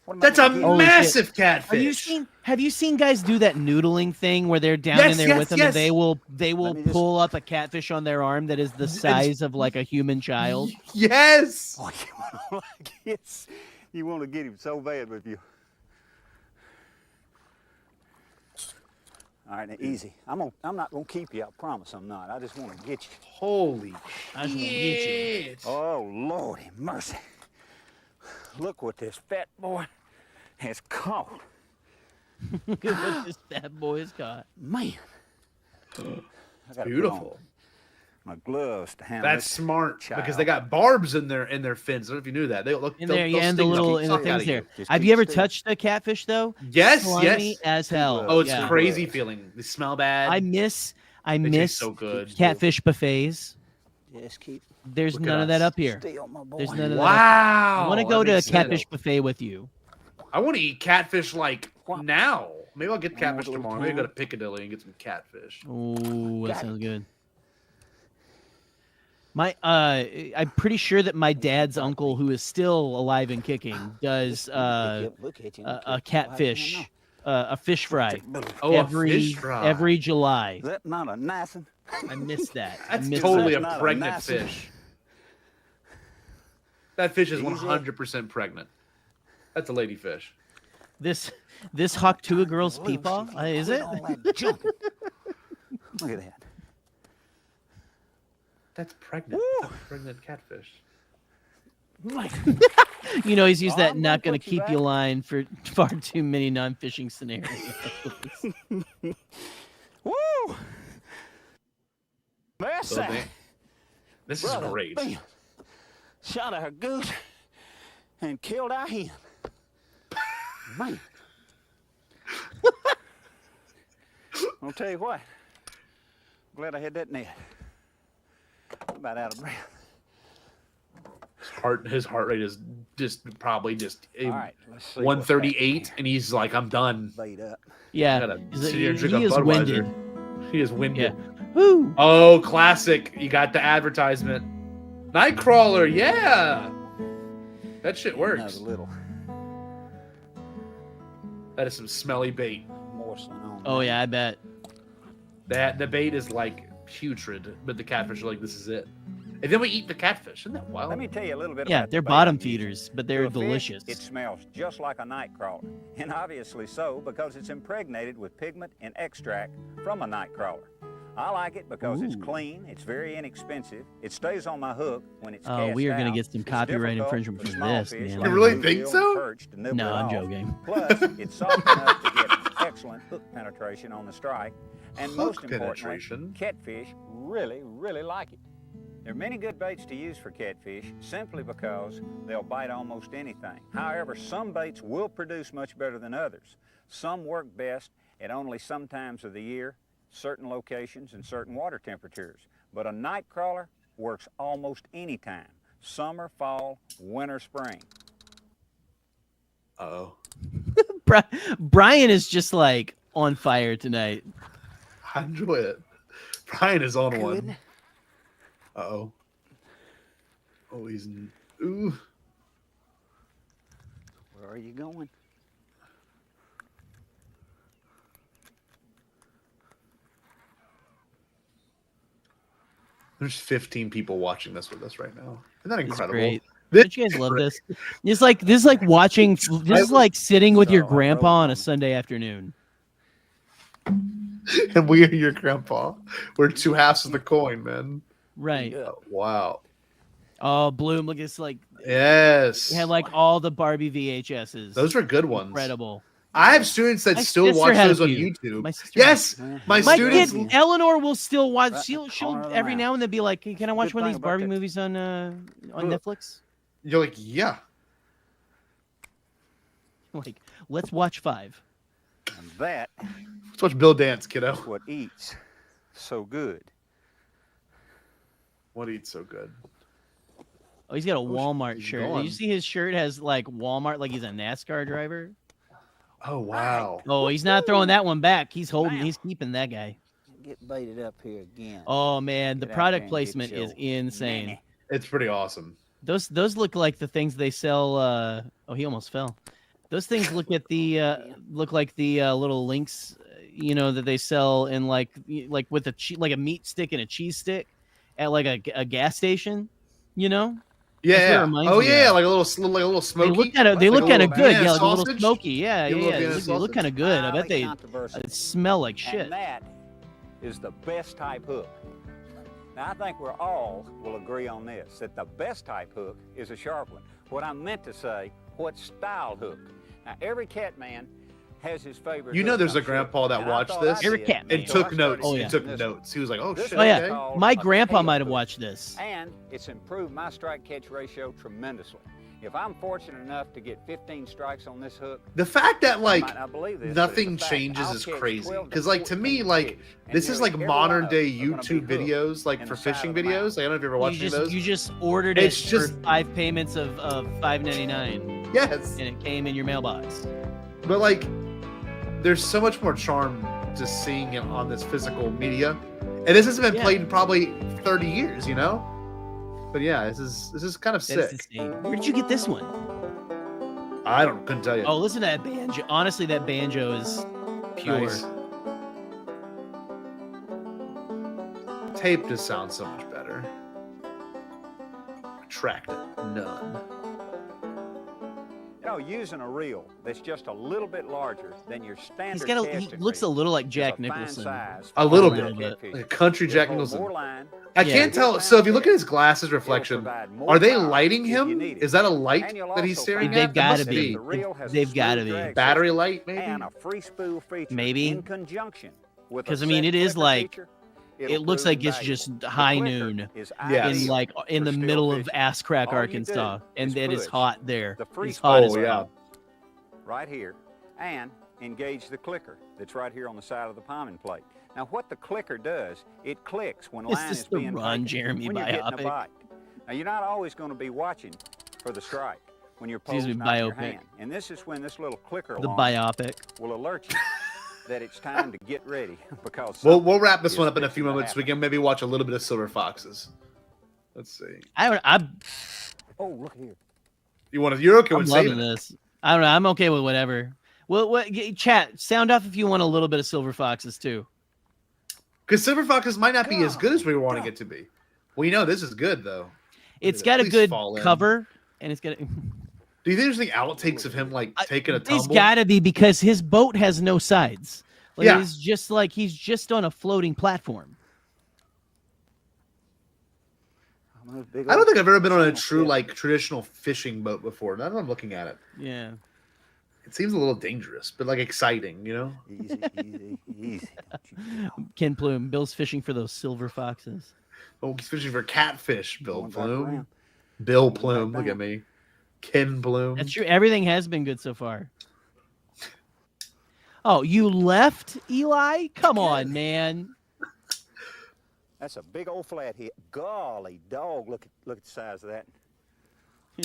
Speaker 3: What am I
Speaker 11: That's a
Speaker 3: gonna do?
Speaker 1: Holy
Speaker 11: massive
Speaker 1: Have
Speaker 11: catfish.
Speaker 1: you seen guys do that noodling thing where they're down
Speaker 11: Yes,
Speaker 1: in there
Speaker 11: yes,
Speaker 1: with them
Speaker 11: yes.
Speaker 1: and they will
Speaker 3: Let me just-
Speaker 1: pull up a catfish on their arm that is the size of like a human child?
Speaker 11: Yes.
Speaker 3: Boy, you want to get him so bad with you. All right, now easy. I'm not gonna keep you. I promise I'm not. I just want to get you.
Speaker 11: Holy
Speaker 1: I just wanna get you.
Speaker 11: shit.
Speaker 3: Oh Lordy mercy! Look what this fat boy has caught.
Speaker 1: Look at what this fat boy has got.
Speaker 3: Man, I gotta
Speaker 11: Beautiful.
Speaker 3: put on my gloves to handle
Speaker 11: That's
Speaker 3: this
Speaker 11: smart
Speaker 3: child.
Speaker 11: because they got barbs in their fins. I don't know if you knew that. They look
Speaker 1: In there, yeah, and the
Speaker 11: sting
Speaker 1: little
Speaker 11: the
Speaker 1: and the
Speaker 11: fuck out
Speaker 1: things
Speaker 11: of
Speaker 1: there.
Speaker 11: you.
Speaker 3: Just
Speaker 1: Have
Speaker 3: keep
Speaker 1: you ever
Speaker 3: still.
Speaker 1: touched a catfish though?
Speaker 11: Yes,
Speaker 1: Slimy
Speaker 11: yes.
Speaker 1: as hell.
Speaker 11: Oh, it's
Speaker 1: Yeah.
Speaker 11: crazy feeling. They smell bad.
Speaker 1: I miss
Speaker 11: They taste
Speaker 1: miss
Speaker 11: so good.
Speaker 1: catfish buffets.
Speaker 3: Just keep
Speaker 1: There's
Speaker 11: Look at
Speaker 1: none of that
Speaker 11: us.
Speaker 1: up here.
Speaker 3: still, my boy.
Speaker 1: There's none of that.
Speaker 11: Wow.
Speaker 1: I want to go
Speaker 11: that
Speaker 1: to a
Speaker 11: makes sense.
Speaker 1: catfish buffet with you.
Speaker 11: I want to eat catfish like now. Maybe I'll get catfish
Speaker 3: little
Speaker 11: tomorrow. Maybe go to
Speaker 3: town.
Speaker 11: Piccadilly and get some catfish.
Speaker 1: Oh, that
Speaker 3: Got
Speaker 1: sounds good. I'm pretty sure that my dad's uncle, who is still alive and kicking, does
Speaker 3: Look at you.
Speaker 1: a catfish, a fish fry
Speaker 11: Oh,
Speaker 1: every
Speaker 11: a fish fry.
Speaker 1: every July.
Speaker 3: Is that not a nice one?
Speaker 1: I miss that.
Speaker 11: That's
Speaker 1: I miss
Speaker 11: totally
Speaker 1: that.
Speaker 11: a
Speaker 3: Not a
Speaker 11: pregnant
Speaker 3: nice
Speaker 11: fish. That fish is
Speaker 3: Easy.
Speaker 11: 100% pregnant. That's a lady fish.
Speaker 1: This Hawktua girl's peepaw, is it?
Speaker 3: All that junk. Look at that.
Speaker 11: That's pregnant. That's a pregnant catfish.
Speaker 1: You know, he's used that
Speaker 3: I'm
Speaker 1: not
Speaker 3: gonna
Speaker 1: going to
Speaker 3: put you
Speaker 1: keep you line for far too many non-fishing scenarios.
Speaker 3: Woo! Mercy!
Speaker 11: So this is
Speaker 3: Brother,
Speaker 11: great.
Speaker 3: bam. Shot a goose and killed our hen. Man. I'll tell you what. Glad I had that net. I'm about out of breath.
Speaker 11: His heart rate is just probably just
Speaker 3: All right, let's see
Speaker 11: 138, and he's like, I'm done.
Speaker 3: Laid up.
Speaker 1: Yeah,
Speaker 11: I gotta
Speaker 1: he's-
Speaker 11: sit here and
Speaker 1: he
Speaker 11: drink a
Speaker 1: is
Speaker 11: Budweiser.
Speaker 1: winded.
Speaker 11: He is winded.
Speaker 1: Woo!
Speaker 11: Oh, classic. You got the advertisement. Nightcrawler, yeah. That shit works.
Speaker 3: Another little
Speaker 11: That is some smelly bait.
Speaker 3: morsel on.
Speaker 1: Oh yeah, I bet.
Speaker 11: That the bait is like putrid, but the catfish are like, this is it. And then we eat the catfish. Isn't that wild?
Speaker 3: Let me tell you a little bit
Speaker 1: Yeah,
Speaker 3: about
Speaker 1: they're
Speaker 3: the bait
Speaker 1: bottom
Speaker 3: I'm using.
Speaker 1: feeders, but
Speaker 3: To
Speaker 1: they're
Speaker 3: a fish,
Speaker 1: delicious.
Speaker 3: It smells just like a nightcrawler, and obviously so because it's impregnated with pigment and extract from a nightcrawler. I like it because it's
Speaker 1: Ooh.
Speaker 3: clean, it's very inexpensive, it stays on my hook when it's
Speaker 1: Oh,
Speaker 3: cast
Speaker 1: we are gonna
Speaker 3: out.
Speaker 1: get some
Speaker 3: It's
Speaker 1: copyright
Speaker 3: difficult
Speaker 1: infringement
Speaker 3: for
Speaker 1: from
Speaker 3: small
Speaker 1: this,
Speaker 3: fish
Speaker 1: man.
Speaker 3: like
Speaker 11: You really
Speaker 3: bluegill
Speaker 11: think
Speaker 3: and
Speaker 11: so?
Speaker 3: perch to nibble
Speaker 1: No,
Speaker 3: it
Speaker 1: I'm
Speaker 3: off.
Speaker 1: joking.
Speaker 3: Plus, it's soft enough to get excellent hook penetration on the strike, and most
Speaker 11: Hook
Speaker 3: importantly,
Speaker 11: penetration?
Speaker 3: catfish really, really like it. There are many good baits to use for catfish simply because they'll bite almost anything. However, some baits will produce much better than others. Some work best at only some times of the year, certain locations, and certain water temperatures. But a night crawler works almost any time. Summer, fall, winter, spring.
Speaker 11: Uh-oh.
Speaker 1: Brian is just like on fire tonight.
Speaker 11: I enjoy it. Brian is on
Speaker 3: Good.
Speaker 11: one. Uh-oh. Oh, he's... Ooh.
Speaker 3: Where are you going?
Speaker 11: There's 15 people watching this with us right now. Isn't that
Speaker 1: It's
Speaker 11: incredible?
Speaker 1: great.
Speaker 11: This
Speaker 1: Don't you guys love this? This is like watching. This is like sitting with your grandpa on a Sunday afternoon.
Speaker 11: And we are your grandpa. We're two halves of the coin, man.
Speaker 1: Right.
Speaker 11: Wow.
Speaker 1: Oh, Bloom, look, it's like
Speaker 11: Yes.
Speaker 1: it had like all the Barbie VHSs.
Speaker 11: Those were good ones.
Speaker 1: Incredible.
Speaker 11: I have students that
Speaker 1: My
Speaker 11: still
Speaker 1: sister
Speaker 11: watch
Speaker 1: had a
Speaker 11: those on
Speaker 1: few.
Speaker 11: YouTube.
Speaker 1: My sister
Speaker 11: Yes, my
Speaker 1: My
Speaker 11: students.
Speaker 1: kid Eleanor will still watch.
Speaker 3: Right.
Speaker 1: She'll
Speaker 3: Corner of the
Speaker 1: every
Speaker 3: mouth.
Speaker 1: now and then be like, "Can I watch
Speaker 3: Good
Speaker 1: one of
Speaker 3: thing
Speaker 1: these
Speaker 3: about
Speaker 1: Barbie
Speaker 3: that-
Speaker 1: movies on Netflix?"
Speaker 11: You're like, yeah.
Speaker 1: Like, let's watch 5.
Speaker 3: And that
Speaker 11: Let's watch Bill dance, kiddo.
Speaker 3: is what eats so good.
Speaker 11: What eats so good?
Speaker 1: Oh, he's got a
Speaker 11: Oh,
Speaker 1: Walmart
Speaker 11: he's
Speaker 1: shirt. Did
Speaker 11: gone.
Speaker 1: you see his shirt has like Walmart, like he's a NASCAR driver?
Speaker 11: Oh wow.
Speaker 1: Oh, he's not throwing that one back. He's keeping that guy.
Speaker 3: Get baited up here again.
Speaker 1: Oh man, the
Speaker 3: Get out there
Speaker 1: product
Speaker 3: and get
Speaker 1: placement is
Speaker 3: your
Speaker 1: insane.
Speaker 3: nanny.
Speaker 11: It's pretty awesome.
Speaker 1: Those look like the things they sell. Oh, he almost fell. Those things look like the little links, that they sell in like with like a meat stick and a cheese stick at like a gas station. That's what it
Speaker 11: Yeah.
Speaker 1: reminds
Speaker 11: Oh
Speaker 1: me
Speaker 11: yeah,
Speaker 1: of.
Speaker 11: like a little smoky.
Speaker 1: They look kind of
Speaker 11: Like a
Speaker 1: good.
Speaker 11: little
Speaker 1: Yeah,
Speaker 11: Vienna
Speaker 1: like a little
Speaker 11: sausage?
Speaker 1: smoky. Yeah,
Speaker 11: You little
Speaker 1: yeah.
Speaker 11: Vienna
Speaker 1: They look
Speaker 11: sausage?
Speaker 1: kind of good. I bet
Speaker 3: Highly
Speaker 1: they
Speaker 3: controversial.
Speaker 1: smell like shit.
Speaker 3: And that is the best type hook. Now, I think we all will agree on this, that the best type hook is a sharp one. What I meant to say, what style hook. Now, every cat man has his favorite
Speaker 11: You know,
Speaker 3: hook,
Speaker 11: there's a
Speaker 3: I'm sure.
Speaker 11: grandpa that
Speaker 3: And I
Speaker 11: watched
Speaker 3: thought
Speaker 11: this
Speaker 3: I
Speaker 1: Every
Speaker 3: did,
Speaker 1: cat man.
Speaker 11: and
Speaker 3: so
Speaker 11: took
Speaker 3: I started
Speaker 11: notes. He
Speaker 3: using
Speaker 11: took
Speaker 3: this
Speaker 11: notes. He was like, "Oh
Speaker 3: This
Speaker 11: shit."
Speaker 1: Oh yeah,
Speaker 11: okay.
Speaker 3: called
Speaker 1: my
Speaker 3: a
Speaker 1: grandpa
Speaker 3: tail
Speaker 1: might have
Speaker 3: hook.
Speaker 1: watched this.
Speaker 3: And it's improved my strike catch ratio tremendously. If I'm fortunate enough to get 15 strikes on this hook,
Speaker 11: The fact that
Speaker 3: you
Speaker 11: like
Speaker 3: might not believe this, but
Speaker 11: nothing
Speaker 3: it's a fact.
Speaker 11: changes
Speaker 3: I'll
Speaker 11: is
Speaker 3: catch
Speaker 11: crazy.
Speaker 3: 12 to
Speaker 11: Because like to me,
Speaker 3: 14
Speaker 11: like
Speaker 3: fish, and
Speaker 11: this is
Speaker 3: nearly
Speaker 11: like
Speaker 3: every
Speaker 11: modern
Speaker 3: one of
Speaker 11: day
Speaker 3: them are gonna be
Speaker 11: YouTube
Speaker 3: hooked
Speaker 11: videos, like
Speaker 3: in
Speaker 11: for
Speaker 3: the side
Speaker 11: fishing
Speaker 3: of the
Speaker 11: videos.
Speaker 3: mouth.
Speaker 11: Like, I don't know if you ever watched any of those.
Speaker 1: You just ordered
Speaker 11: It's
Speaker 1: it
Speaker 11: just-
Speaker 1: for 5 payments of $5.99,
Speaker 11: Yes,
Speaker 1: and it came in your mailbox.
Speaker 11: but like there's so much more charm to seeing it on this physical media, and this hasn't been
Speaker 1: Yeah.
Speaker 11: played in probably 30 years, But yeah, this is kind of
Speaker 1: That is
Speaker 11: sick.
Speaker 1: insane. Where did you get this one?
Speaker 11: I couldn't tell you.
Speaker 1: Oh, listen to that banjo. Honestly, that banjo is pure.
Speaker 11: Nice. Tape just sounds so much better. Tracked it, none.
Speaker 3: Using a reel that's just a little bit larger than your standard
Speaker 1: He
Speaker 3: casting
Speaker 1: looks a
Speaker 3: reel
Speaker 1: little like
Speaker 3: is
Speaker 1: Jack
Speaker 3: a fine
Speaker 1: Nicholson.
Speaker 3: size
Speaker 11: A
Speaker 3: for
Speaker 11: little
Speaker 3: around
Speaker 11: bit,
Speaker 3: catfish.
Speaker 11: like a country
Speaker 3: It'll
Speaker 11: Jack
Speaker 3: hold
Speaker 11: Nicholson.
Speaker 3: more line,
Speaker 11: I
Speaker 1: Yeah.
Speaker 11: can't tell. So if you look at his glasses reflection,
Speaker 3: provide more
Speaker 11: are they
Speaker 3: power
Speaker 11: lighting
Speaker 3: if you
Speaker 11: him?
Speaker 3: need it.
Speaker 11: Is that a light
Speaker 3: And you'll
Speaker 11: that he's
Speaker 3: also
Speaker 11: staring
Speaker 3: find
Speaker 1: They've
Speaker 11: at? That
Speaker 1: gotta
Speaker 11: must
Speaker 1: be.
Speaker 3: that the reel has a
Speaker 1: They've gotta
Speaker 3: smooth
Speaker 1: be.
Speaker 3: drag
Speaker 11: Battery
Speaker 3: system
Speaker 11: light, maybe.
Speaker 3: and a free spool feature
Speaker 1: Maybe.
Speaker 3: in conjunction with a
Speaker 1: 'Cause, I mean,
Speaker 3: set
Speaker 1: it is
Speaker 3: flicker
Speaker 1: like-
Speaker 3: feature.
Speaker 1: it looks like it's just high noon
Speaker 11: Yes.
Speaker 1: in like in the middle of ass crack
Speaker 3: All you
Speaker 1: Arkansas,
Speaker 3: do
Speaker 1: and
Speaker 3: is
Speaker 1: it is
Speaker 3: push
Speaker 1: hot there.
Speaker 3: the free
Speaker 1: It's hot as
Speaker 3: spot
Speaker 1: hell.
Speaker 3: right here, and engage the clicker that's right here on the side of the palming plate. Now, what the clicker does, it clicks when
Speaker 1: Is
Speaker 3: line
Speaker 1: this
Speaker 3: is
Speaker 1: the
Speaker 3: being
Speaker 1: Ron
Speaker 3: taken,
Speaker 1: Jeremy
Speaker 3: when you're getting a
Speaker 1: biopic?
Speaker 3: bite. Now, you're not always going to be watching for the strike when you're
Speaker 1: Excuse me,
Speaker 3: posing out your
Speaker 1: biopic.
Speaker 3: hand. And this is when this little clicker
Speaker 1: The
Speaker 3: alarm
Speaker 1: biopic.
Speaker 3: will alert you that it's time to get ready because
Speaker 11: We'll wrap this
Speaker 3: something
Speaker 11: one
Speaker 3: is
Speaker 11: up in a few
Speaker 3: fixing to
Speaker 11: moments. We
Speaker 3: happen.
Speaker 11: can maybe watch a little bit of Silver Foxes. Let's see.
Speaker 3: Oh, look here.
Speaker 11: You want to? You're okay
Speaker 1: I'm
Speaker 11: with
Speaker 1: loving
Speaker 11: saving it.
Speaker 1: this. I don't know. I'm okay with whatever. Well, chat, sound off if you want a little bit of Silver Foxes too.
Speaker 11: Because Silver Foxes might not be as good as we were wanting it to be. We know this is good though.
Speaker 1: It's got a
Speaker 11: Please
Speaker 1: good
Speaker 11: fall in.
Speaker 1: cover, and it's got.
Speaker 11: Do you think there's any outtakes of him like taking a
Speaker 1: There's
Speaker 11: tumble?
Speaker 1: got to be because his boat has no sides. Like,
Speaker 11: Yeah.
Speaker 1: it's just like he's just on a floating platform.
Speaker 11: I don't think I've ever been on a true like traditional fishing boat before. Now that I'm looking at it,
Speaker 1: Yeah.
Speaker 11: it seems a little dangerous, but like exciting, you know?
Speaker 3: Easy.
Speaker 1: Ken Plume, Bill's fishing for those silver foxes.
Speaker 11: Oh, he's fishing for catfish, Bill
Speaker 3: Going back
Speaker 11: Plume.
Speaker 3: around.
Speaker 11: Bill
Speaker 3: Going
Speaker 11: Plume,
Speaker 3: back
Speaker 11: look
Speaker 3: down.
Speaker 11: at me. Ken Plume.
Speaker 1: That's true. Everything has been good so far. Oh, you left, Eli? Come on, man.
Speaker 3: That's a big old flathead. Golly dog, look at the size of that.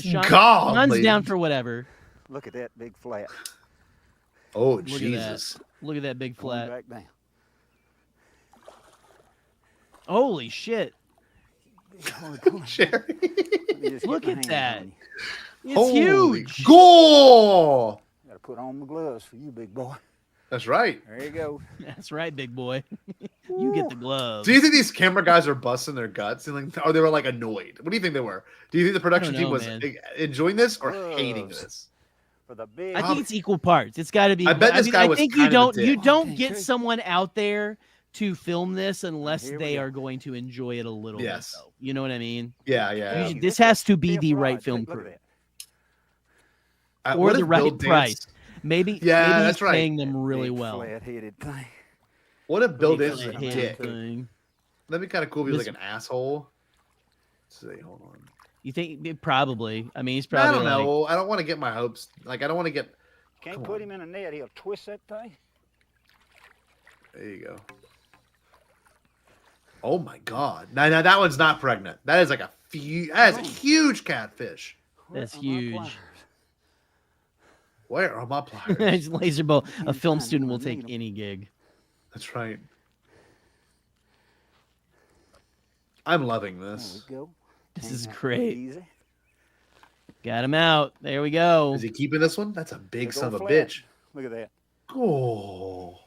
Speaker 1: Sean's down for whatever.
Speaker 3: Look at that big flat.
Speaker 11: Oh,
Speaker 1: Look
Speaker 11: Jesus.
Speaker 1: at that. Look at that big
Speaker 3: Going
Speaker 1: flat.
Speaker 3: back down.
Speaker 1: Holy shit.
Speaker 11: Sherry.
Speaker 3: Let me just
Speaker 1: Look
Speaker 3: get my
Speaker 1: at
Speaker 3: hands
Speaker 1: that.
Speaker 3: on you.
Speaker 1: It's
Speaker 11: Holy
Speaker 1: huge.
Speaker 11: Goal!
Speaker 3: Gotta put on my gloves for you, big boy.
Speaker 11: That's right.
Speaker 3: There you go.
Speaker 1: That's right, big boy. You get the gloves.
Speaker 11: Do you think these camera guys are busting their guts? And like, or they were like annoyed? What do you think they were? Do you think the production
Speaker 1: know,
Speaker 11: team was
Speaker 1: man.
Speaker 11: enjoying this or hating
Speaker 3: Gloves.
Speaker 11: this?
Speaker 3: For the big.
Speaker 1: I think it's equal parts. It's got to be.
Speaker 11: I bet this guy
Speaker 1: I
Speaker 11: was
Speaker 1: think
Speaker 11: kind
Speaker 1: you
Speaker 11: of a
Speaker 1: don't. You
Speaker 11: dick.
Speaker 1: don't get someone out there to film this unless
Speaker 3: Here we
Speaker 1: they
Speaker 3: go.
Speaker 1: are going to enjoy it a little
Speaker 11: Yes.
Speaker 1: bit. Though. You know what I mean?
Speaker 11: Yeah, yeah.
Speaker 1: Usually this has to be
Speaker 3: Fifth
Speaker 1: the
Speaker 3: rod.
Speaker 1: right film
Speaker 3: Look at
Speaker 1: crew
Speaker 3: that.
Speaker 1: or
Speaker 11: What
Speaker 1: the
Speaker 11: if Bill
Speaker 1: right
Speaker 11: Dance-
Speaker 1: price. Maybe.
Speaker 11: Yeah,
Speaker 1: maybe
Speaker 11: that's
Speaker 1: he's
Speaker 11: right.
Speaker 1: paying them really
Speaker 3: Big
Speaker 1: well.
Speaker 3: Flat-headed thing.
Speaker 11: What if Bill
Speaker 1: Big
Speaker 11: Dance is a
Speaker 1: flat-headed
Speaker 11: dick?
Speaker 1: thing.
Speaker 11: That'd be kind of cool if he was
Speaker 1: This-
Speaker 11: like an asshole. Let's see, hold on.
Speaker 1: You think probably? I mean, he's
Speaker 11: I
Speaker 1: probably.
Speaker 11: don't
Speaker 1: like,
Speaker 11: know. I don't want to get my hopes. Like, I don't want to get.
Speaker 3: Can't
Speaker 11: Come
Speaker 3: put
Speaker 11: on.
Speaker 3: him in a net. He'll twist that thing.
Speaker 11: There you go. Oh my God! Now that one's not pregnant. That is like a that is a huge catfish.
Speaker 1: That's
Speaker 3: Where are my
Speaker 1: huge.
Speaker 3: pliers?
Speaker 11: Where are my pliers?
Speaker 1: It's laser bow. A film
Speaker 3: find
Speaker 1: student will
Speaker 3: one,
Speaker 1: take
Speaker 3: need 'em.
Speaker 1: any gig.
Speaker 11: That's right. I'm loving
Speaker 3: There
Speaker 11: this.
Speaker 3: we go.
Speaker 1: This
Speaker 3: Hang
Speaker 1: is
Speaker 3: that real
Speaker 1: great.
Speaker 3: Easy.
Speaker 1: Got him out. There we go.
Speaker 11: Is he keeping this one? That's a big
Speaker 3: Big
Speaker 11: son
Speaker 3: old
Speaker 11: of a
Speaker 3: flat.
Speaker 11: bitch.
Speaker 3: Look at that.
Speaker 11: Oh.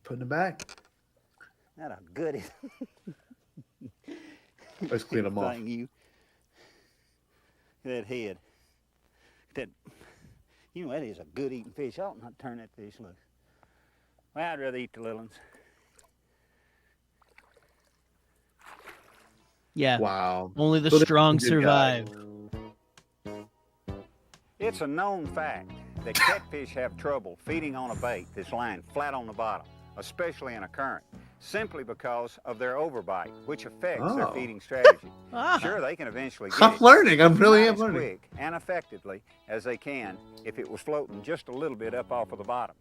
Speaker 11: Putting it back.
Speaker 3: That a goodie.
Speaker 11: Let's clean them off.
Speaker 3: Thing you. That head. That. You know that is a good eating fish. I ought not turn that fish loose. Well, I'd rather eat the little ones.
Speaker 1: Yeah.
Speaker 11: Wow.
Speaker 1: Only the
Speaker 11: So this is a
Speaker 1: strong
Speaker 11: good guy.
Speaker 1: survive.
Speaker 3: It's a known fact that catfish have trouble feeding on a bait that's lying flat on the bottom, especially in a current, simply because of their overbite, which affects their
Speaker 11: Oh.
Speaker 3: feeding strategy.
Speaker 1: Ah.
Speaker 3: Sure, they can eventually get
Speaker 11: I'm
Speaker 3: it,
Speaker 11: learning. I'm really
Speaker 3: not
Speaker 11: am
Speaker 3: as
Speaker 11: learning.
Speaker 3: quick and effectively as they can if it was floating just a little bit up off of the bottom.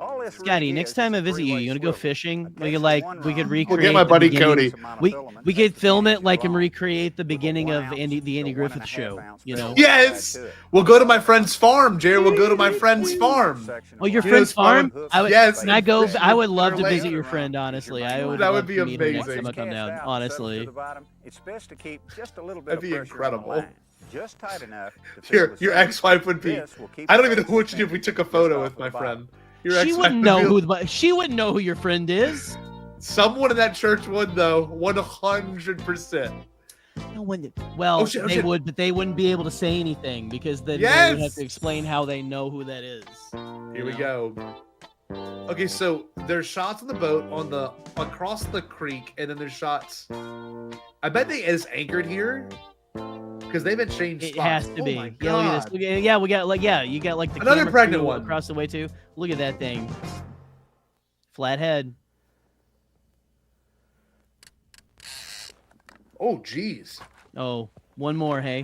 Speaker 3: All this
Speaker 1: Scotty,
Speaker 3: really
Speaker 1: next
Speaker 3: is
Speaker 1: time
Speaker 3: is
Speaker 1: I
Speaker 3: a
Speaker 1: visit you,
Speaker 3: three-way
Speaker 1: you want to go
Speaker 3: swivel.
Speaker 1: fishing?
Speaker 3: It
Speaker 1: We
Speaker 3: takes
Speaker 1: could
Speaker 3: the
Speaker 1: like
Speaker 3: one
Speaker 1: we could
Speaker 3: rod,
Speaker 1: recreate.
Speaker 11: We'll get my
Speaker 1: the
Speaker 11: buddy
Speaker 1: beginning-
Speaker 11: Cody.
Speaker 3: amount of
Speaker 1: We
Speaker 3: filament
Speaker 1: we could
Speaker 3: that's
Speaker 1: film
Speaker 3: 10
Speaker 1: it like
Speaker 3: inches
Speaker 1: and
Speaker 3: long,
Speaker 1: recreate the
Speaker 3: with a
Speaker 1: beginning
Speaker 3: 1
Speaker 1: of
Speaker 3: ounce
Speaker 1: the
Speaker 3: to
Speaker 1: Andy
Speaker 3: 1.5
Speaker 1: Griffith show.
Speaker 3: ounce
Speaker 1: You know.
Speaker 3: fish
Speaker 11: Yes.
Speaker 3: to it.
Speaker 11: We'll go to my friend's farm, Jared. We'll go to my friend's farm.
Speaker 3: Section
Speaker 1: Oh, your
Speaker 3: of
Speaker 1: friend's
Speaker 11: farm?
Speaker 1: farm? I would,
Speaker 11: Yes,
Speaker 1: Can I go?
Speaker 11: fishing
Speaker 1: I would love
Speaker 11: with
Speaker 1: to
Speaker 11: their
Speaker 1: visit
Speaker 11: lake.
Speaker 1: your friend. Honestly, I would.
Speaker 11: That
Speaker 1: love
Speaker 11: would be
Speaker 1: to meet her next
Speaker 11: amazing.
Speaker 1: time I come
Speaker 3: Cast
Speaker 1: down.
Speaker 3: out and
Speaker 1: Honestly.
Speaker 3: settle to the bottom, it's best to keep just a little bit
Speaker 11: That'd
Speaker 3: of
Speaker 11: be
Speaker 3: pressure
Speaker 11: incredible.
Speaker 3: on the line, just tight enough to feel
Speaker 11: Your
Speaker 3: the
Speaker 11: ex-wife would be.
Speaker 3: This will keep
Speaker 11: I don't
Speaker 3: the
Speaker 11: even know
Speaker 3: bait
Speaker 11: what you do if we
Speaker 3: suspended
Speaker 11: took a
Speaker 3: just
Speaker 11: photo
Speaker 3: off
Speaker 11: with
Speaker 3: of
Speaker 11: my
Speaker 3: the bottom.
Speaker 11: friend. Your
Speaker 1: She
Speaker 11: ex-wife
Speaker 1: wouldn't
Speaker 11: would
Speaker 1: know
Speaker 11: be-
Speaker 1: who. She wouldn't know who your friend is.
Speaker 11: Someone in that church would though. 100%.
Speaker 1: No one. Well,
Speaker 11: Oh, shit, oh,
Speaker 1: they
Speaker 11: shit.
Speaker 1: would, but they wouldn't be able to say anything because then they would have
Speaker 11: Yes!
Speaker 1: to explain how they know who that is.
Speaker 11: Here we go. Okay, so there's shots on the boat on the across the creek, and then there's shots. I bet they is anchored here because they've been changed.
Speaker 1: It
Speaker 11: spots.
Speaker 1: has to
Speaker 11: Oh
Speaker 1: be.
Speaker 11: my
Speaker 1: Yeah, look at this.
Speaker 11: God.
Speaker 1: Look at, yeah, we got like you got like the
Speaker 11: Another
Speaker 1: camera
Speaker 11: pregnant
Speaker 1: crew
Speaker 11: one.
Speaker 1: across the way too. Look at that thing. Flathead.
Speaker 11: Oh, geez.
Speaker 1: Oh, one more. Hey,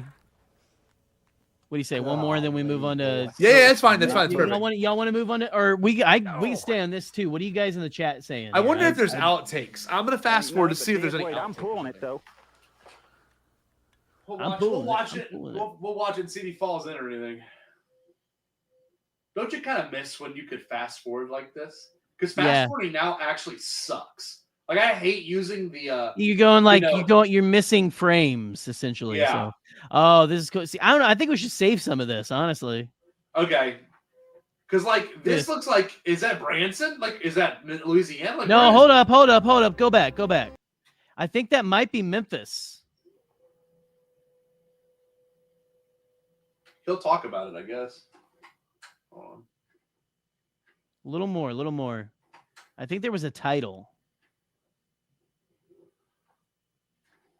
Speaker 1: what do you say? One more, and then we move on to.
Speaker 11: Yeah, it's fine. That's fine. It's perfect.
Speaker 1: Y'all want to move on to, or we can stay on this too. What are you guys in the chat saying?
Speaker 11: I wonder if there's outtakes. I'm gonna fast forward to see if there's any.
Speaker 4: I'm pulling it though.
Speaker 11: We'll watch it. We'll watch it and see if he falls in or anything. Don't you kind of miss when you could fast forward like this? Because fast forwarding now actually sucks. Like I hate using the.
Speaker 1: You're going like you're missing frames essentially.
Speaker 11: Yeah.
Speaker 1: So. Oh, this is cool. See, I don't know. I think we should save some of this, honestly.
Speaker 11: Okay. Because like this looks like, is that Branson? Like, is that Louisiana? Like,
Speaker 1: no, hold up. Go back. I think that might be Memphis.
Speaker 11: He'll talk about it, I guess. Hold on.
Speaker 1: A little more. I think there was a title.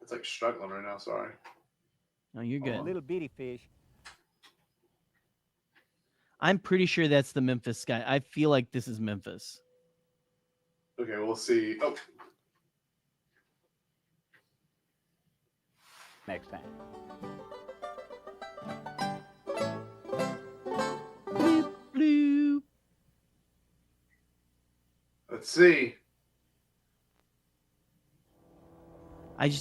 Speaker 11: It's like struggling right now. Sorry.
Speaker 1: No, you're good.
Speaker 4: Little bitty fish.
Speaker 1: I'm pretty sure that's the Memphis guy. I feel like this is Memphis.
Speaker 11: Okay, we'll see. Oh.
Speaker 4: Next time.
Speaker 1: Bloop, bloop.
Speaker 11: Let's see.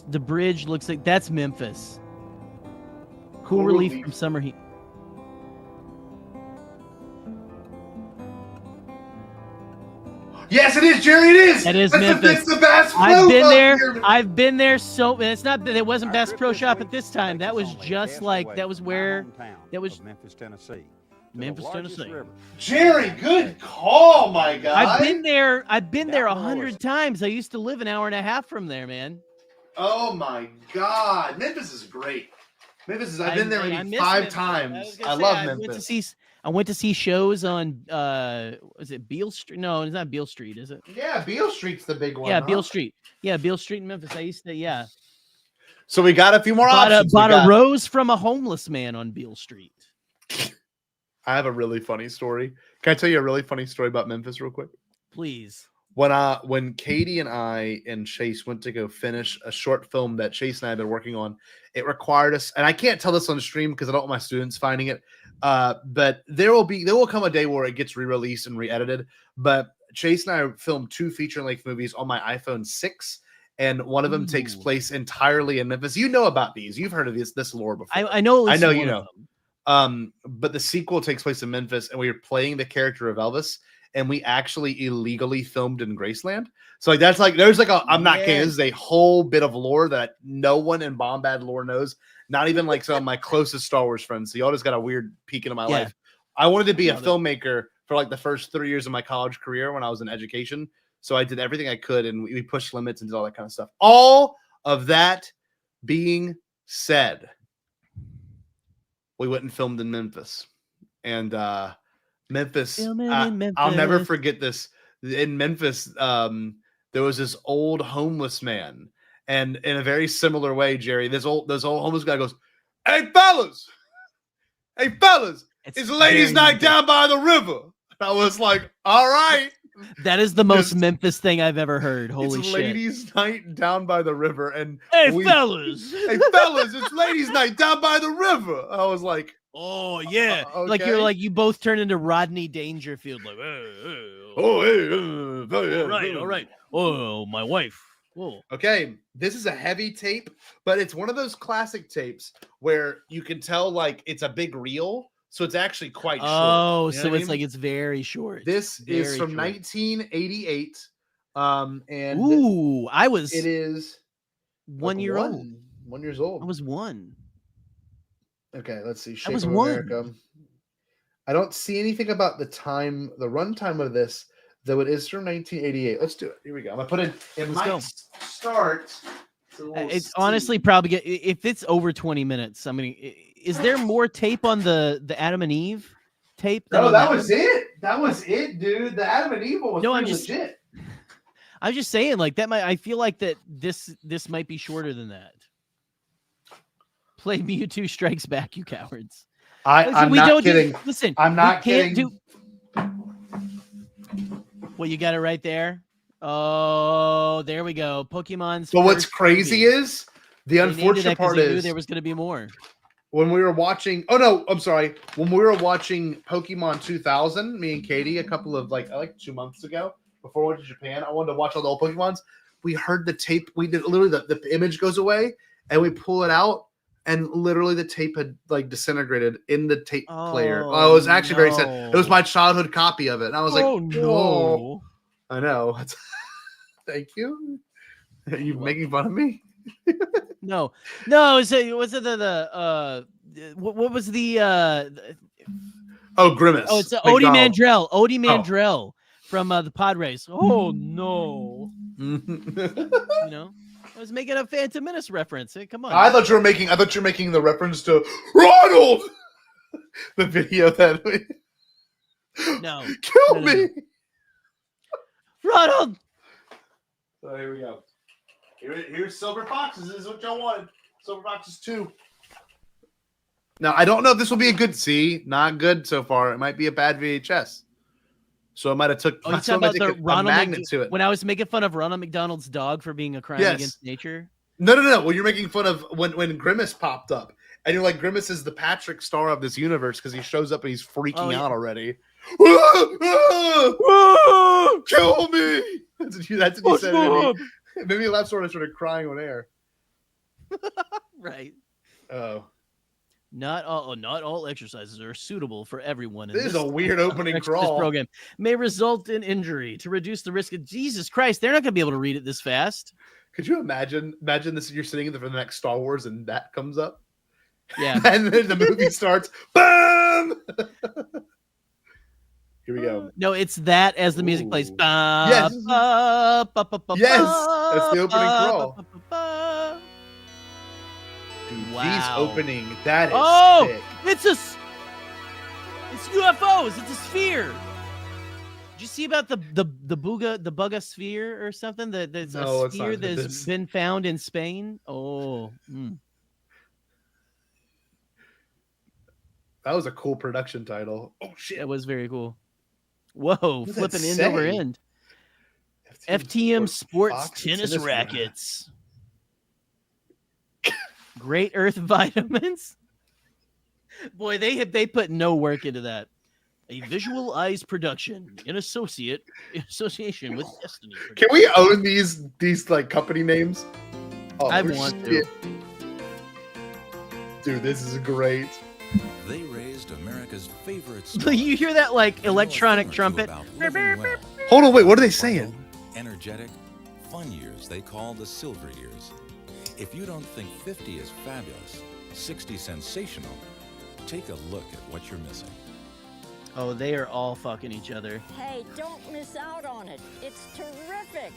Speaker 1: The bridge looks like that's Memphis. Cool relief from summer heat.
Speaker 11: Yes, it is, Jerry. It is.
Speaker 1: That is
Speaker 11: That's
Speaker 1: Memphis.
Speaker 11: The Bass Pro
Speaker 1: I've been there. So it's not that it wasn't Bass Pro Shop at this time. That was just like that was where that was
Speaker 5: Memphis, Tennessee.
Speaker 1: Memphis, Tennessee.
Speaker 11: Jerry, good call, my guy.
Speaker 1: I've been there 100 times. I used to live an hour and a half from there, man.
Speaker 11: Oh my God, Memphis is great. I've been there maybe 5 times. I love Memphis.
Speaker 1: I went to see shows on was it Beale Street? No, it's not Beale Street, is it?
Speaker 11: Yeah, Beale Street's the big one.
Speaker 1: Yeah, Beale Street. Yeah, Beale Street in Memphis. I used to,
Speaker 11: So we got a few more options.
Speaker 1: Bought a rose from a homeless man on Beale Street.
Speaker 11: I have a really funny story. Can I tell you a really funny story about Memphis real quick?
Speaker 1: Please.
Speaker 11: When Katie and I and Chase went to go finish a short film that Chase and I have been working on, it required us, and I can't tell this on stream because I don't want my students finding it. But there will come a day where it gets re-released and re-edited. But Chase and I filmed 2 feature-length movies on my iPhone 6, and one of them takes place entirely in Memphis. You know about these. You've heard of this lore before.
Speaker 1: I know.
Speaker 11: I know you know. But the sequel takes place in Memphis, and we were playing the character of Elvis. And we actually illegally filmed in Graceland. So like there's like a, I'm not kidding, this is a whole bit of lore that no one in Bombad lore knows. Not even like some of my closest Star Wars friends. So y'all just got a weird peek into my life. I wanted to be a filmmaker for like the first 3 years of my college career when I was in education. So I did everything I could, and we pushed limits and did all that kind of stuff. All of that being said, we went and filmed in Memphis. And Memphis, I'll never forget this. In Memphis, there was this old homeless man, and in a very similar way, Jerry, this old homeless guy goes, "Hey fellas, it's ladies' night down by the river." I was like, "All right."
Speaker 1: That is the most Memphis thing I've ever heard. Holy shit!
Speaker 11: Ladies' night down by the river, and
Speaker 1: hey fellas,
Speaker 11: it's ladies' night down by the river. I was like,
Speaker 1: oh yeah,
Speaker 11: okay.
Speaker 1: like you both turn into Rodney Dangerfield, like all right. Oh, my wife. Whoa.
Speaker 11: Okay, this is a heavy tape, but it's one of those classic tapes where you can tell like it's a big reel, so it's actually quite short.
Speaker 1: Oh, so it's like it's very short.
Speaker 11: This is from 1988. And
Speaker 1: it
Speaker 11: is
Speaker 1: 1 year old.
Speaker 11: 1 year old.
Speaker 1: I was 1.
Speaker 11: Okay, let's see.
Speaker 1: I was
Speaker 11: Shape of
Speaker 1: 1.
Speaker 11: America. I don't see anything about the runtime of this, though it is from 1988. Let's do it. Here we go. I'm gonna put in. Let's go. Start.
Speaker 1: It's honestly probably if it's over 20 minutes. I mean, is there more tape on the Adam and Eve tape?
Speaker 11: No, that was it. That was it, dude. The Adam and Eve was legit.
Speaker 1: I was just saying, like that. I feel like that this might be shorter than that. Play Mewtwo Strikes Back, you cowards.
Speaker 11: I'm not kidding.
Speaker 1: Listen,
Speaker 11: I'm not kidding.
Speaker 1: Well, you got it right there. Oh, there we go. Pokemon's.
Speaker 11: But what's crazy is The
Speaker 1: They named it
Speaker 11: unfortunate
Speaker 1: that 'cause
Speaker 11: part
Speaker 1: they knew
Speaker 11: is
Speaker 1: there was going to be more.
Speaker 11: when we were watching. Oh no, I'm sorry. When we were watching Pokemon 2000, me and Katie, a couple of like 2 months ago, before we went to Japan, I wanted to watch all the old Pokemons. We heard the tape. We did literally the image goes away, and we pull it out, and literally the tape had like disintegrated in the tape player. Oh, it was actually very sad. It was my childhood copy of it, and I was like,
Speaker 12: Oh no!
Speaker 11: I know. Thank you. Are you making fun of me?
Speaker 1: No, was it what was the
Speaker 11: Oh, Grimace.
Speaker 1: oh, it's Odie
Speaker 11: McDonald.
Speaker 1: Mandrell. Odie
Speaker 11: Oh.
Speaker 1: Mandrell from the Pod Race. Oh no. You know, I was making a Phantom Menace reference. Hey, come on.
Speaker 11: I thought you were making the reference to Ronald. The video that we
Speaker 1: No.
Speaker 11: kill me.
Speaker 1: Ronald.
Speaker 11: So here we go. Here's Silver Foxes. This is what y'all wanted. Silver Foxes 2. Now, I don't know if this will be a good not good so far. It might be a bad VHS. So it might have took
Speaker 1: Oh, you talking about the Ronald
Speaker 11: magnet to it.
Speaker 1: When I was making fun of Ronald McDonald's dog for being a crime against nature?
Speaker 11: No. Well, you're making fun of when Grimace popped up. And you're like, Grimace is the Patrick Star of this universe because he shows up and he's freaking out already. Kill me! That's what you said. It made me laugh sort of started crying on air.
Speaker 1: Right.
Speaker 11: Oh.
Speaker 1: Not all exercises are suitable for everyone.
Speaker 11: This is a weird opening
Speaker 1: This
Speaker 11: crawl.
Speaker 1: program may result in injury. To reduce the risk of Jesus Christ, they're not going to be able to read it this fast.
Speaker 11: Could you imagine this? You're sitting for the next Star Wars and that comes up.
Speaker 1: Yeah.
Speaker 11: And then the movie starts. Boom! Here we go.
Speaker 1: No, it's that as the music plays.
Speaker 11: Yes. Yes. That's the opening crawl. Dude,
Speaker 1: Wow.
Speaker 11: these opening, that is sick.
Speaker 1: It's UFOs. It's a sphere. Did you see about the Buga sphere or something? There's
Speaker 11: No,
Speaker 1: a
Speaker 11: it's
Speaker 1: sphere
Speaker 11: not
Speaker 1: that's
Speaker 11: this.
Speaker 1: been found in Spain. Oh.
Speaker 11: That was a cool production title. Oh shit.
Speaker 1: That was very cool. Whoa,
Speaker 11: does that
Speaker 1: flipping end over
Speaker 11: say?
Speaker 1: end. FTM Sports
Speaker 11: Fox
Speaker 1: tennis
Speaker 11: tennis
Speaker 1: rackets. Great Earth vitamins. Boy, they put no work into that. A Visual Eyes production in association with Destiny.
Speaker 11: Can we own these like company names? Oh,
Speaker 1: I want to.
Speaker 11: Dude, this is great.
Speaker 2: They raised America's favorite.
Speaker 1: You hear that like electronic trumpet?
Speaker 11: Hold on, wait, what are they saying?
Speaker 2: Energetic, fun years they call the silver years. If you don't think 50 is fabulous, 60 sensational, take a look at what you're missing.
Speaker 1: Oh, they are all fucking each other.
Speaker 5: Hey, don't miss out on it. It's terrific.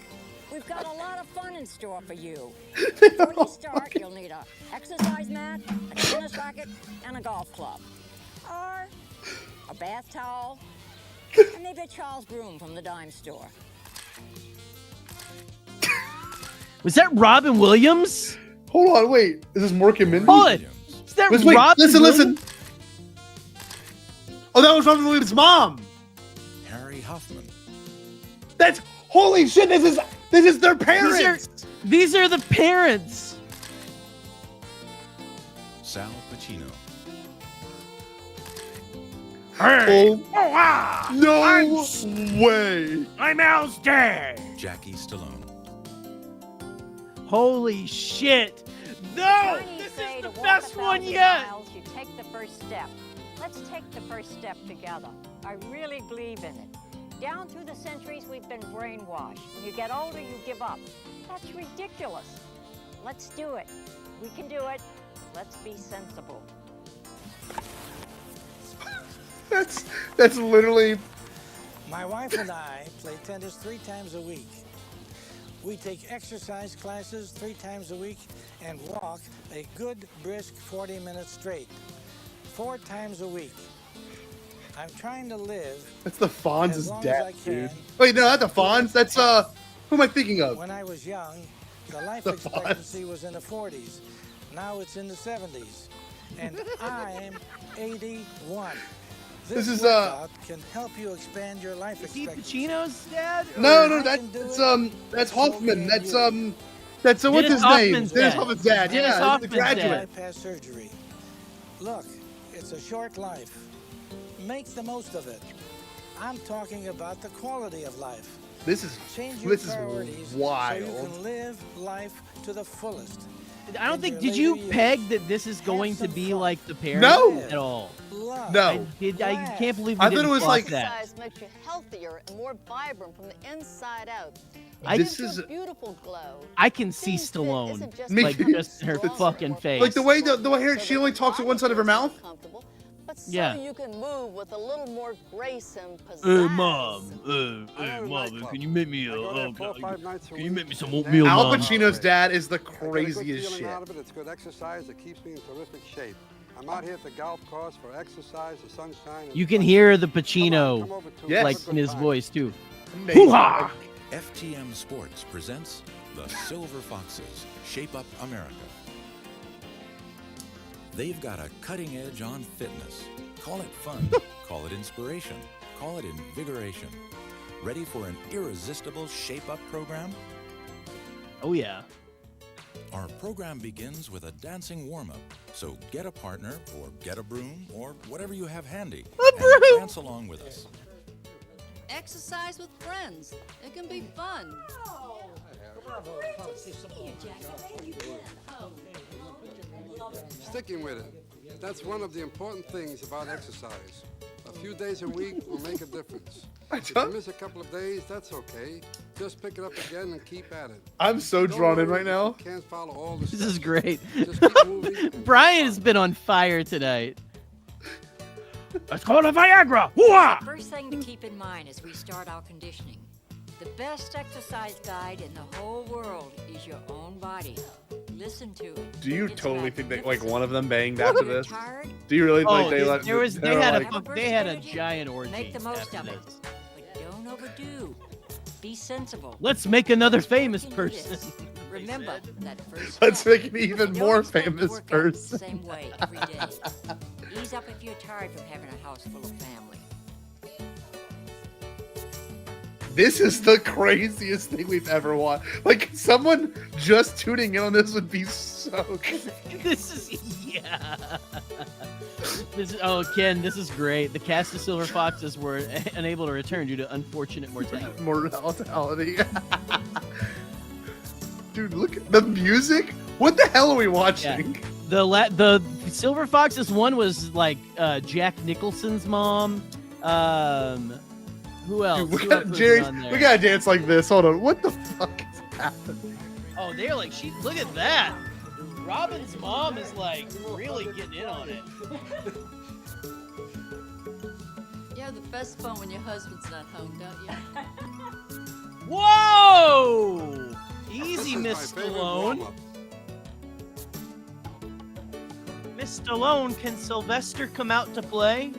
Speaker 5: We've got a lot of fun in store for you. Before you start, you'll need a exercise mat, a tennis racket, and a golf club. Or a bath towel, and maybe a Charles broom from the dime store.
Speaker 1: Was that Robin Williams?
Speaker 11: Hold on, wait. Is this Mork and Mindy?
Speaker 1: Hold it. Is that
Speaker 11: Wait,
Speaker 1: Robin
Speaker 11: listen.
Speaker 1: Williams?
Speaker 11: Oh, that was Robin Williams' mom.
Speaker 2: Harry Huffman.
Speaker 11: That's holy shit. This is their parents.
Speaker 1: These are the parents.
Speaker 2: Sal Pacino.
Speaker 11: Oh,
Speaker 12: wow.
Speaker 11: no way.
Speaker 12: I'm Al's dad.
Speaker 2: Jackie Stallone.
Speaker 1: Holy shit. No,
Speaker 5: Chinese
Speaker 1: this
Speaker 5: say
Speaker 1: is
Speaker 5: to
Speaker 1: the
Speaker 5: walk
Speaker 1: best one
Speaker 5: 1,000
Speaker 1: yet.
Speaker 5: miles, you take the first step. Let's take the first step together. I really believe in it. Down through the centuries, we've been brainwashed. When you get older, you give up. That's ridiculous. Let's do it. We can do it. Let's be sensible.
Speaker 11: That's literally.
Speaker 23: My wife and I play tennis 3 times a week. We take exercise classes 3 times a week and walk a good, brisk 40 minutes straight. 4 times a week. I'm trying to live.
Speaker 11: That's the Fonz'
Speaker 23: as long
Speaker 11: dad,
Speaker 23: as I can.
Speaker 11: dude. Wait, no, not the Fonz. That's who am I thinking of?
Speaker 23: When I was young, the life
Speaker 11: The
Speaker 23: expectancy was in the 40s. Now it's in the 70s. And I'm 81.
Speaker 11: This is,
Speaker 23: workout can help you expand your life
Speaker 1: Is he
Speaker 23: expectancy.
Speaker 1: Pacino's dad?
Speaker 11: No, that's Hoffman. That's That's what's
Speaker 1: Dennis
Speaker 11: his name?
Speaker 1: Hoffman's
Speaker 11: Dennis
Speaker 1: dad.
Speaker 11: Hoffman's dad.
Speaker 1: Dennis
Speaker 11: Yeah, the
Speaker 1: Hoffman's
Speaker 11: graduate.
Speaker 23: Bypass surgery. Look, it's a short life. Make the most of it. I'm talking about the quality of life.
Speaker 11: This is
Speaker 23: Change your
Speaker 11: this is
Speaker 23: priorities
Speaker 11: wild.
Speaker 23: so you can live life to the fullest.
Speaker 1: I don't think. Did you peg that this is going to be like the parent
Speaker 11: No.
Speaker 1: at all?
Speaker 11: No.
Speaker 1: I can't believe we
Speaker 11: I thought
Speaker 1: didn't
Speaker 11: it was
Speaker 1: clock
Speaker 11: like
Speaker 1: that.
Speaker 6: Exercise makes you healthier and more vibrant from the inside out.
Speaker 1: I-
Speaker 6: This
Speaker 1: This
Speaker 6: is
Speaker 1: is-
Speaker 6: a beautiful glow.
Speaker 1: I can see Stallone,
Speaker 11: Me
Speaker 1: like
Speaker 11: too.
Speaker 1: just her fucking face.
Speaker 11: Like the way she only talks with one side of her mouth.
Speaker 6: But so
Speaker 1: Yeah.
Speaker 6: you can move with a little more grace and pizzazz.
Speaker 1: Hey mom, can you make me can you make me some oatmeal,
Speaker 11: Al
Speaker 1: mom?
Speaker 11: Pacino's dad is the
Speaker 8: I get a good
Speaker 11: craziest
Speaker 8: feeling
Speaker 11: shit.
Speaker 8: out of it. It's good exercise. It keeps me in terrific shape. I'm out here at the golf course for exercise, the sunshine. and
Speaker 1: You can hear the Pacino,
Speaker 8: come over to
Speaker 1: like
Speaker 8: us.
Speaker 1: in his voice too.
Speaker 2: Amazing.
Speaker 1: Hoo-ha!
Speaker 2: FTM Sports presents the Silver Foxes Shape Up America. They've got a cutting edge on fitness. Call it fun, call it inspiration, call it invigoration. Ready for an irresistible Shape Up program?
Speaker 1: Oh yeah.
Speaker 2: Our program begins with a dancing warm-up, so get a partner or get a broom or whatever you have handy and dance along with us.
Speaker 9: Exercise with friends. It can be fun.
Speaker 8: Sticking with it. That's one of the important things about exercise. A few days a week will make a difference. If you miss a couple of days, that's okay. Just pick it up again and keep at it.
Speaker 11: I'm so drawn in right now.
Speaker 8: Can't follow all the
Speaker 1: This is great.
Speaker 8: Just keep moving.
Speaker 1: Brian has been on fire tonight.
Speaker 12: Let's call it Viagra.
Speaker 5: The first thing to keep in mind as we start our conditioning. The best exercise guide in the whole world is your own body. Listen to it.
Speaker 11: Do you totally think that like one of them banged after this?
Speaker 5: Tired?
Speaker 11: Do you really
Speaker 1: Oh,
Speaker 11: think they let?
Speaker 1: there was they
Speaker 11: were
Speaker 1: had
Speaker 11: like,
Speaker 1: they had a giant orgy.
Speaker 5: Make the most
Speaker 1: after
Speaker 5: of it.
Speaker 1: this.
Speaker 5: But don't overdo. Be sensible.
Speaker 1: Let's make another famous person.
Speaker 5: Remember that first
Speaker 11: Let's
Speaker 5: step.
Speaker 11: make an even
Speaker 5: Don't
Speaker 11: more
Speaker 5: expect to
Speaker 11: famous
Speaker 5: work out
Speaker 11: person.
Speaker 5: The same way every day. Ease up if you're tired from having a house full of family.
Speaker 11: This is the craziest thing we've ever watched. Like someone just tuning in on this would be so good.
Speaker 1: This is yeah. This is, oh Ken, this is great. The cast of Silver Foxes were unable to return due to unfortunate mortality.
Speaker 11: Mortality. Dude, look at the music. What the hell are we watching?
Speaker 1: Yeah. The Silver Foxes one was like Jack Nicholson's mom. Who else?
Speaker 11: Dude,
Speaker 1: Who else was
Speaker 11: Jerry,
Speaker 1: on there?
Speaker 11: we gotta dance like this. Hold on. What the fuck is happening?
Speaker 1: Oh, they're like, look at that. Robin's mom is like really getting in on it.
Speaker 9: You have the best fun when your husband's not home, don't you?
Speaker 1: Whoa! Easy,
Speaker 8: This is
Speaker 1: Miss
Speaker 8: my favorite
Speaker 1: Stallone.
Speaker 8: warm-up.
Speaker 1: Miss Stallone, can Sylvester come out to play?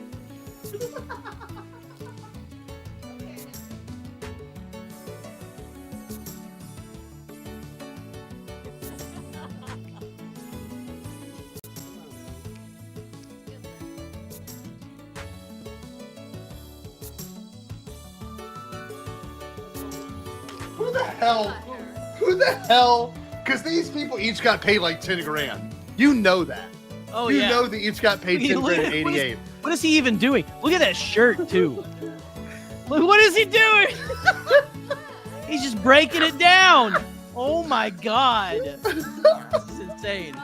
Speaker 11: Who the hell? Who the hell? Because these people each got paid like 10 grand. You know that.
Speaker 1: Oh,
Speaker 11: you
Speaker 1: yeah.
Speaker 11: know they each got paid 10
Speaker 1: Look
Speaker 11: grand
Speaker 1: at-
Speaker 11: in
Speaker 1: what is-
Speaker 11: 88.
Speaker 1: What is he even doing? Look at that shirt, too. Look, what is he doing? He's just breaking it down. Oh my god. This is insane.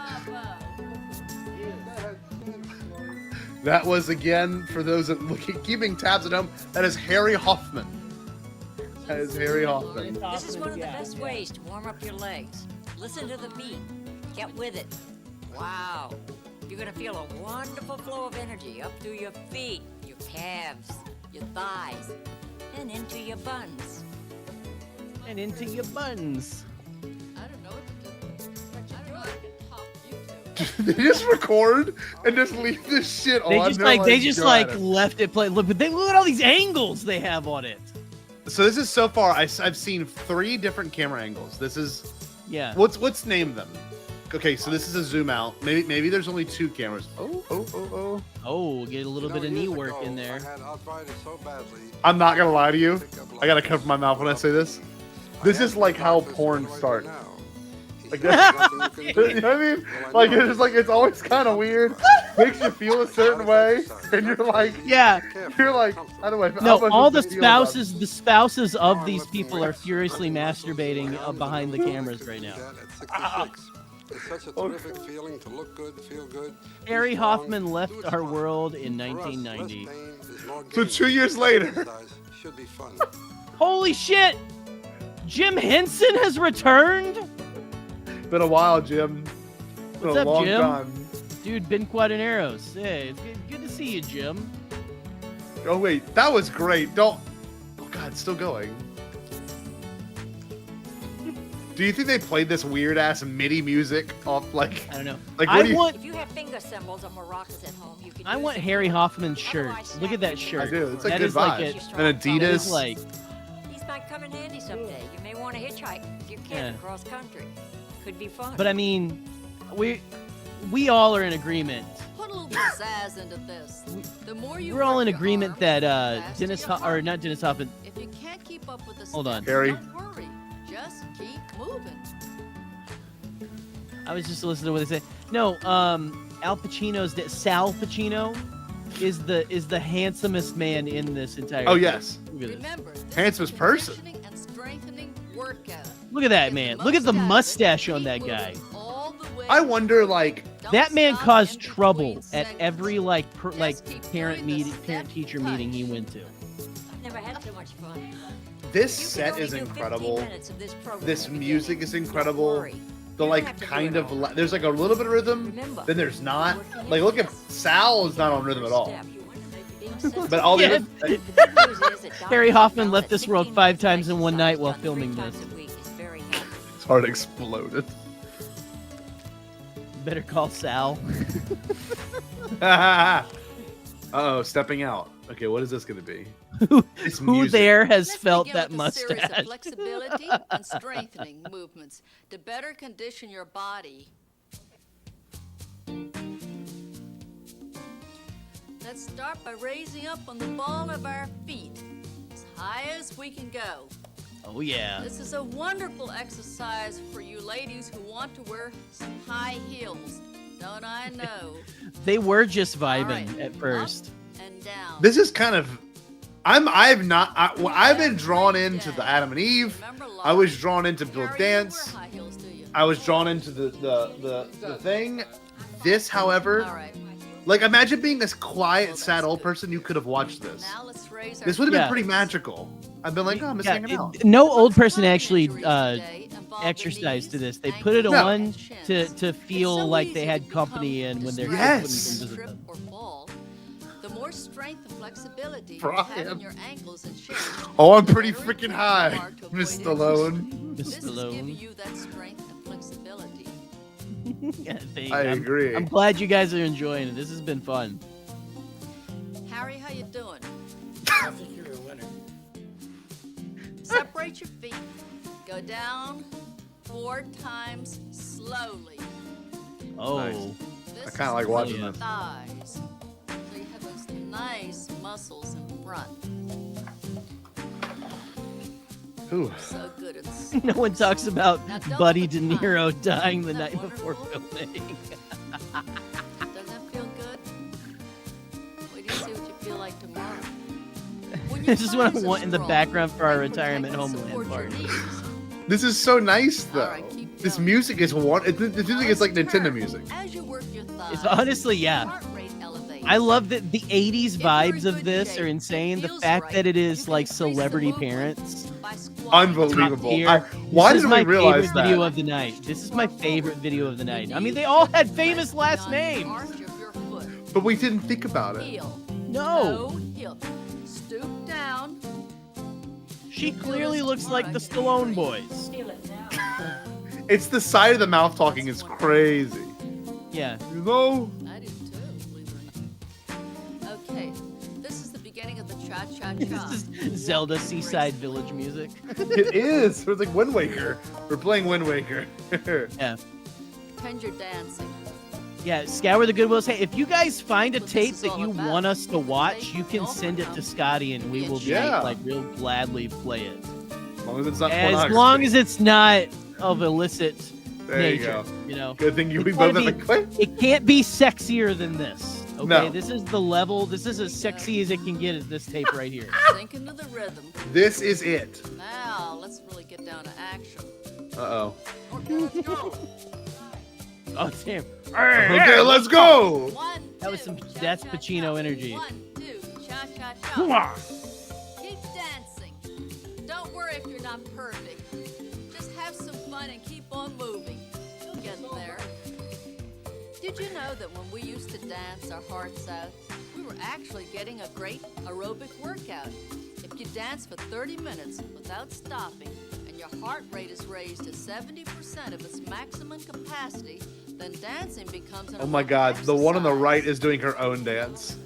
Speaker 11: That was, again, for those that keeping tabs at home, that is Harry Hoffman. That is Harry Hoffman.
Speaker 5: This is one of the best ways to warm up your legs. Listen to the beat. Get with it. Wow. You're going to feel a wonderful flow of energy up through your feet, your calves, your thighs, and into your buns.
Speaker 1: And into your buns.
Speaker 9: I don't know what to do. I don't know if I can top you two.
Speaker 11: They just record and just leave this shit on.
Speaker 1: They just
Speaker 11: They're
Speaker 1: like they just
Speaker 11: "Go
Speaker 1: like
Speaker 11: at it."
Speaker 1: left it play. Look, but look at all these angles they have on it.
Speaker 11: So this is so far. I've seen 3 different camera angles. This is
Speaker 1: Yeah.
Speaker 11: Let's name them. Okay, so this is a zoom out. Maybe there's only 2 cameras. Oh.
Speaker 1: Oh, get a little bit of knee work in there.
Speaker 8: I had arthritis so badly.
Speaker 11: I'm not gonna lie to you. I gotta cover my mouth when I say this. This is like how porn starts. Like that. You know what I mean? Like it's just like it's always kind of weird. Makes you feel a certain way, and you're like,
Speaker 1: Yeah.
Speaker 11: You're like, I don't know.
Speaker 1: No, all the spouses of these people are furiously masturbating behind the cameras right now.
Speaker 8: It's such a terrific feeling to look good, feel good.
Speaker 1: Harry Hoffman left our world in 1990.
Speaker 11: So 2 years later.
Speaker 8: Should be fun.
Speaker 1: Holy shit! Jim Henson has returned?
Speaker 11: Been a while, Jim. Been
Speaker 1: What's
Speaker 11: a
Speaker 1: up,
Speaker 11: long
Speaker 1: Jim?
Speaker 11: time.
Speaker 1: Dude, Ben Quadaneros. Hey, it's good to see you, Jim.
Speaker 11: Oh wait, that was great. Don't. Oh god, it's still going. Do you think they played this weird ass MIDI music off like?
Speaker 1: I don't know.
Speaker 11: Like what do you?
Speaker 5: If you have finger cymbals or maracas at home, you can
Speaker 1: I
Speaker 5: use
Speaker 1: want
Speaker 5: them.
Speaker 1: Harry Hoffman's shirt. Look at that shirt.
Speaker 11: I do. It's like
Speaker 1: That
Speaker 11: good
Speaker 1: is like
Speaker 11: vibes.
Speaker 1: a-
Speaker 11: An
Speaker 1: that is
Speaker 11: Adidas.
Speaker 1: like
Speaker 5: These might come in handy someday. You may want to hitchhike if you
Speaker 1: Yeah.
Speaker 5: can cross country. Could be fun.
Speaker 1: But I mean, we all are in agreement.
Speaker 9: Put a little pizzazz into this. The more you
Speaker 1: We're all
Speaker 9: work
Speaker 1: in
Speaker 9: your
Speaker 1: agreement
Speaker 9: arms,
Speaker 1: that
Speaker 9: the faster
Speaker 1: Dennis
Speaker 9: your heart.
Speaker 1: or not Dennis Hoffman.
Speaker 9: If you can't keep up with the
Speaker 1: Hold on.
Speaker 9: steps,
Speaker 11: Harry.
Speaker 9: don't worry. Just keep moving.
Speaker 1: I was just listening to what they say. No, Al Pacino's Sal Pacino is the handsomest man in this entire.
Speaker 11: Oh
Speaker 1: thing.
Speaker 11: yes.
Speaker 1: Look at this.
Speaker 9: Remember, this
Speaker 11: Handsomest
Speaker 9: is a
Speaker 11: person.
Speaker 9: conditioning and strengthening workout.
Speaker 1: Look at that man. Look at the mustache on that guy.
Speaker 9: All the way.
Speaker 11: I wonder like.
Speaker 1: That man
Speaker 9: stop
Speaker 1: caused
Speaker 9: in between
Speaker 1: trouble at
Speaker 9: segments.
Speaker 1: every like
Speaker 9: keep
Speaker 1: parent
Speaker 9: doing the
Speaker 1: meeting, parent teacher
Speaker 9: step
Speaker 1: meeting he
Speaker 9: touch.
Speaker 1: went to.
Speaker 5: I've never had so much fun.
Speaker 11: This
Speaker 5: You can
Speaker 11: set
Speaker 5: only
Speaker 11: is
Speaker 5: do 15
Speaker 11: incredible.
Speaker 5: minutes of this program
Speaker 11: This
Speaker 5: at the
Speaker 11: music
Speaker 5: beginning.
Speaker 11: is
Speaker 5: Don't
Speaker 11: incredible.
Speaker 5: worry.
Speaker 11: The
Speaker 5: You don't
Speaker 11: like
Speaker 5: have to do
Speaker 11: kind
Speaker 5: it
Speaker 11: of
Speaker 5: all.
Speaker 11: there's like a little bit of rhythm,
Speaker 5: Remember,
Speaker 11: then there's not.
Speaker 5: working your
Speaker 11: Like look at
Speaker 5: fingers.
Speaker 11: Sal is not on rhythm at all.
Speaker 5: Step. You want to make it easy.
Speaker 11: But all the
Speaker 1: Yeah.
Speaker 11: other,
Speaker 5: The good news is that
Speaker 1: Harry
Speaker 5: doctors
Speaker 1: Hoffman
Speaker 5: know
Speaker 1: left
Speaker 5: that
Speaker 1: this world
Speaker 5: 15
Speaker 1: 5
Speaker 5: minutes of
Speaker 1: times in one night
Speaker 5: exercise
Speaker 1: while
Speaker 5: done 3
Speaker 1: filming
Speaker 5: times
Speaker 1: this.
Speaker 5: a week is very healthy.
Speaker 11: his heart exploded.
Speaker 1: Better call Sal.
Speaker 11: Uh-oh, stepping out. Okay, what is this gonna be? It's
Speaker 1: Who
Speaker 11: music.
Speaker 1: there has
Speaker 9: Let's
Speaker 1: felt
Speaker 9: begin
Speaker 1: that
Speaker 9: with a series of
Speaker 1: mustache?
Speaker 9: flexibility and strengthening movements to better condition your body. Let's start by raising up on the ball of our feet as high as we can go.
Speaker 1: Oh yeah.
Speaker 9: This is a wonderful exercise for you ladies who want to wear some high heels. Don't I know?
Speaker 1: They were just vibing
Speaker 9: right.
Speaker 1: at first.
Speaker 9: And down.
Speaker 11: This is kind of. I've been drawn into the Adam and Eve. I was drawn into Bill
Speaker 9: Harry, you
Speaker 11: Dance.
Speaker 9: wear high heels, do you?
Speaker 11: I was drawn into the thing. This, however,
Speaker 9: All right.
Speaker 11: like imagine being this quiet, sad old person. You could have watched this.
Speaker 9: Now let's raise our
Speaker 11: This would have been
Speaker 1: Yeah.
Speaker 11: pretty magical. I've been like, oh, I'm just hanging out.
Speaker 1: No old person actually exercised to this. They put it
Speaker 11: No.
Speaker 1: on to feel like they had company in when they're
Speaker 11: Yes.
Speaker 1: kids wouldn't come visit them.
Speaker 9: or fall. The more strength and flexibility you
Speaker 11: Brian.
Speaker 9: have in your ankles and shins.
Speaker 11: Oh, I'm
Speaker 9: the
Speaker 11: pretty
Speaker 9: more
Speaker 11: freaking
Speaker 9: likely
Speaker 11: high,
Speaker 9: you are to
Speaker 11: Miss
Speaker 9: avoid
Speaker 11: Stallone.
Speaker 9: This is giving
Speaker 1: Stallone.
Speaker 9: you that strength and flexibility.
Speaker 1: Yeah,
Speaker 11: I agree.
Speaker 1: I'm glad you guys are enjoying it. This has been fun.
Speaker 9: Harry, how you doing?
Speaker 23: I think you're a winner.
Speaker 9: Separate your feet. Go down 4 times slowly.
Speaker 1: Oh,
Speaker 11: Nice.
Speaker 9: This
Speaker 11: I kinda
Speaker 9: is
Speaker 11: like
Speaker 9: for
Speaker 11: watching
Speaker 9: your
Speaker 11: this.
Speaker 9: thighs. So you have those nice muscles in front.
Speaker 11: Ooh.
Speaker 9: So good at
Speaker 1: no one talks about
Speaker 9: Now, don't
Speaker 1: Buddy
Speaker 9: put
Speaker 1: De
Speaker 9: your
Speaker 1: Niro
Speaker 9: hand.
Speaker 1: dying the
Speaker 9: Isn't that
Speaker 1: night before
Speaker 9: wonderful?
Speaker 1: filming.
Speaker 9: Doesn't that feel good? Wait till you see what you feel like tomorrow. When your
Speaker 1: This is what I
Speaker 9: thighs are
Speaker 1: want in the
Speaker 9: strong,
Speaker 1: background for our
Speaker 9: they
Speaker 1: retirement
Speaker 9: protect and
Speaker 1: homeland
Speaker 9: support your
Speaker 1: party.
Speaker 9: knees.
Speaker 11: This is so nice though.
Speaker 9: right, keep
Speaker 11: This
Speaker 9: going.
Speaker 11: music is one. This music is like
Speaker 9: Let's
Speaker 11: Nintendo
Speaker 9: turn.
Speaker 11: music.
Speaker 9: As you work your thighs,
Speaker 1: It's honestly, yeah.
Speaker 9: heart rate elevates.
Speaker 1: I love that the 80s
Speaker 9: If you're
Speaker 1: vibes
Speaker 9: in
Speaker 1: of
Speaker 9: good
Speaker 1: this
Speaker 9: shape
Speaker 1: are
Speaker 9: and
Speaker 1: insane. The
Speaker 9: feels
Speaker 1: fact
Speaker 9: right,
Speaker 1: that it
Speaker 9: you
Speaker 1: is
Speaker 9: can
Speaker 1: like
Speaker 9: increase the
Speaker 1: celebrity
Speaker 9: movement
Speaker 1: parents.
Speaker 9: by squatting.
Speaker 11: Unbelievable.
Speaker 1: Here.
Speaker 11: Why
Speaker 1: This is
Speaker 11: didn't
Speaker 1: my
Speaker 11: we realize
Speaker 1: favorite video
Speaker 11: that?
Speaker 1: of the night. This is my favorite video of the night. I mean, they all had famous last names.
Speaker 9: Arch of your foot.
Speaker 11: But we didn't think about it.
Speaker 9: Heel.
Speaker 1: No.
Speaker 9: Heel. Stoop down.
Speaker 1: She clearly looks like the Stallone boys.
Speaker 11: It's the side of the mouth talking is crazy.
Speaker 1: Yeah.
Speaker 11: You know?
Speaker 9: I do too, believe it or not. Okay, this is the beginning of the cha-cha-cha.
Speaker 1: This is Zelda Seaside Village music.
Speaker 11: It is. It's like Wind Waker. We're playing Wind Waker.
Speaker 1: Yeah.
Speaker 9: Pretend you're dancing.
Speaker 1: Yeah, scour the Goodwills. Hey, if you guys find a
Speaker 9: What this
Speaker 1: tape
Speaker 9: is
Speaker 1: that
Speaker 9: all
Speaker 1: you
Speaker 9: about.
Speaker 1: want us to watch, you can
Speaker 9: Don't
Speaker 1: send it to
Speaker 9: come.
Speaker 1: Scotty and we will be
Speaker 11: Yeah.
Speaker 1: like real gladly play it.
Speaker 11: As long as it's not
Speaker 1: As
Speaker 11: pornography.
Speaker 1: long as it's not of illicit
Speaker 11: There you
Speaker 1: nature.
Speaker 11: go.
Speaker 1: You know,
Speaker 11: Good thing we
Speaker 1: It's
Speaker 11: both
Speaker 1: gotta
Speaker 11: have a
Speaker 1: be-
Speaker 11: clip.
Speaker 1: It can't be sexier than this. Okay,
Speaker 11: No.
Speaker 1: this is the level. This is as sexy as it can get at this tape right here.
Speaker 9: Sink into the rhythm.
Speaker 11: This is it.
Speaker 9: Now, let's really get down to action.
Speaker 11: Uh-oh.
Speaker 9: Okay, let's go.
Speaker 1: Oh damn!
Speaker 11: Okay, let's go.
Speaker 1: That's Pacino energy.
Speaker 9: 1, 2, cha-cha-cha. Keep dancing. Don't worry if you're not perfect. Just have some fun and keep on moving. You'll get there. Did you know that when we used to dance our hearts out, we were actually getting a great aerobic workout? If you dance for 30 minutes without stopping and your heart rate is raised to 70% of its maximum capacity, then dancing becomes an
Speaker 11: Oh my God, the one on the right is doing her own dance.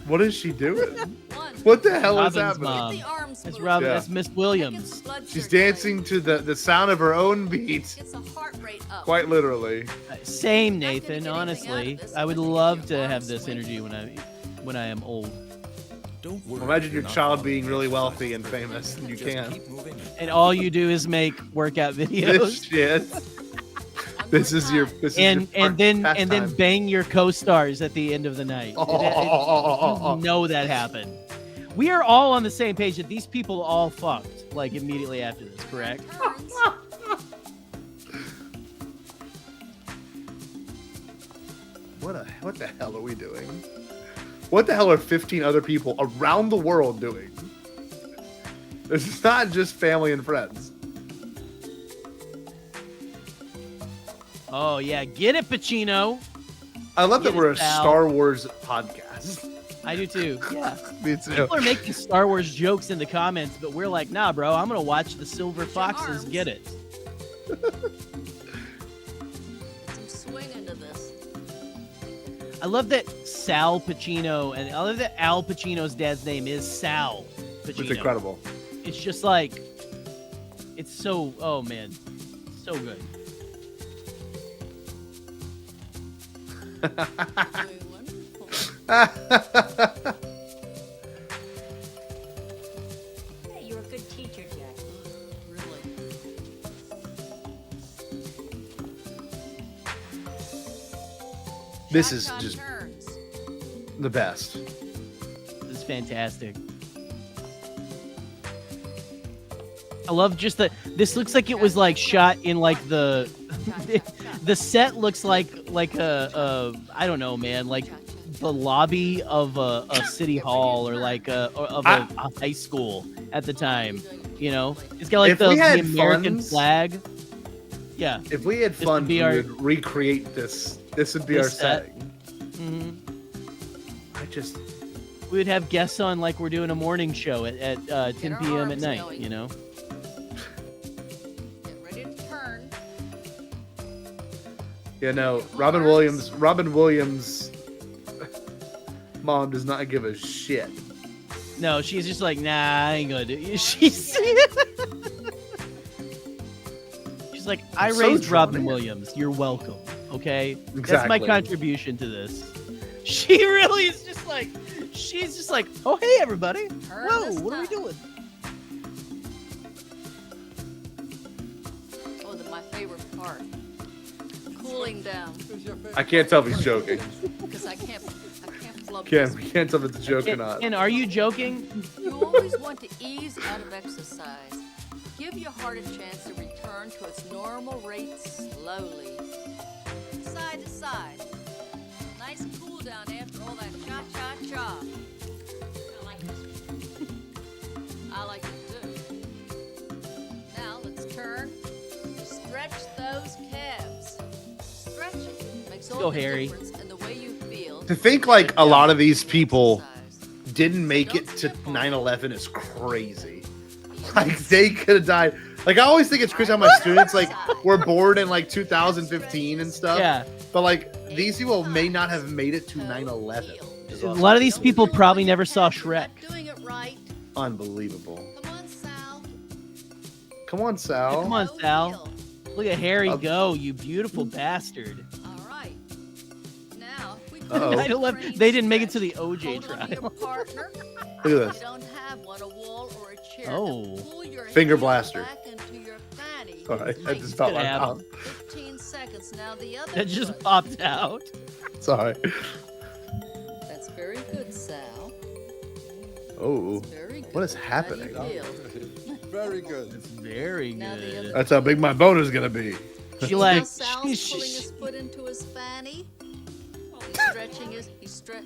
Speaker 11: What is she doing? What the hell is
Speaker 1: Robin's
Speaker 11: happening?
Speaker 1: mom. That's Robin.
Speaker 11: Yeah.
Speaker 1: That's Miss Williams.
Speaker 11: She's dancing to the sound of her own beat. Quite literally.
Speaker 1: Same, Nathan. Honestly, I would love to have this energy when I am old.
Speaker 2: Don't worry.
Speaker 11: Imagine your child being really wealthy and famous, and you can.
Speaker 1: And all you do is make workout
Speaker 11: This
Speaker 1: videos.
Speaker 11: shit. This is your.
Speaker 1: And then bang your co-stars at the end of the night. You know that happened. We are all on the same page that these people all fucked like immediately after this, correct?
Speaker 11: What the hell are we doing? What the hell are 15 other people around the world doing? This is not just family and friends.
Speaker 1: Oh yeah, get it, Pacino.
Speaker 11: I love that
Speaker 1: Get
Speaker 11: we're a
Speaker 1: it, pal.
Speaker 11: Star Wars podcast.
Speaker 1: I do too. Yeah.
Speaker 11: Me too.
Speaker 1: People are making Star Wars jokes in the comments, but we're like, nah, bro, I'm gonna watch the Silver Foxes get it.
Speaker 9: Some swing into this.
Speaker 1: I love that Sal Pacino, and I love that Al Pacino's dad's name is Sal Pacino.
Speaker 11: It's incredible.
Speaker 1: It's just like, it's so, oh man, so good.
Speaker 5: Hey, you're a good teacher, Jack.
Speaker 9: Really.
Speaker 11: This is
Speaker 9: Cha-cha
Speaker 11: just
Speaker 9: turns.
Speaker 11: the best.
Speaker 1: This is fantastic. I love just the. This looks like it was like shot in like the. The set looks like a I don't know, man, like the lobby of a city hall or like a high school at the time. You know, it's got like
Speaker 11: If we
Speaker 1: the
Speaker 11: had
Speaker 1: American
Speaker 11: funds-
Speaker 1: flag. Yeah.
Speaker 11: If we had
Speaker 1: This
Speaker 11: fun,
Speaker 1: would be
Speaker 11: we
Speaker 1: our-
Speaker 11: would recreate this. This would be
Speaker 1: This
Speaker 11: our
Speaker 1: set.
Speaker 11: setting.
Speaker 1: I just. We would have guests on like we're doing a morning show at 10 p.m. at night.
Speaker 9: going.
Speaker 1: You know.
Speaker 9: Get ready to turn.
Speaker 11: Yeah, no, Robin Williams' mom does not give a shit.
Speaker 1: No, she's just like, nah, I ain't gonna do it. She's like, I
Speaker 11: so
Speaker 1: raised
Speaker 11: drawn
Speaker 1: Robin
Speaker 11: in.
Speaker 1: Williams. You're welcome. Okay, that's
Speaker 11: Exactly.
Speaker 1: my contribution to this. She really is just like, she's just like, oh hey everybody,
Speaker 9: Turn
Speaker 1: whoa,
Speaker 9: this
Speaker 1: what are we
Speaker 9: time.
Speaker 1: doing?
Speaker 9: Oh, my favorite part. Cooling down.
Speaker 11: I can't tell if he's joking.
Speaker 9: Because I can't flub
Speaker 11: Ken,
Speaker 9: this.
Speaker 11: we can't tell if it's a joke or not.
Speaker 1: And are you joking?
Speaker 9: You always want to ease out of exercise. Give your heart a chance to return to its normal rate slowly. Side to side. Nice cool down after all that cha-cha-cha. I like this. I like it too. Now let's turn. Stretch those calves. Stretching makes all
Speaker 1: Go,
Speaker 9: the
Speaker 1: Harry.
Speaker 9: difference in the way you feel.
Speaker 11: To think like a lot of these people didn't make it to 9/11 is crazy. Like they could have died. Like I always think it's crazy how my students like were born in like 2015 and stuff.
Speaker 1: Yeah.
Speaker 11: But like these people may not have made it to 9/11. which is
Speaker 1: A
Speaker 11: awesome.
Speaker 1: lot of these people probably never saw Shrek.
Speaker 9: Doing it right.
Speaker 11: Unbelievable.
Speaker 9: Come on, Sal.
Speaker 11: Come on, Sal.
Speaker 1: Come on, Sal. Look at Harry go, you beautiful bastard.
Speaker 9: All right. Now, we
Speaker 11: Uh-oh.
Speaker 1: 9/11. They didn't make it to the OJ
Speaker 9: hold on to your
Speaker 1: trial.
Speaker 9: partner.
Speaker 11: Look at this.
Speaker 9: You don't have one, a wall or a chair.
Speaker 1: Oh.
Speaker 9: Pull your
Speaker 11: Finger
Speaker 9: heel
Speaker 11: blaster.
Speaker 9: back into your fanny
Speaker 11: Sorry, I just felt my mouth.
Speaker 9: 15 seconds now. The other.
Speaker 1: That just
Speaker 9: foot.
Speaker 1: popped out.
Speaker 11: Sorry.
Speaker 9: That's very good, Sal.
Speaker 11: Oh,
Speaker 9: Very good.
Speaker 11: what is
Speaker 9: How
Speaker 11: happening?
Speaker 9: do you feel?
Speaker 8: Very good.
Speaker 1: It's very good.
Speaker 11: That's how big my boner's gonna be.
Speaker 1: She
Speaker 9: Now
Speaker 1: like
Speaker 9: Sal's pulling his foot into his fanny. He's stretching his.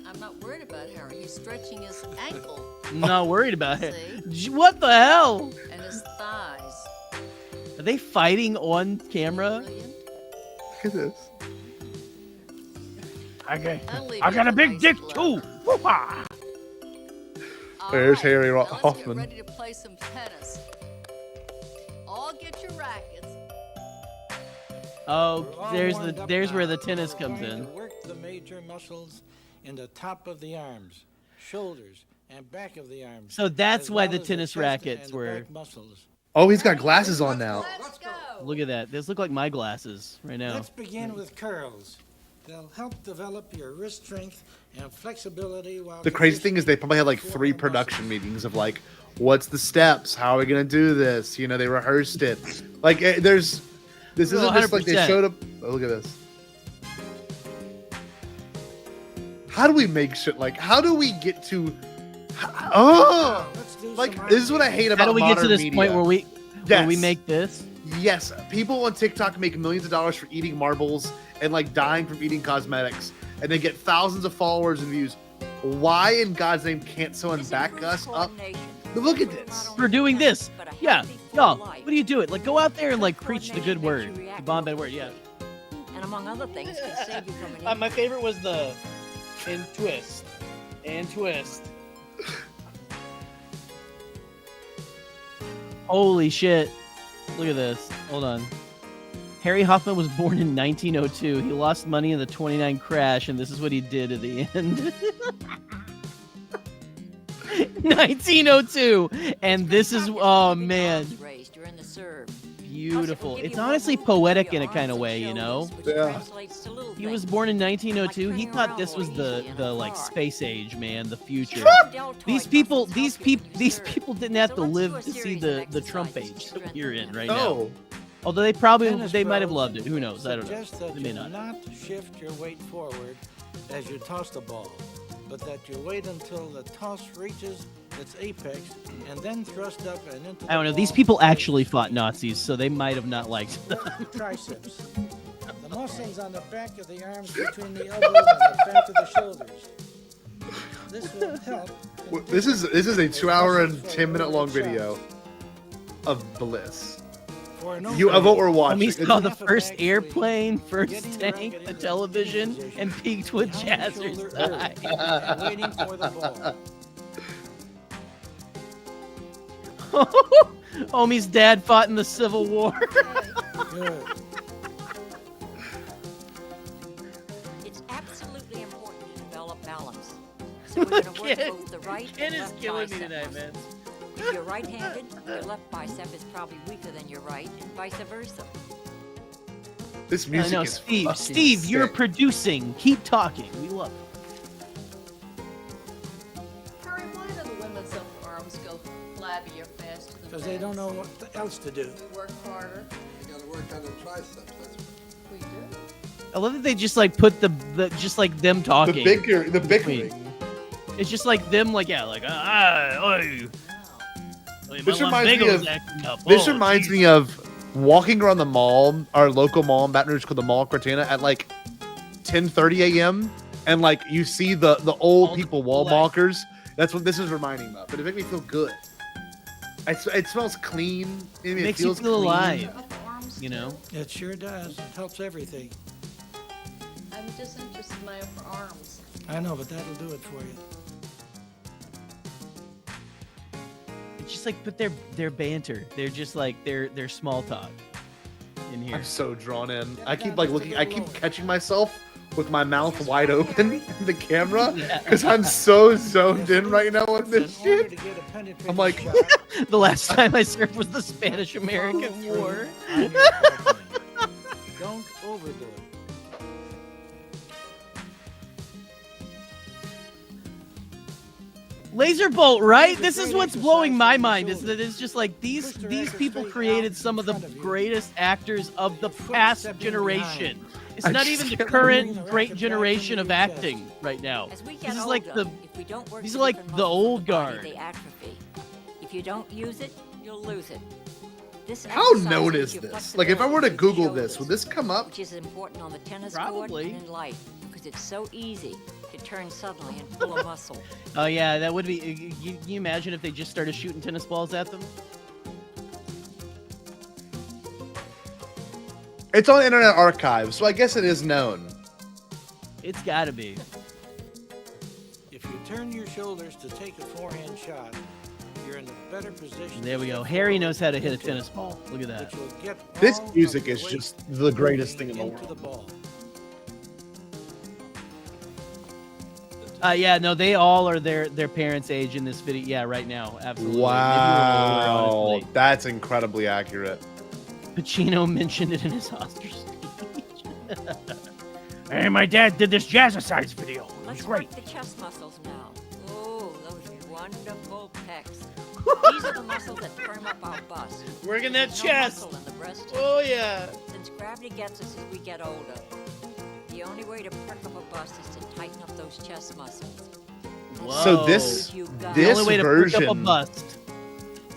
Speaker 9: I'm not worried about Harry. He's stretching his ankle
Speaker 1: I'm not worried about it.
Speaker 9: See?
Speaker 1: What the hell?
Speaker 9: and his thighs.
Speaker 1: Are they fighting on camera?
Speaker 11: Look at this.
Speaker 12: I
Speaker 9: I
Speaker 12: got a big dick too. Whoop-ah.
Speaker 11: There's Harry
Speaker 9: Now let's get
Speaker 11: Hoffman.
Speaker 9: ready to play some tennis. All get your rackets.
Speaker 1: Oh,
Speaker 23: all
Speaker 1: there's
Speaker 23: warmed
Speaker 1: the
Speaker 23: up
Speaker 1: there's
Speaker 23: now.
Speaker 1: where the tennis
Speaker 23: We're
Speaker 1: comes
Speaker 23: going
Speaker 1: in.
Speaker 23: to work the major muscles in the top of the arms, shoulders, and back of the arms.
Speaker 1: So that's
Speaker 23: as
Speaker 1: why
Speaker 23: well
Speaker 1: the
Speaker 23: as
Speaker 1: tennis
Speaker 23: chest
Speaker 1: rackets
Speaker 23: and the
Speaker 1: were.
Speaker 23: back muscles.
Speaker 11: Oh, he's got glasses on now.
Speaker 1: Look at that. These look like my glasses right now.
Speaker 23: Let's begin with curls. They'll help develop your wrist strength and flexibility while
Speaker 11: The crazy thing is they probably had like 3 production meetings of like, what's the steps? How are we gonna do this? You know, they rehearsed it. Like, this isn't just like they
Speaker 1: 100%.
Speaker 11: showed up. Oh, look at this. How do we make shit like? How do we get to? Oh, like this is what I hate about
Speaker 1: How do we get to
Speaker 11: modern
Speaker 1: this
Speaker 11: media.
Speaker 1: point where we
Speaker 11: Yes.
Speaker 1: make this?
Speaker 11: Yes, people on TikTok make millions of dollars for eating marbles and like dying from eating cosmetics, and they get thousands of followers and views. Why in God's name can't someone back us up? Look at this.
Speaker 1: For doing this. Yeah. Y'all, what do you do it? Like go out there and like preach the good word. The Bombay word, yeah.
Speaker 5: And among other things, can save you from an
Speaker 1: My favorite was the and twist. And twist. Holy shit. Look at this. Hold on. Harry Hoffman was born in 1902. He lost money in the 29 crash, and this is what he did at the end. 1902. And this is, oh man.
Speaker 5: raised. You're in the serve.
Speaker 1: Beautiful. It's honestly poetic in a kind of way, you know?
Speaker 11: Yeah.
Speaker 1: He was born in 1902. He thought this was the like space age, man, the future. These people didn't have to live to see the Trump age that we're in right now.
Speaker 11: No.
Speaker 1: Although they might have loved it. Who knows? I don't know.
Speaker 23: Suggest that
Speaker 1: They may
Speaker 23: you
Speaker 1: not.
Speaker 23: not shift your weight forward as you toss the ball, but that you wait until the toss reaches its apex and then thrust up and into the
Speaker 1: I don't know. These
Speaker 23: ball
Speaker 1: people actually fought Nazis, so they might have not liked them.
Speaker 23: triceps. The muscles on the back of the arms between the elbows and the back of the shoulders. This will help.
Speaker 11: This is a 2-hour and 10-minute long video of bliss. Of what we're watching.
Speaker 1: We saw the first airplane, first tank, the television, and peaked with jazzercise.
Speaker 23: Waiting for the ball.
Speaker 1: Homie's dad fought in the Civil War.
Speaker 23: Good.
Speaker 5: It's absolutely important to develop balance. So we're going to work
Speaker 1: Kid-
Speaker 5: both the right
Speaker 1: Kid
Speaker 5: and
Speaker 1: is
Speaker 5: left
Speaker 1: killing me
Speaker 5: bicep
Speaker 1: tonight,
Speaker 5: muscles.
Speaker 1: man.
Speaker 5: If you're right-handed, your left bicep is probably weaker than your right, and vice versa.
Speaker 11: This
Speaker 1: I
Speaker 11: music
Speaker 1: know,
Speaker 11: is
Speaker 1: Steve.
Speaker 11: fucking
Speaker 1: Steve, you're
Speaker 11: sick.
Speaker 1: producing. Keep talking. We love it.
Speaker 9: Harry, why do the women's upper arms go flabbier faster than
Speaker 23: Because they don't know what else to do.
Speaker 9: We work harder.
Speaker 8: You gotta work on the triceps. That's
Speaker 9: We do.
Speaker 1: I love that they just like put the just like them talking.
Speaker 11: The bickering.
Speaker 1: It's just like them, like yeah, like oi.
Speaker 11: This reminds me of walking around the mall, our local mall in Baton Rouge called the Mall Cortina at like 10:30 a.m. and like you see the old people wall walkers. That's what this is reminding me of. But it makes me feel good. It smells clean. I mean,
Speaker 1: Makes
Speaker 11: it
Speaker 1: you
Speaker 11: feels
Speaker 1: feel
Speaker 11: clean.
Speaker 1: alive. You know.
Speaker 23: It sure does. It helps everything.
Speaker 9: I'm just interested in my upper arms.
Speaker 23: I know, but that'll do it for you.
Speaker 1: It's just like, but they're banter. They're just like they're small talk in here.
Speaker 11: I'm so drawn in. I keep like looking. I keep catching myself with my mouth wide open in the camera because I'm so zoned in right now on this shit. I'm like,
Speaker 1: The last time I served was the Spanish-American War.
Speaker 23: Don't overdo it.
Speaker 1: Laser bolt, right? This is what's blowing my mind, is that it's just like these people created some of the greatest actors of the past generation. It's not even the current great generation of acting right now. This is like these are like the old guard.
Speaker 5: They atrophy. If you don't use it, you'll lose it. This
Speaker 11: How known is this? Like, if I were to Google this, would this come up?
Speaker 5: Which is important on the tennis court and in life, because it's so easy to turn suddenly and pull a muscle.
Speaker 1: Oh yeah, that would be. Can you imagine if they just started shooting tennis balls at them?
Speaker 11: It's on Internet Archive, so I guess it is known.
Speaker 1: It's got to be.
Speaker 23: If you turn your shoulders to take a forehand shot, you're in a better position.
Speaker 1: There we go. Harry knows how to hit a tennis ball. Look at that.
Speaker 11: This music is just the greatest thing in the world.
Speaker 1: Yeah, no, they all are their parents' age in this video. Yeah, right now, absolutely.
Speaker 11: Wow, that's incredibly accurate.
Speaker 1: Pacino mentioned it in his Oscar speech.
Speaker 12: Hey, my dad did this jazzercise video. It was
Speaker 5: Let's
Speaker 12: great.
Speaker 5: work the chest muscles now. Oh, those wonderful pecs. These are the muscles that firm up our bust.
Speaker 1: Working that
Speaker 5: There's
Speaker 1: chest.
Speaker 5: No muscle in the breast.
Speaker 1: Oh, yeah.
Speaker 5: Since gravity gets us as we get older, the only way to perk up a bust is to tighten up those chest muscles.
Speaker 11: So this
Speaker 1: The only way to perk up a
Speaker 11: version,
Speaker 1: bust.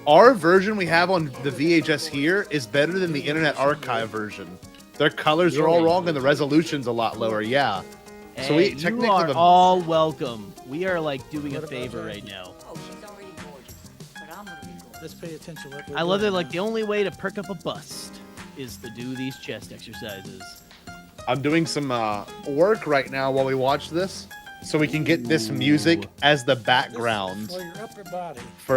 Speaker 11: our version we have on the VHS here is better than the Internet Archive version. Their colors are all wrong and the resolution's a lot lower. Yeah.
Speaker 1: Hey,
Speaker 11: So we
Speaker 1: you
Speaker 11: technically
Speaker 1: are
Speaker 11: the
Speaker 1: all welcome. We are like doing a favor right now.
Speaker 5: Oh, she's already gorgeous, but I'm gonna be gorgeous.
Speaker 23: Let's pay attention. What we're
Speaker 1: I love that.
Speaker 23: doing
Speaker 1: Like
Speaker 23: now.
Speaker 1: the only way to perk up a bust is to do these chest exercises.
Speaker 11: I'm doing some work right now while we watch this, so we can get this music as the background
Speaker 23: For your upper body.
Speaker 11: for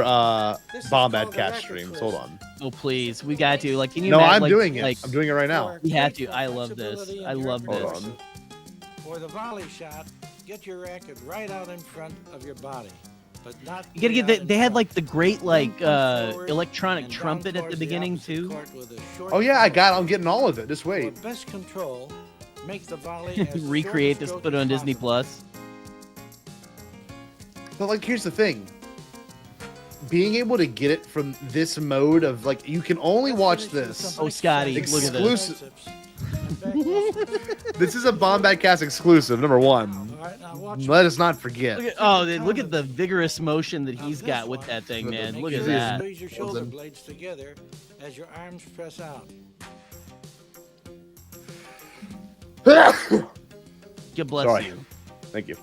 Speaker 23: This is
Speaker 11: Bombad
Speaker 23: called a
Speaker 11: Cast
Speaker 23: racket
Speaker 11: streams.
Speaker 23: twist.
Speaker 11: Hold on.
Speaker 1: Oh please, we got to. Like, can you?
Speaker 11: No,
Speaker 1: imagine,
Speaker 11: I'm
Speaker 1: like,
Speaker 11: doing it.
Speaker 1: Like,
Speaker 11: I'm doing it right now.
Speaker 1: we have to. I love this. I love
Speaker 11: Hold
Speaker 1: this.
Speaker 11: on.
Speaker 23: For the volley shot, get your racket right out in front of your body, but not.
Speaker 1: You gotta
Speaker 23: way
Speaker 1: get
Speaker 23: out
Speaker 1: that.
Speaker 23: in
Speaker 1: They had
Speaker 23: front.
Speaker 1: like the great like
Speaker 23: Then come forward
Speaker 1: electronic
Speaker 23: and down
Speaker 1: trumpet at
Speaker 23: towards
Speaker 1: the beginning
Speaker 23: opposite
Speaker 1: too.
Speaker 23: court with a short
Speaker 11: Oh yeah,
Speaker 23: stroke.
Speaker 11: I'm getting all of it. Just
Speaker 23: For
Speaker 11: wait.
Speaker 23: best control, make the volley as
Speaker 1: Recreate
Speaker 23: short a
Speaker 1: this,
Speaker 23: stroke
Speaker 1: put it
Speaker 23: as
Speaker 1: on Disney
Speaker 23: possible.
Speaker 1: Plus.
Speaker 11: But like, here's the thing. Being able to get it from this mode of like, you can only watch this.
Speaker 1: Oh, Scotty, look at this.
Speaker 11: Exclusive. This is a Bombad Cast exclusive. Number one. Let us not forget.
Speaker 1: Look at, look at the vigorous motion that he's got with that thing, man. Look at that.
Speaker 23: Squeeze your shoulder blades together as your arms press out.
Speaker 1: God bless
Speaker 11: Sorry.
Speaker 1: you.
Speaker 11: Thank you.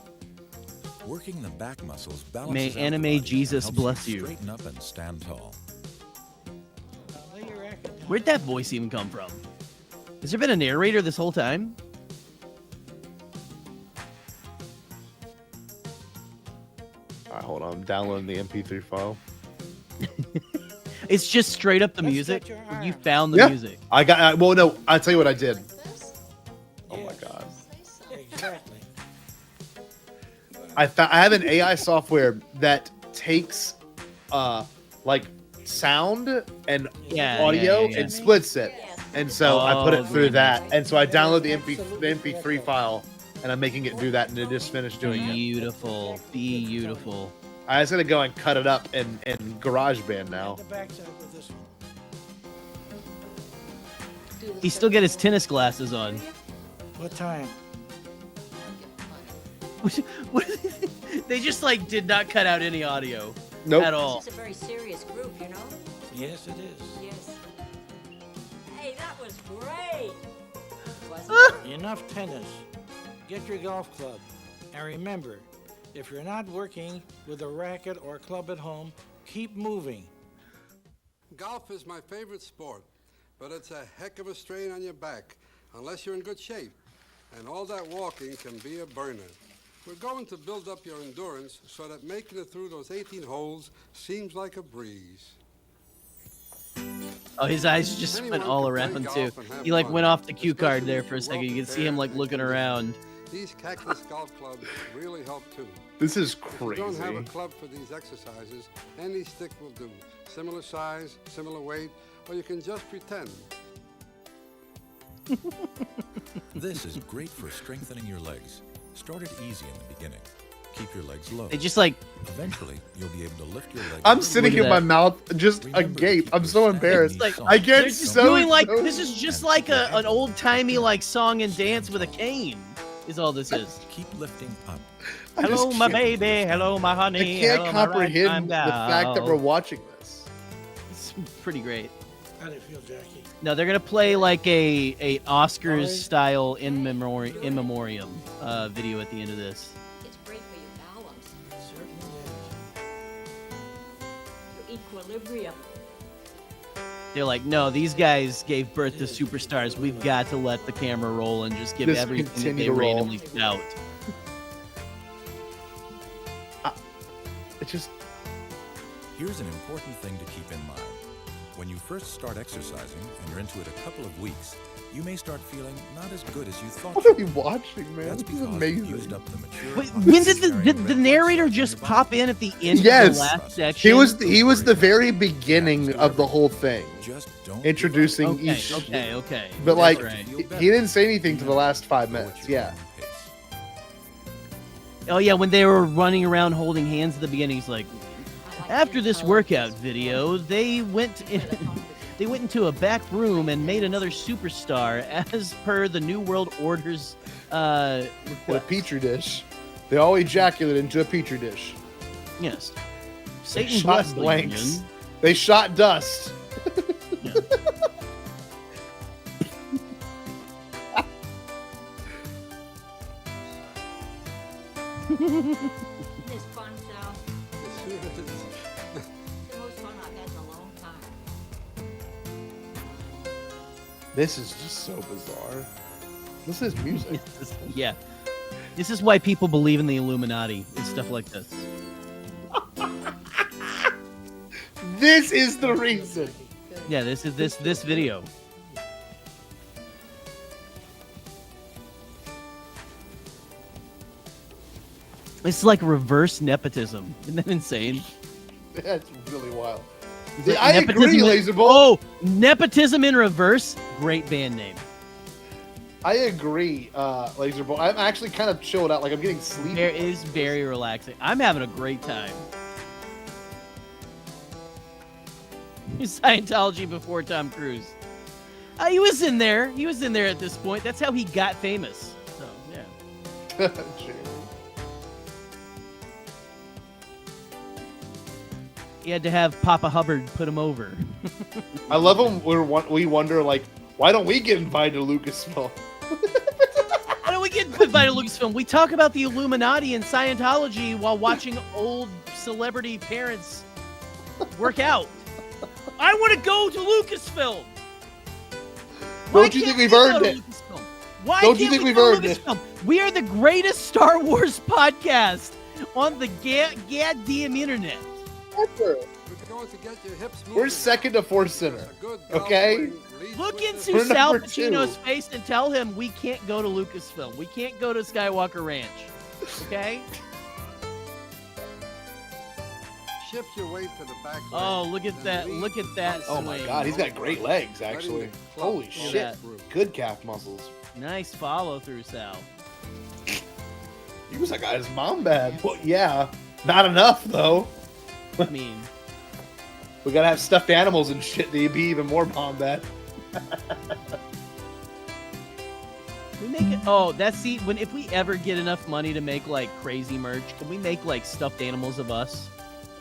Speaker 2: Working the back muscles
Speaker 1: May
Speaker 2: balances out the
Speaker 1: anime
Speaker 2: body and
Speaker 1: Jesus
Speaker 2: helps
Speaker 1: bless you.
Speaker 2: Straighten up and stand tall.
Speaker 1: Where'd that voice even come from? Has there been a narrator this whole time?
Speaker 11: All right, hold on. I'm downloading the MP3 file.
Speaker 1: It's just straight up the music. You found the music.
Speaker 11: I got. Well, no. I'll tell you what I did. Oh my god.
Speaker 23: Exactly.
Speaker 11: I have an AI software that takes like sound and audio and splits it, and so I put it through that, and so I download the MP3 file, and I'm making it do that, and it just finished doing it.
Speaker 1: Beautiful, beautiful.
Speaker 11: I was gonna go and cut it up in GarageBand now.
Speaker 23: The backside with this one.
Speaker 1: He still got his tennis glasses on.
Speaker 23: What time?
Speaker 1: They just like did not cut out any audio
Speaker 11: Nope.
Speaker 1: at all.
Speaker 5: This is a very serious group, you know?
Speaker 23: Yes, it is.
Speaker 5: Yes. Hey, that was great. Wasn't it?
Speaker 23: Enough tennis. Get your golf club. And remember, if you're not working with a racket or club at home, keep moving.
Speaker 8: Golf is my favorite sport, but it's a heck of a strain on your back unless you're in good shape. And all that walking can be a burner. We're going to build up your endurance so that making it through those 18 holes seems like a breeze.
Speaker 1: Oh, his eyes just went all around too. He like went off the cue card there for a second. You can see him like looking around.
Speaker 8: These cactus golf clubs really help too.
Speaker 11: This is
Speaker 8: If you don't have a
Speaker 11: crazy.
Speaker 8: club for these exercises, any stick will do. Similar size, similar weight, or you can just pretend.
Speaker 2: This is great for strengthening your legs. Start it easy in the beginning. Keep your legs low.
Speaker 1: They just like.
Speaker 2: Eventually, you'll be able to lift your legs.
Speaker 11: I'm sitting in my mouth just agape. I'm so embarrassed.
Speaker 1: Like,
Speaker 11: I get
Speaker 1: they're just
Speaker 11: so
Speaker 1: doing like this is just like an old timey like song and dance with a cane. Is all this is.
Speaker 2: Keep lifting up.
Speaker 12: Hello, my baby. Hello, my honey.
Speaker 11: I can't
Speaker 12: hello, my
Speaker 11: comprehend
Speaker 12: ragtime
Speaker 11: the fact that
Speaker 12: gal.
Speaker 11: we're watching this.
Speaker 1: It's pretty great.
Speaker 23: How do you feel, Jackie?
Speaker 1: No, they're gonna play like a Oscars style in memoriam video at the end of this.
Speaker 5: It's great for your balance, your equilibrium.
Speaker 1: They're like, no, these guys gave birth to superstars. We've got to let the camera roll and just give
Speaker 11: Just
Speaker 1: everything that
Speaker 11: continue
Speaker 1: they
Speaker 11: to roll.
Speaker 1: randomly shout.
Speaker 11: It just.
Speaker 2: Here's an important thing to keep in mind. When you first start exercising and you're into it a couple of weeks, you may start feeling not as good as you thought.
Speaker 11: What are we watching, man?
Speaker 2: That's
Speaker 11: This is
Speaker 2: because
Speaker 11: amazing.
Speaker 2: you've used up the mature
Speaker 1: Wait, when did the narrator just pop in at the end of
Speaker 11: Yes,
Speaker 1: the last section?
Speaker 11: he was the very beginning of the whole thing, introducing
Speaker 1: Okay,
Speaker 11: each.
Speaker 1: okay.
Speaker 11: But like,
Speaker 1: That's right.
Speaker 11: he didn't say anything for the last 5 minutes. Yeah.
Speaker 1: Oh yeah, when they were running around holding hands at the beginning, he's like, after this workout video, they went into a back room and made another superstar as per the New World Order's
Speaker 11: In a petri dish. They all ejaculate into a petri dish.
Speaker 1: Yes.
Speaker 11: They
Speaker 1: Satan
Speaker 11: shot
Speaker 1: bless the
Speaker 11: blanks.
Speaker 1: union.
Speaker 11: They shot dust.
Speaker 5: This fun, Sal. The most fun I've had in a long time.
Speaker 11: This is just so bizarre. This is music.
Speaker 1: Yeah. This is why people believe in the Illuminati and stuff like this.
Speaker 11: This is the reason.
Speaker 1: Yeah, this is this video. It's like reverse nepotism. Isn't that insane?
Speaker 11: That's really wild.
Speaker 1: It's like
Speaker 11: I agree, Laserbolt.
Speaker 1: Oh, nepotism in reverse. Great band name.
Speaker 11: I agree, Laserbolt. I'm actually kind of chilled out. Like, I'm getting sleepy.
Speaker 1: It is very relaxing. I'm having a great time. Scientology before Tom Cruise. He was in there. He was in there at this point. That's how he got famous. So, yeah. He had to have Papa Hubbard put him over.
Speaker 11: I love when we wonder, like, why don't we get invited to Lucasfilm?
Speaker 1: Why don't we get invited to Lucasfilm? We talk about the Illuminati and Scientology while watching old celebrity parents work out. I want to go to Lucasfilm.
Speaker 11: Don't you think we've earned it?
Speaker 1: Why
Speaker 11: Don't you
Speaker 1: can't
Speaker 11: think
Speaker 1: we
Speaker 11: we've
Speaker 1: go to
Speaker 11: earned it?
Speaker 1: Lucasfilm? We are the greatest Star Wars podcast on the goddamn internet.
Speaker 11: We're second to Force Center. Okay?
Speaker 1: Look into
Speaker 11: We're
Speaker 1: Sal
Speaker 11: number
Speaker 1: Pacino's
Speaker 11: 2.
Speaker 1: face and tell him we can't go to Lucasfilm. We can't go to Skywalker Ranch. Okay?
Speaker 8: Shift your weight to the back.
Speaker 1: Oh, look at that. Look at that.
Speaker 11: Oh my
Speaker 1: swing.
Speaker 11: god, he's got great legs, actually. Holy
Speaker 1: at
Speaker 11: shit.
Speaker 1: that.
Speaker 11: Good calf muscles.
Speaker 1: Nice follow through, Sal.
Speaker 11: He was like, his mom bad. Well, yeah. Not enough, though.
Speaker 1: I mean,
Speaker 11: we gotta have stuffed animals and shit to be even more mom bad.
Speaker 1: we make it. Oh, that's the when if we ever get enough money to make like crazy merch, can we make like stuffed animals of us?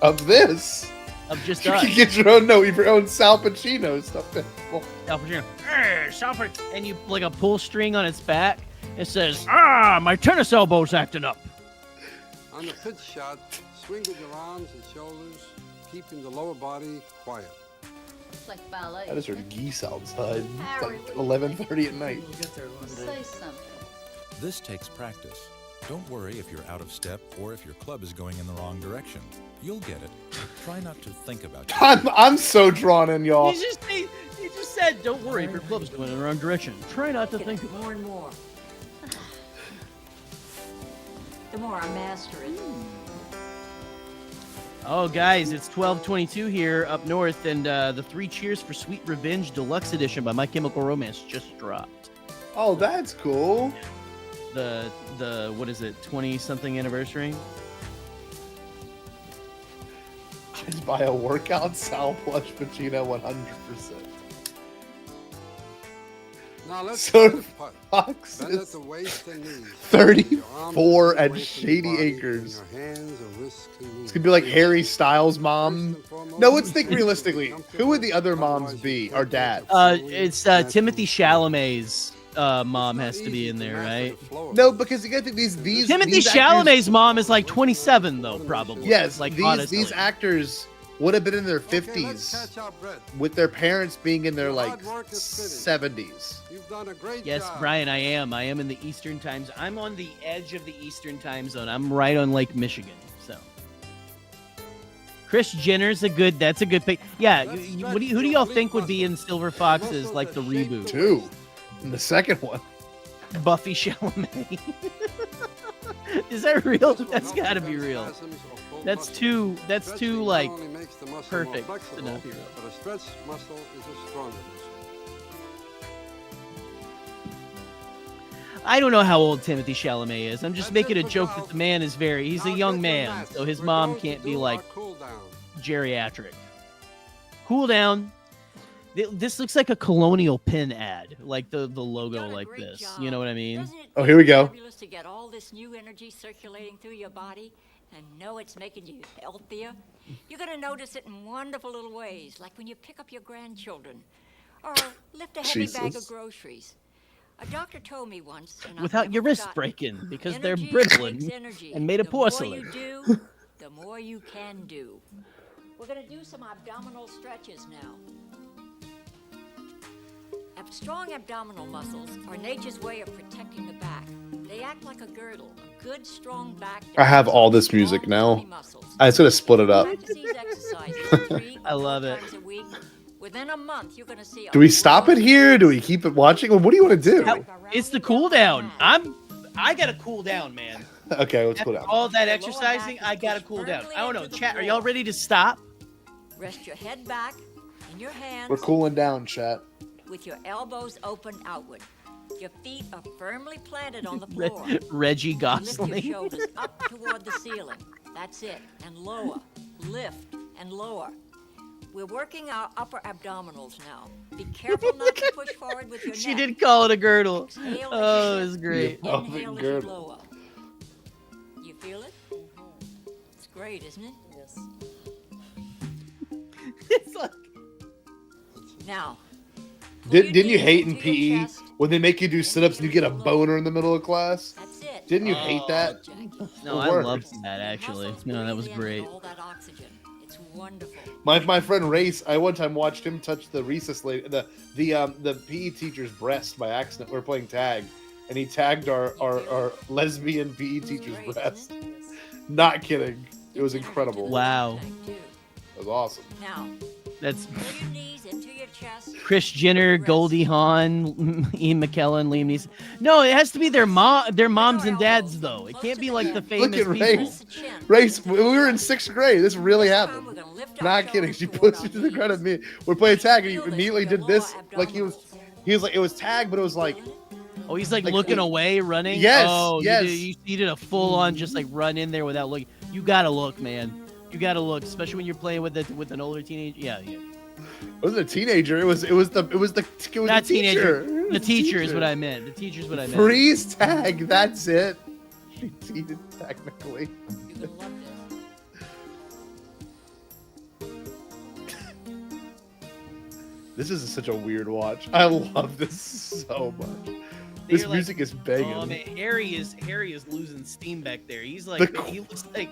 Speaker 11: Of this?
Speaker 1: Of just
Speaker 11: You
Speaker 1: us.
Speaker 11: can get your own, your own Sal Pacino stuffed animal.
Speaker 1: Sal Pacino. Hey, Sal Pacino. And you like a pull string on its back. It says, my tennis elbow's acting up.
Speaker 8: On the pitch shot, swing with your arms and shoulders, keeping the lower body quiet.
Speaker 9: It's like ballet.
Speaker 11: I just heard geese outside.
Speaker 9: Harry,
Speaker 11: It's like 11:30 at night.
Speaker 9: Say something.
Speaker 2: This takes practice. Don't worry if you're out of step or if your club is going in the wrong direction. You'll get it. Try not to think about it.
Speaker 11: I'm so drawn in, y'all.
Speaker 1: He just said, don't worry if your club's going in the wrong direction. Try not to think about it.
Speaker 5: More and more. The more I master it.
Speaker 1: Oh, guys, it's 12:22 here up north, and the 3 Cheers for Sweet Revenge Deluxe Edition by My Chemical Romance just dropped.
Speaker 11: Oh, that's cool.
Speaker 1: The what is it, 20-something anniversary?
Speaker 11: Just buy a workout Sal plush Pacino 100%.
Speaker 8: Now let's
Speaker 11: So
Speaker 8: start the putt.
Speaker 11: Fox
Speaker 8: Bend at
Speaker 11: is
Speaker 8: the waist and knees.
Speaker 11: 34 at Shady Acres. It's gonna be like Harry Styles' mom. No, let's think realistically. Who would the other moms be? Our dad.
Speaker 1: It's Timothy Chalamet's mom has to be in there, right?
Speaker 11: No, because you got to think these
Speaker 1: Timothy
Speaker 11: these
Speaker 1: Chalamet's
Speaker 11: actors,
Speaker 1: mom is like 27 though, probably.
Speaker 11: yes,
Speaker 1: like
Speaker 11: these
Speaker 1: honestly.
Speaker 11: actors would have been in their 50s with their parents being in their like 70s.
Speaker 1: Yes, Brian, I am in the Eastern time zone. I'm on the edge of the Eastern time zone. I'm right on Lake Michigan. So Kris Jenner's that's a good pick. Yeah, who do y'all think would be in Silver Fox's like the reboot?
Speaker 11: Two. And the second one.
Speaker 1: Buffy Chalamet. Is that real? That's got to be real. That's too like perfect to not be real.
Speaker 8: But a stretch muscle is a stronger muscle.
Speaker 1: I don't know how old Timothy Chalamet is. I'm just making a joke that the man is he's a young man, so his mom can't be like geriatric. Cool down. This looks like a Colonial Pin ad, like the logo like this. You know what I mean?
Speaker 11: Oh, here we go.
Speaker 5: Fabulous to get all this new energy circulating through your body and know it's making you healthier. You're going to notice it in wonderful little ways, like when you pick up your grandchildren or lift a heavy bag of
Speaker 11: Jesus.
Speaker 5: groceries. A doctor told me once, and I've
Speaker 1: Without
Speaker 5: never
Speaker 1: your wrist
Speaker 5: forgotten,
Speaker 1: breaking because they're
Speaker 5: energy
Speaker 1: brittling
Speaker 5: makes energy.
Speaker 1: and made of porcelain.
Speaker 5: The more you do, the more you can do. We're going to do some abdominal stretches now. Strong abdominal muscles are nature's way of protecting the back. They act like a girdle. A good, strong back.
Speaker 11: I have all this music now. I was gonna split it up.
Speaker 5: Practice these exercises 3
Speaker 1: I love it.
Speaker 5: times a week. Within a month, you're going to see.
Speaker 11: Do we stop it here? Do we keep it watching? What do you want to do?
Speaker 1: It's the cool down. I got to cool down, man.
Speaker 11: Okay, let's cool down.
Speaker 1: All that exercising, I got to cool down. I don't know, chat. Are y'all ready to stop?
Speaker 5: Rest your head back in your hands.
Speaker 11: We're cooling down, chat.
Speaker 5: With your elbows open outward. Your feet are firmly planted on the floor.
Speaker 1: Reggie
Speaker 5: Lift
Speaker 1: Gosling.
Speaker 5: your shoulders up toward the ceiling. That's it. And lower. Lift and lower. We're working our upper abdominals now. Be careful not to push forward with your
Speaker 1: She
Speaker 5: neck.
Speaker 1: did call it a girdle.
Speaker 5: Exhale
Speaker 1: Oh,
Speaker 5: as
Speaker 1: it was great.
Speaker 5: Inhale as you lower. You feel it? It's great, isn't it? Yes.
Speaker 1: It's like...
Speaker 5: Now,
Speaker 11: Didn't you hate in PE when they make you do sit-ups and you get a boner in the middle of class?
Speaker 5: that's it.
Speaker 11: Didn't you hate that?
Speaker 1: No,
Speaker 11: It
Speaker 1: I
Speaker 11: worked.
Speaker 1: loved that actually. No, that was great.
Speaker 5: All that oxygen. It's wonderful.
Speaker 11: My friend Race, I one time watched him touch the recess lady, the PE teacher's breast by accident. We were playing tag, and he tagged our lesbian PE teacher's breast. Not kidding. It was incredible.
Speaker 1: Wow.
Speaker 11: It was awesome.
Speaker 5: Now,
Speaker 1: That's
Speaker 5: pull your knees into your chest.
Speaker 1: Kris Jenner, Goldie Hawn, Ian McKellen, Liam Neeson. No, it has to be their moms and dads though. It can't be like the famous
Speaker 11: Look at
Speaker 1: people.
Speaker 11: Race. Race, we were in 6th grade. This really happened. Not kidding. She pushed you to the ground of me. We're playing tag, and he immediately did this. Like he was like, it was tag, but it was like.
Speaker 1: Oh, he's like looking away, running.
Speaker 11: Yes,
Speaker 1: Oh,
Speaker 11: yes.
Speaker 1: You did a full on just like run in there without looking. You gotta look, man. You gotta look, especially when you're playing with an older teenager. Yeah.
Speaker 11: It wasn't a teenager. It was the
Speaker 1: Not
Speaker 11: teacher.
Speaker 1: teenager. The teacher is what I meant. The teacher's what I meant.
Speaker 11: Freeze tag. That's it. She cheated technically. This is such a weird watch. I love this so much. This
Speaker 1: They're
Speaker 11: music is banging.
Speaker 1: Oh man, Harry is losing steam back there. He's like he looks like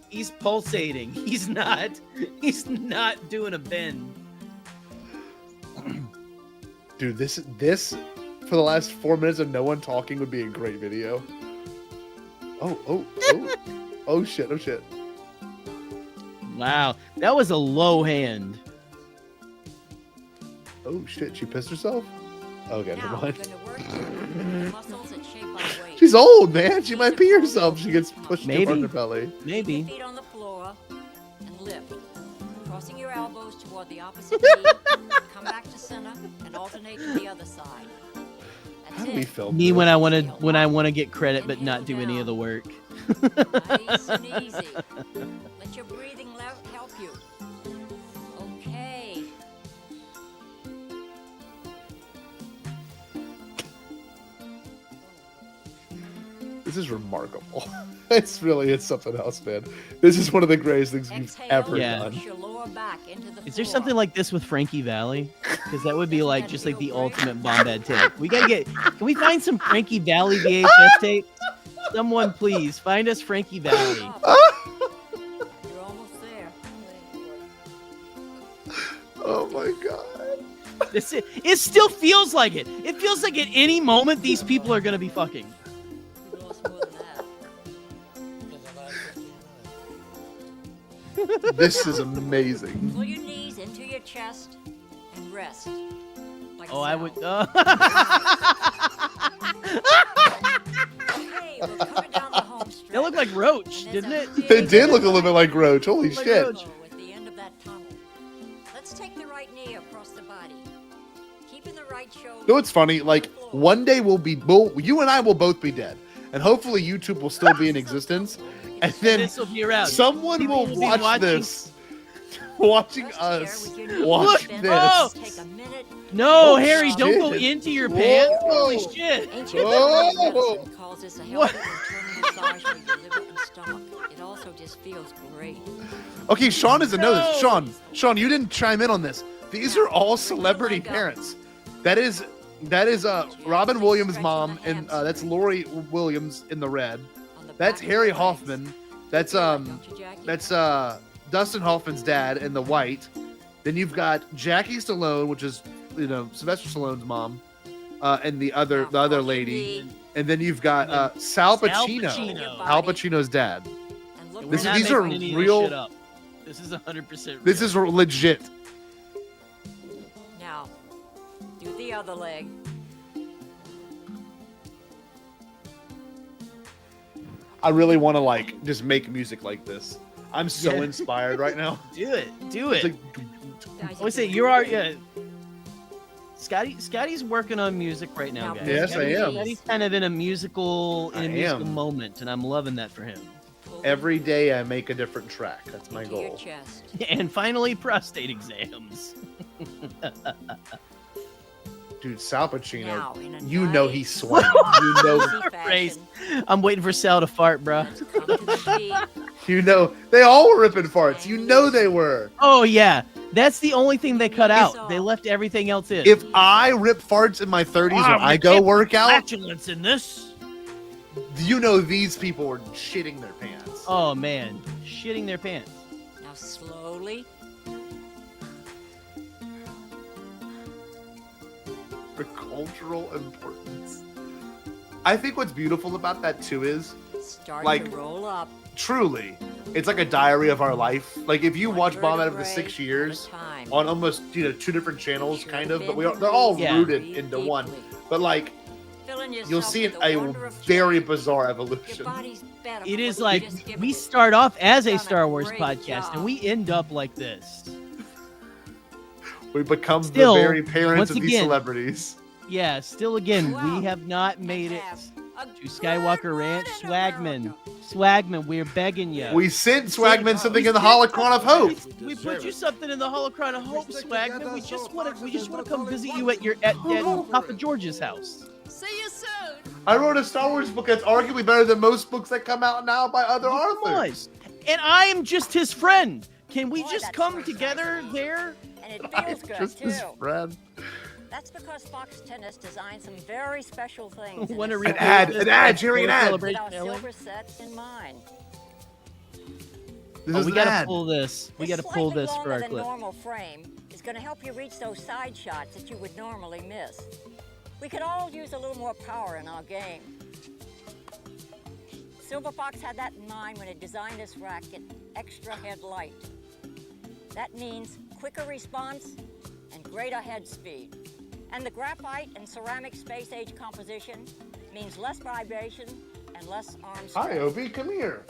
Speaker 1: he's pulsating. He's not doing a bend.
Speaker 11: Dude, this for the last 4 minutes of no one talking would be a great video. Oh shit, oh shit.
Speaker 1: Wow, that was a low hand.
Speaker 11: Oh shit, she pissed herself? Okay, never
Speaker 5: Now,
Speaker 11: mind.
Speaker 5: we're going to work the muscles that shape our waist.
Speaker 11: She's old, man. She might pee herself. She gets pushed
Speaker 1: Maybe.
Speaker 11: too hard in the belly.
Speaker 1: Maybe.
Speaker 5: Feet on the floor and lift. Crossing your elbows toward the opposite knee. Come back to center and alternate to the other side.
Speaker 11: How do we film
Speaker 1: Me
Speaker 11: this?
Speaker 1: when I want to get credit but not do any of the work.
Speaker 5: Nice and easy. Let your breathing help you.
Speaker 11: This is remarkable. It's something else, man. This is one of the greatest things you've ever done.
Speaker 1: Is there something like this with Frankie Valli? Because that would be like just like the ultimate Bombad tape. We gotta get. Can we find some Frankie Valli VHS tape? Someone please find us Frankie Valli.
Speaker 5: You're almost there.
Speaker 11: Oh my god.
Speaker 1: It still feels like it. It feels like at any moment these people are gonna be fucking.
Speaker 11: This is amazing.
Speaker 5: Pull your knees into your chest and rest. Like
Speaker 1: Oh, I would.
Speaker 5: Okay, we're coming down the home stretch.
Speaker 1: That looked like Roach, didn't it?
Speaker 11: It did look a little bit like Roach. Holy
Speaker 1: Like
Speaker 11: shit.
Speaker 1: Roach.
Speaker 5: At the end of that tunnel. Let's take the right knee across the body. Keeping the right shoulder.
Speaker 11: You know what's funny? Like, one day you and I will both be dead. And hopefully YouTube will still be in existence. And then
Speaker 1: This will be around.
Speaker 11: someone
Speaker 1: People
Speaker 11: will
Speaker 1: will be
Speaker 11: watch
Speaker 1: watching-
Speaker 11: this. Watching us watch this.
Speaker 1: Oh!
Speaker 5: Take a minute.
Speaker 1: No,
Speaker 11: Oh,
Speaker 1: Harry, don't go
Speaker 11: shit.
Speaker 1: into your pants. Holy
Speaker 11: Whoa.
Speaker 1: shit.
Speaker 5: Ancient
Speaker 11: Whoa.
Speaker 5: medicine calls this a healthy internal massage for your liver and stomach. It also just feels great.
Speaker 11: Okay, Sean doesn't know this.
Speaker 1: No.
Speaker 11: Sean, you didn't chime in on this. These are all celebrity parents. That is Robin Williams' mom, and that's Lori Williams in the red. That's Harry Hoffman. That's Dustin Hoffman's dad in the white. Then you've got Jackie Stallone, which is Sylvester Stallone's mom, and the other lady. And then you've got Sal Pacino, Al Pacino's dad. These are real.
Speaker 1: This is 100% real.
Speaker 11: This is legit.
Speaker 5: Now, do the other leg.
Speaker 11: I really want to just make music like this. I'm so inspired right now.
Speaker 1: Do it. Do it.
Speaker 11: It's like,
Speaker 1: I would say you are. Scotty's working on music right now, guys.
Speaker 11: Yes, I am.
Speaker 1: Scotty's kind of in a musical
Speaker 11: am.
Speaker 1: moment, and I'm loving that for him.
Speaker 11: every day I make a different track. That's my goal.
Speaker 1: And finally, prostate exams.
Speaker 11: Dude, Sal Pacino,
Speaker 5: Now, in a
Speaker 11: you know he's swinging. You know,
Speaker 1: Praise. I'm waiting for Sal to fart, bro.
Speaker 11: you know, they all were ripping farts. You know they were.
Speaker 1: Oh yeah, that's the only thing they cut out. They left everything else in.
Speaker 11: If I rip farts in my 30s when I go work out,
Speaker 1: flatulence in this.
Speaker 11: You know these people were shitting their pants.
Speaker 1: Oh man, shitting their pants.
Speaker 5: Now slowly.
Speaker 11: For cultural importance. I think what's beautiful about that too is,
Speaker 5: Starting to roll up.
Speaker 11: truly, it's like a diary of our life. Like if you watch Bomb Out of the 6 years on almost 2 different channels, kind of, but they're all rooted into one. But like, you'll see a very bizarre evolution.
Speaker 1: It is like we start off as a Star Wars podcast, and we end up like this.
Speaker 11: We become
Speaker 1: Still,
Speaker 11: the very parents
Speaker 1: once
Speaker 11: of these
Speaker 1: again,
Speaker 11: celebrities.
Speaker 1: Yeah, still again, we have not made it to Skywalker Ranch. Swagman, we're begging you.
Speaker 11: We sent Swagman something in the Holocron of Hope.
Speaker 1: We put you something in the Holocron of Hope, Swagman. We just want to come visit you at Papa George's house.
Speaker 9: See you soon.
Speaker 11: I wrote a Star Wars book that's arguably better than most books that come out now by other authors.
Speaker 1: And I am just his friend. Can we just come together there?
Speaker 5: And it feels good
Speaker 11: Just his
Speaker 5: too.
Speaker 11: friend.
Speaker 5: That's because Fox Tennis designed some very special things.
Speaker 1: Want to
Speaker 11: An ad, Jerry, an ad.
Speaker 5: With our silver set in mind.
Speaker 11: This is
Speaker 1: we
Speaker 11: an
Speaker 1: gotta
Speaker 11: ad.
Speaker 1: pull this. We gotta pull this for our
Speaker 5: The
Speaker 1: clip.
Speaker 5: normal frame is going to help you reach those side shots that you would normally miss. We could all use a little more power in our game. Silver Fox had that in mind when it designed this racket, extra headlight. That means quicker response and greater head speed. And the graphite and ceramic space age composition means less vibration and less arm strength.
Speaker 11: Hi, Obi, come here.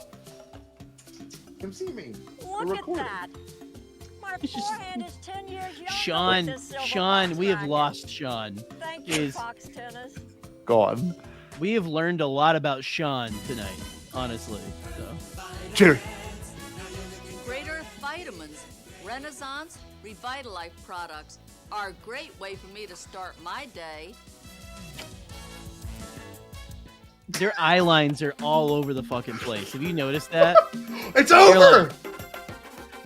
Speaker 11: Come see me.
Speaker 5: Look
Speaker 11: We're
Speaker 5: at
Speaker 11: recording.
Speaker 5: that. My forehand is 10 years younger
Speaker 1: Sean,
Speaker 5: with this Silver
Speaker 1: Sean,
Speaker 5: Fox
Speaker 1: we have
Speaker 5: racket.
Speaker 1: lost Sean.
Speaker 5: Thank you,
Speaker 1: Jeez.
Speaker 5: Fox Tennis.
Speaker 11: Gone.
Speaker 1: We have learned a lot about Sean tonight, honestly. So.
Speaker 11: Jerry.
Speaker 9: Greater vitamins, Renaissance, Revitalife products are a great way for me to start my day.
Speaker 1: Their eye lines are all over the fucking place. Have you noticed that?
Speaker 11: It's over.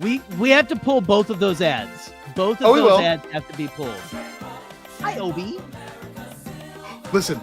Speaker 1: We have to pull both of those ads. Both of those ads have to be pulled. Hi, Obi.
Speaker 11: Listen.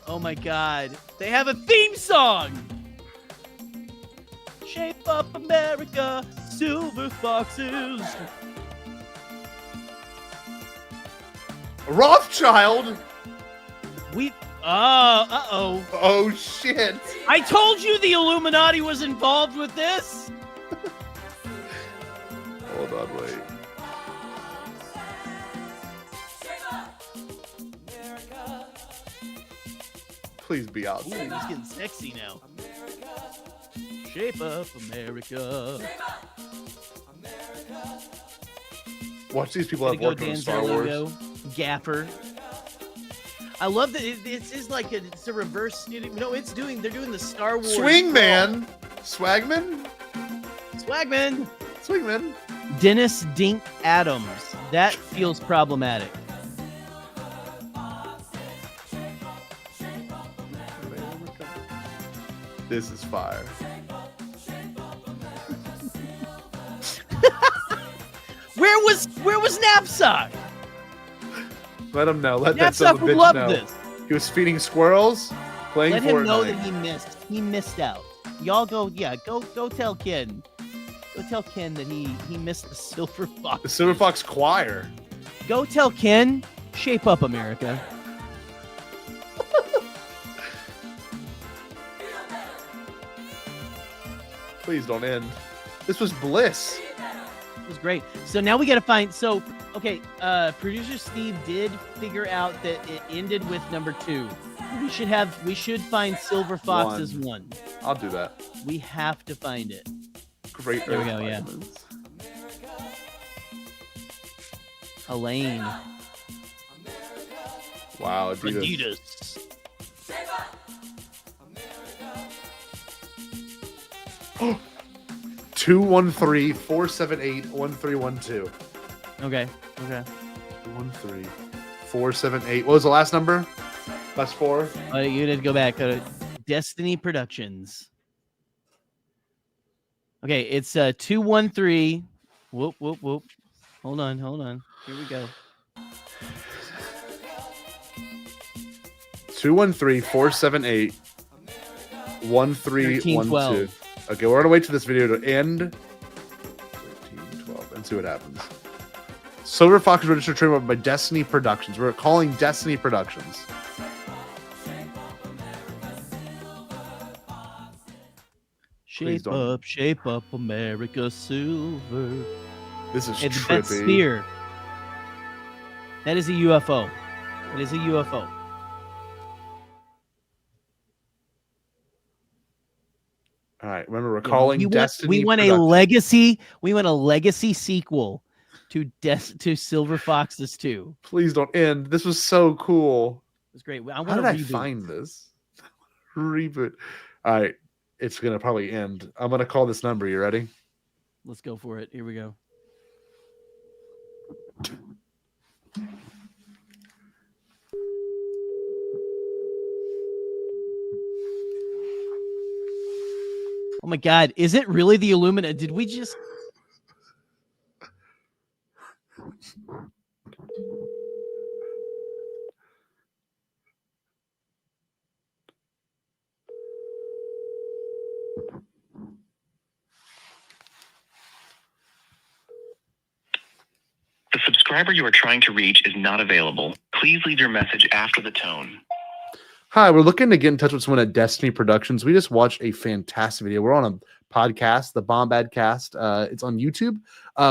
Speaker 1: Oh my God. They have a theme song. Shape up America, silver foxes.
Speaker 11: Rothschild.
Speaker 1: Uh-oh.
Speaker 11: Oh shit.
Speaker 1: I told you the Illuminati was involved with this.
Speaker 11: Hold on, wait. Please be out.
Speaker 1: Ooh, he's getting sexy now. Shape up America.
Speaker 11: Watch these people have worked on Star Wars.
Speaker 1: Gaffer. I love that it's like it's a reverse. They're doing the Star Wars.
Speaker 11: Swingman. Swagman.
Speaker 1: Dennis Dink Adams. That feels problematic.
Speaker 11: This is fire.
Speaker 1: Where was Knapsack?
Speaker 11: Let him know. Let that
Speaker 1: Knapsack
Speaker 11: son of a
Speaker 1: would
Speaker 11: bitch
Speaker 1: love
Speaker 11: know.
Speaker 1: this.
Speaker 11: He was feeding squirrels, playing
Speaker 1: Let
Speaker 11: Fortnite.
Speaker 1: him know that he missed. He missed out. Y'all go tell Ken. Go tell Ken that he missed the Silver Fox.
Speaker 11: The Silver Fox Choir.
Speaker 1: Go tell Ken, shape up America.
Speaker 11: Please don't end. This was bliss.
Speaker 1: It was great. So now we got to find. So okay, producer Steve did figure out that it ended with number 2. We should find Silver Fox as 1.
Speaker 11: I'll do that.
Speaker 1: We have to find it.
Speaker 11: Great.
Speaker 1: There we go. Yeah. Elaine.
Speaker 11: Wow,
Speaker 1: Adidas.
Speaker 11: 213-478-1312.
Speaker 1: Okay.
Speaker 11: 213-478. What was the last number? Last 4?
Speaker 1: You need to go back. Destiny Productions. Okay, it's 213. Whoop. Hold on. Here we go.
Speaker 11: 213-478-1312. Okay, we're gonna wait till this video to end. 13, 12, and see what happens. Silver Fox is registered trademark by Destiny Productions. We're calling Destiny Productions.
Speaker 1: Shape up, America silver.
Speaker 11: This is
Speaker 1: That
Speaker 11: trippy.
Speaker 1: sphere. That is a UFO. It is a UFO.
Speaker 11: All right, remember we're calling Destiny.
Speaker 1: We want a legacy. We want a legacy sequel to Silver Foxes 2.
Speaker 11: Please don't end. This was so cool.
Speaker 1: It was great.
Speaker 11: How did I find this? Reboot. All right, it's gonna probably end. I'm gonna call this number. You ready?
Speaker 1: Let's go for it. Here we go. Oh my God. Is it really the Illuminati? Did we just...
Speaker 10: The subscriber you are trying to reach is not available. Please leave your message after the tone.
Speaker 11: Hi, we're looking to get in touch with someone at Destiny Productions. We just watched a fantastic video. We're on a podcast, the Bombad Cast. It's on YouTube.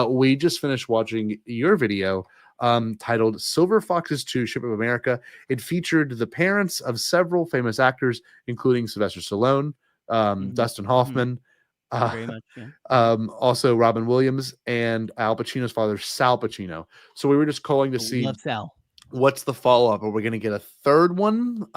Speaker 11: We just finished watching your video titled Silver Foxes 2 Ship of America. It featured the parents of several famous actors, including Sylvester Stallone, Dustin Hoffman,
Speaker 1: Very much, yeah.
Speaker 11: Also Robin Williams and Al Pacino's father, Sal Pacino. So we were just calling to see
Speaker 1: Love Sal.
Speaker 11: what's the follow-up. Are we going to get a third one?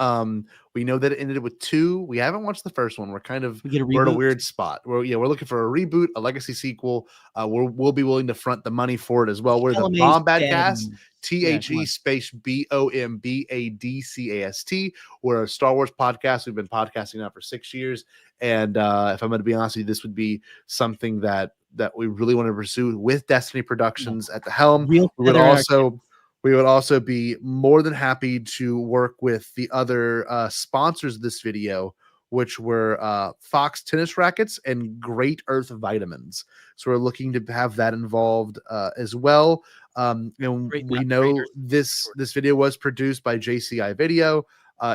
Speaker 11: We know that it ended with 2. We haven't watched the first one. We're kind of
Speaker 1: We get a
Speaker 11: we're in a
Speaker 1: reboot?
Speaker 11: weird spot. We're looking for a reboot, a legacy sequel. We'll be willing to front the money for it as well. We're the
Speaker 1: LMA's
Speaker 11: Bombad Cast,
Speaker 1: Yeah, come
Speaker 11: THE
Speaker 1: on.
Speaker 11: space BOMBADCAST. We're a Star Wars podcast. We've been podcasting now for 6 years, and if I'm going to be honest with you, this would be something that we really want to pursue with Destiny Productions at the helm.
Speaker 1: Real
Speaker 11: We would
Speaker 1: feather in our
Speaker 11: also. We would also be more than happy to work with the other sponsors of this video, which were Fox Tennis Rackets and Great Earth Vitamins. So we're looking to have that involved as well. And we know this video was produced by JCI Video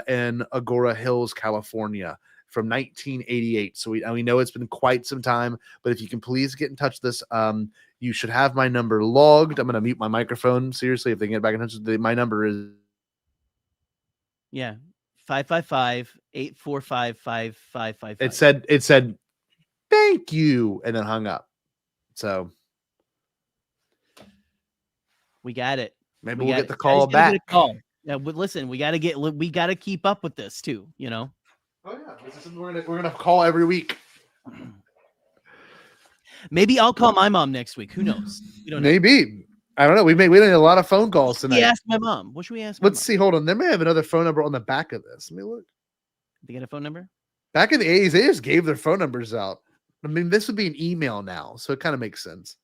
Speaker 11: in Agora Hills, California, from 1988. So we know it's been quite some time. But if you can please get in touch with us. You should have my number logged. I'm going to mute my microphone. Seriously, if they can get back in touch with my number is
Speaker 1: 555-845-5555.
Speaker 11: It said thank you and then hung up. So
Speaker 1: we got it.
Speaker 11: Maybe we'll get the call back.
Speaker 1: Get a call. Yeah, but listen, we got to keep up with this too, you know.
Speaker 11: Oh yeah, we're gonna call every week.
Speaker 1: Maybe I'll call my mom next week. Who knows? We don't know.
Speaker 11: Maybe. I don't know. We need a lot of phone calls tonight.
Speaker 1: Ask my mom. What should we ask?
Speaker 11: Let's see. Hold on. They may have another phone number on the back of this. Let me look.
Speaker 1: They get a phone number?
Speaker 11: Back in the 80s, they just gave their phone numbers out. I mean, this would be an email now, so it kind of makes sense.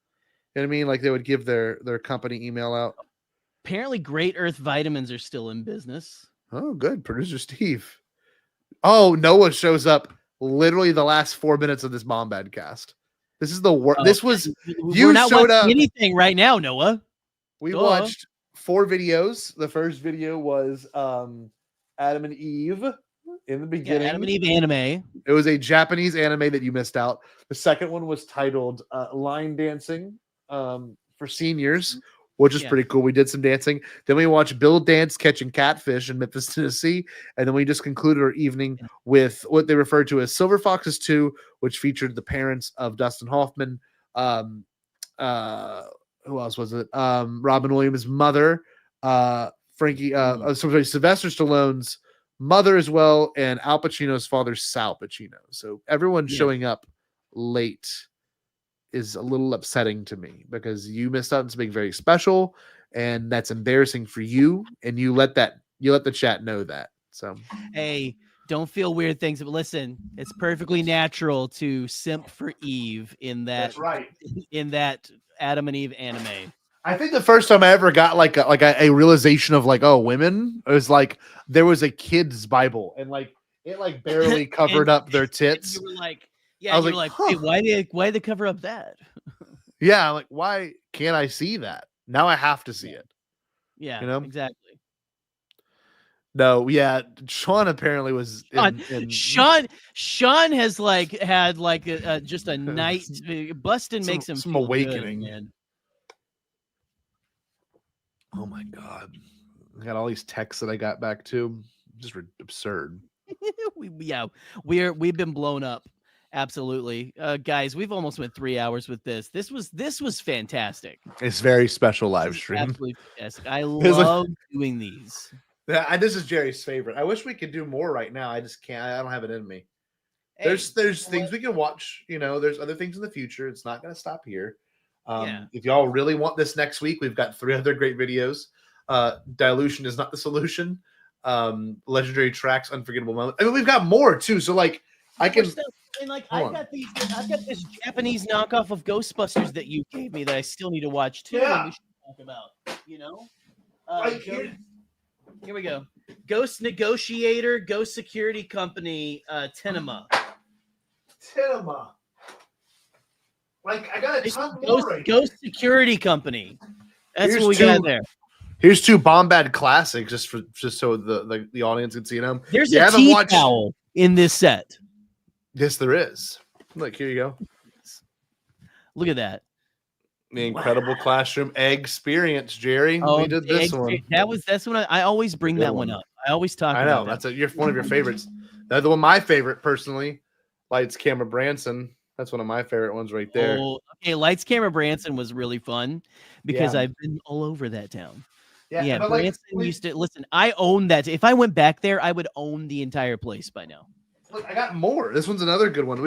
Speaker 11: You know what I mean? Like they would give their company email out.
Speaker 1: Apparently, Great Earth Vitamins are still in business.
Speaker 11: Oh, good. Producer Steve. Oh, Noah shows up literally the last 4 minutes of this Bombad cast. This is the worst. This was
Speaker 1: We're not
Speaker 11: showed
Speaker 1: watching
Speaker 11: up.
Speaker 1: anything right now, Noah.
Speaker 11: We watched 4 videos. The first video was Adam and Eve in the beginning.
Speaker 1: Yeah, Adam and Eve anime.
Speaker 11: It was a Japanese anime that you missed out. The second one was titled Line Dancing for Seniors, which is pretty cool. We did some dancing. Then we watched Bill dance catching catfish in Memphis, Tennessee. And then we just concluded our evening with what they referred to as Silver Foxes 2, which featured the parents of Dustin Hoffman. Who else was it? Robin Williams' mother, Sylvester Stallone's mother as well, and Al Pacino's father, Sal Pacino. So everyone showing up late is a little upsetting to me because you missed out on something very special, and that's embarrassing for you. And you let the chat know that. So
Speaker 1: hey, don't feel weird things, but listen, it's perfectly natural to simp for Eve in that.
Speaker 11: That's right.
Speaker 1: In that Adam and Eve anime.
Speaker 11: I think the first time I ever got like a realization of like, oh, women, it was like there was a kid's Bible and like it like barely covered up their tits.
Speaker 1: You were like,
Speaker 11: I was
Speaker 1: you were like, hey, why they cover up that?
Speaker 11: Yeah, like why can't I see that? Now I have to see it.
Speaker 1: Yeah,
Speaker 11: you know
Speaker 1: exactly.
Speaker 11: No, yeah, Sean apparently was.
Speaker 1: Sean has like had like just a night. Bustin makes him
Speaker 11: some
Speaker 1: feel
Speaker 11: awakening.
Speaker 1: good, man.
Speaker 11: Oh my god, I got all these texts that I got back too. Just absurd.
Speaker 1: We've been blown up. Absolutely, guys. We've almost went 3 hours with this. This was fantastic.
Speaker 11: It's very special live stream.
Speaker 1: Absolutely fantastic. I love doing these.
Speaker 11: Yeah, this is Jerry's favorite. I wish we could do more right now. I just can't. I don't have it in me. There's things we can watch. You know, there's other things in the future. It's not going to stop here. If y'all really want this next week, we've got 3 other great videos. Dilution is not the solution. Legendary tracks, unforgettable moments. I mean, we've got more too. So like, I can.
Speaker 1: And like I've got this Japanese knockoff of Ghostbusters that you gave me that I still need to watch too.
Speaker 11: Yeah.
Speaker 1: And we should talk about. You know, here we go. Ghost Negotiator, Ghost Security Company, Tenema.
Speaker 11: Like I got a ton more.
Speaker 1: Ghost Security Company. That's what we got there.
Speaker 11: Here's 2 Bombad classics, just so the audience can see them.
Speaker 1: There's a tea towel in this set.
Speaker 11: Yes, there is. Look, here you go.
Speaker 1: Look at that.
Speaker 11: The incredible classroom experience, Jerry. We did this one.
Speaker 1: That's when I always bring that one up. I always talk about it.
Speaker 11: That's you're one of your favorites. The one my favorite personally, Lights Camera Branson. That's one of my favorite ones right there.
Speaker 1: Oh, okay. Lights, Camera, Branson was really fun because
Speaker 11: Yeah.
Speaker 1: I've been all over that town.
Speaker 11: Yeah,
Speaker 1: Yeah,
Speaker 11: but, like,
Speaker 1: Branson used to listen. I own that. If I went back there, I would own the entire place by now.
Speaker 11: Look, I got more. This one's another good one.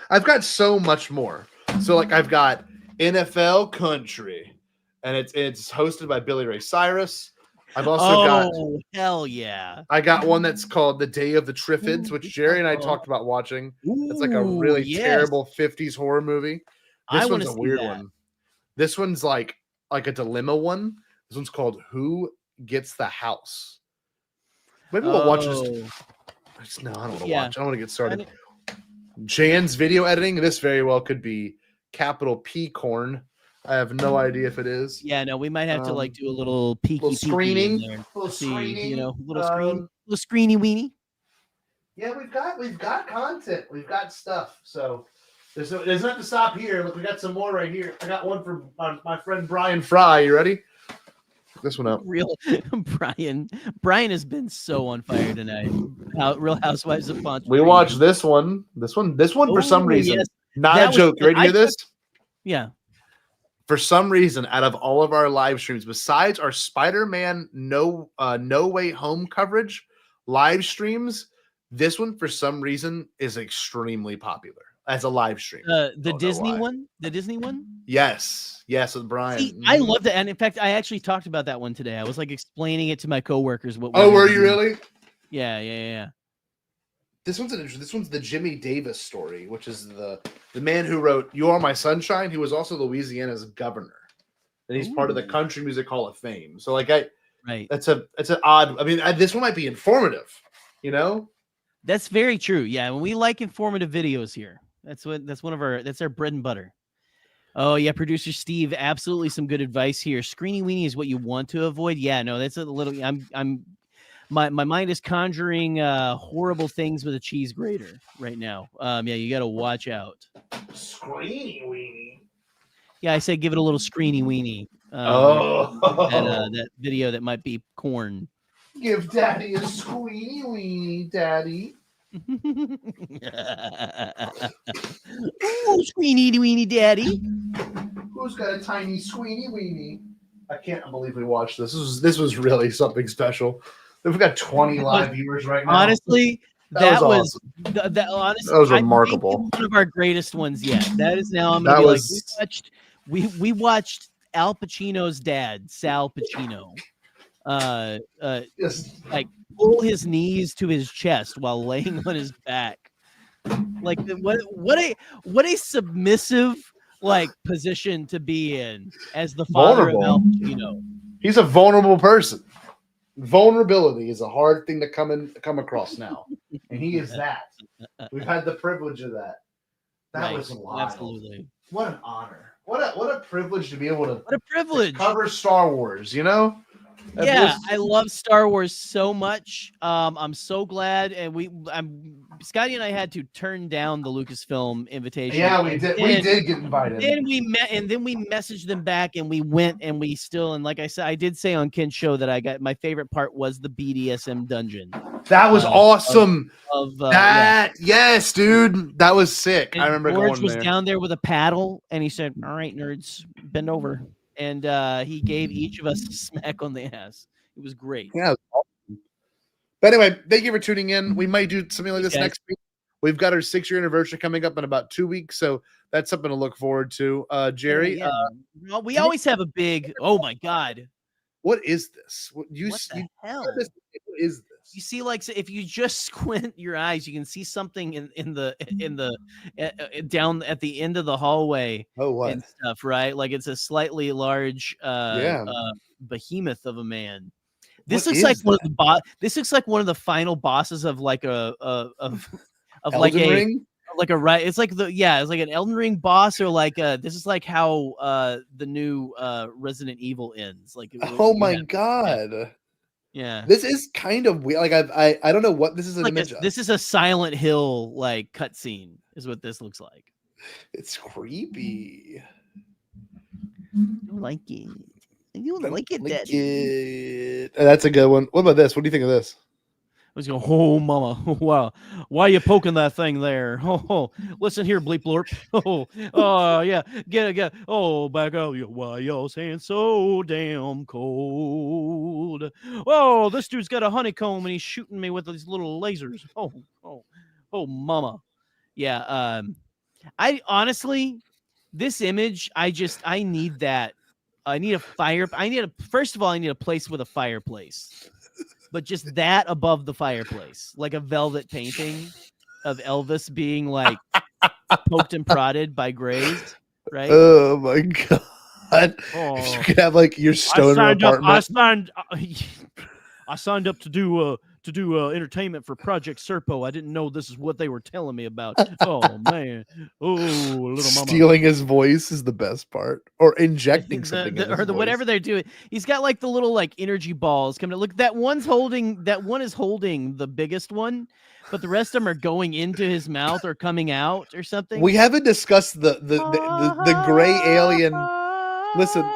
Speaker 11: I've got so much more. So like I've got NFL Country, and it's hosted by Billy Ray Cyrus. I've also got
Speaker 1: hell yeah.
Speaker 11: I got one that's called The Day of the Triffids, which Jerry and I talked about watching. It's like a really terrible 50s horror movie. This
Speaker 1: I
Speaker 11: one's
Speaker 1: wanna
Speaker 11: a
Speaker 1: see
Speaker 11: weird
Speaker 1: that.
Speaker 11: one. This one's like a dilemma one. This one's called Who Gets the House. Maybe we'll watch this. No, I don't want to watch. I don't want to get started. Jan's video editing. This very well could be capital P corn. I have no idea if it is.
Speaker 1: Yeah, no, we might have to like do a little peeky
Speaker 11: screening,
Speaker 1: in there.
Speaker 11: little
Speaker 1: See,
Speaker 11: screening,
Speaker 1: you know, little screeny weenie.
Speaker 11: Yeah, we've got content. We've got stuff. So there's nothing to stop here. Look, we got some more right here. I got one from my friend Brian Fry. You ready? This one up.
Speaker 1: Real Brian has been so on fire tonight. Real Housewives of Ponch.
Speaker 11: We watched this one. This one for some reason.
Speaker 1: Yes.
Speaker 11: Not
Speaker 1: That
Speaker 11: a
Speaker 1: was
Speaker 11: joke.
Speaker 1: good.
Speaker 11: Ready to hear this?
Speaker 1: Yeah.
Speaker 11: For some reason, out of all of our live streams, besides our Spider-Man No Way Home coverage live streams, this one for some reason is extremely popular as a live stream.
Speaker 1: The Disney one? The Disney one?
Speaker 11: Yes, with Brian.
Speaker 1: See, I love that. And in fact, I actually talked about that one today. I was like explaining it to my coworkers.
Speaker 11: Were you really?
Speaker 1: Yeah.
Speaker 11: This one's the Jimmy Davis story, which is the man who wrote "You Are My Sunshine," who was also Louisiana's governor, and he's part of the Country Music Hall of Fame. So, like, it's an odd. I mean, this one might be informative, you know.
Speaker 1: That's very true. Yeah, when we like informative videos here, that's our bread and butter. Oh yeah, producer Steve, absolutely some good advice here. Screeny weenie is what you want to avoid. Yeah, no, that's a little. My mind is conjuring horrible things with a cheese grater right now. Yeah, you got to watch out.
Speaker 11: Screeny weenie.
Speaker 1: Yeah, I said give it a little screeny weenie. That video that might be corn.
Speaker 11: Give Daddy a squeeny weenie, Daddy.
Speaker 1: Ooh, squeeny weenie, Daddy.
Speaker 11: Who's got a tiny squeeny weenie? I can't believe we watched this. This was really something special. We've got 20 live viewers right now.
Speaker 1: Honestly, that was
Speaker 11: remarkable.
Speaker 1: One of our greatest ones yet. That is now. I'm
Speaker 11: That
Speaker 1: gonna be
Speaker 11: was-
Speaker 1: like, we watched Al Pacino's dad, Sal Pacino, like pull his knees to his chest while laying on his back. Like what a submissive like position to be in as the father of Al Pacino.
Speaker 11: He's a vulnerable person. Vulnerability is a hard thing to come across now, and he is that. We've had the privilege of that. That was wild.
Speaker 1: Absolutely.
Speaker 11: What an honor. What a privilege to be able to.
Speaker 1: What a privilege.
Speaker 11: To cover Star Wars. You know.
Speaker 1: Yeah, I love Star Wars so much. I'm so glad, and Scotty and I had to turn down the Lucasfilm invitation.
Speaker 11: Yeah, we did. We did get invited.
Speaker 1: Then we met, and then we messaged them back, and we went, and we still. And like I said, I did say on Ken's show that I got my favorite part was the BDSM dungeon.
Speaker 11: That was awesome.
Speaker 1: Yeah.
Speaker 11: Yes, dude, that was sick.
Speaker 1: And
Speaker 11: I remember
Speaker 1: George
Speaker 11: going
Speaker 1: was
Speaker 11: there.
Speaker 1: down there with a paddle, and he said, "All right, nerds, bend over." And he gave each of us a smack on the ass. It was great.
Speaker 11: Yeah. But anyway, thank you for tuning in. We might do something like this next week. We've got our 6-year anniversary coming up in about 2 weeks, so that's something to look forward to. Jerry,
Speaker 1: well, we always have a big. Oh my God!
Speaker 11: What is this? What
Speaker 1: the hell?
Speaker 11: What is this?
Speaker 1: You see, like, if you just squint your eyes, you can see something in the down at the end of the hallway.
Speaker 11: Oh, what?
Speaker 1: And stuff, right? Like it's a slightly large behemoth of a man. This looks like one of the This looks like one of the final bosses of like of like
Speaker 11: Elden Ring?
Speaker 1: Like a right. It's like it's like an Elden Ring boss, or like this is like how the new Resident Evil ends. Like
Speaker 11: oh my God.
Speaker 1: Yeah,
Speaker 11: this is kind of weird. Like I don't know what this is an image of.
Speaker 1: This is a Silent Hill like cutscene, is what this looks like.
Speaker 11: It's creepy.
Speaker 1: I don't like it. I don't like it, Daddy.
Speaker 11: That's a good one. What about this? What do you think of this?
Speaker 12: was going, oh, mama, wow, why are you poking that thing there? Oh, listen here, bleep blorp. Yeah, get it. Oh, back up. Why y'all saying so damn cold? Oh, this dude's got a honeycomb and he's shooting me with these little lasers. Oh, mama. Yeah. I honestly, this image, I need that. I need a fire. First of all, I need a place with a fireplace. But just that above the fireplace, like a velvet painting of Elvis being like poked and prodded by Grays, right?
Speaker 11: Oh my god!
Speaker 12: Oh,
Speaker 11: if you could have like your stoner apartment.
Speaker 12: I signed up to do entertainment for Project Serpo. I didn't know this is what they were telling me about. Oh man, oh little mama.
Speaker 11: Stealing his voice is the best part, or injecting something in his voice.
Speaker 1: Whatever they're doing. He's got like the little like energy balls coming. Look, that one is holding the biggest one, but the rest of them are going into his mouth or coming out or something.
Speaker 11: We haven't discussed the gray alien. Listen,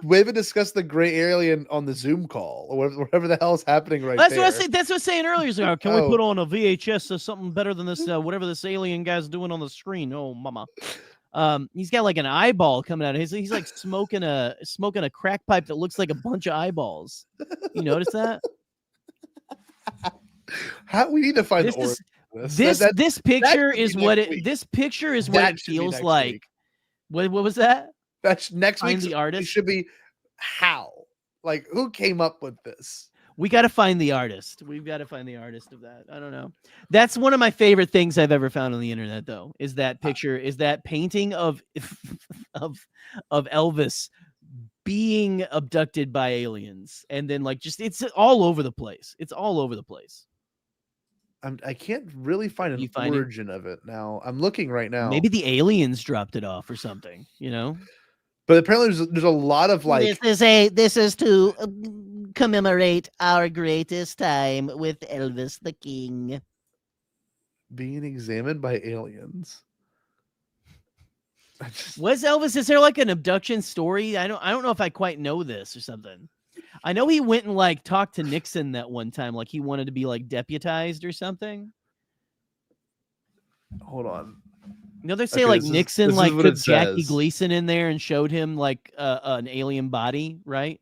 Speaker 11: we haven't discussed the gray alien on the Zoom call or whatever the hell is happening right
Speaker 1: That's
Speaker 11: there.
Speaker 1: what I said. That's what I was saying earlier. So, can we put on a VHS of something better than this? Whatever this alien guy's doing on the screen. Oh, mama. He's got like an eyeball coming out of his. He's like smoking a crack pipe that looks like a bunch of eyeballs. You notice that?
Speaker 11: How we need to find
Speaker 1: this picture is what it. This picture is what it feels like. What was that?
Speaker 11: That's next week.
Speaker 1: The artist
Speaker 11: should be how? Like, who came up with this?
Speaker 1: We got to find the artist. We've got to find the artist of that. I don't know. That's one of my favorite things I've ever found on the internet, though. Is that picture? Is that painting of Elvis being abducted by aliens, and then like just it's all over the place. It's all over the place.
Speaker 11: I can't really find an origin of it now. I'm looking right now.
Speaker 1: Maybe the aliens dropped it off or something. You know.
Speaker 11: But apparently, there's a lot of like.
Speaker 1: This is to commemorate our greatest time with Elvis the King
Speaker 11: being examined by aliens.
Speaker 1: Was Elvis? Is there like an abduction story? I don't know if I quite know this or something. I know he went and like talked to Nixon that one time, like he wanted to be like deputized or something.
Speaker 11: Hold on.
Speaker 1: You know, they say like Nixon like took Jackie Gleason in there and showed him like an alien body, right?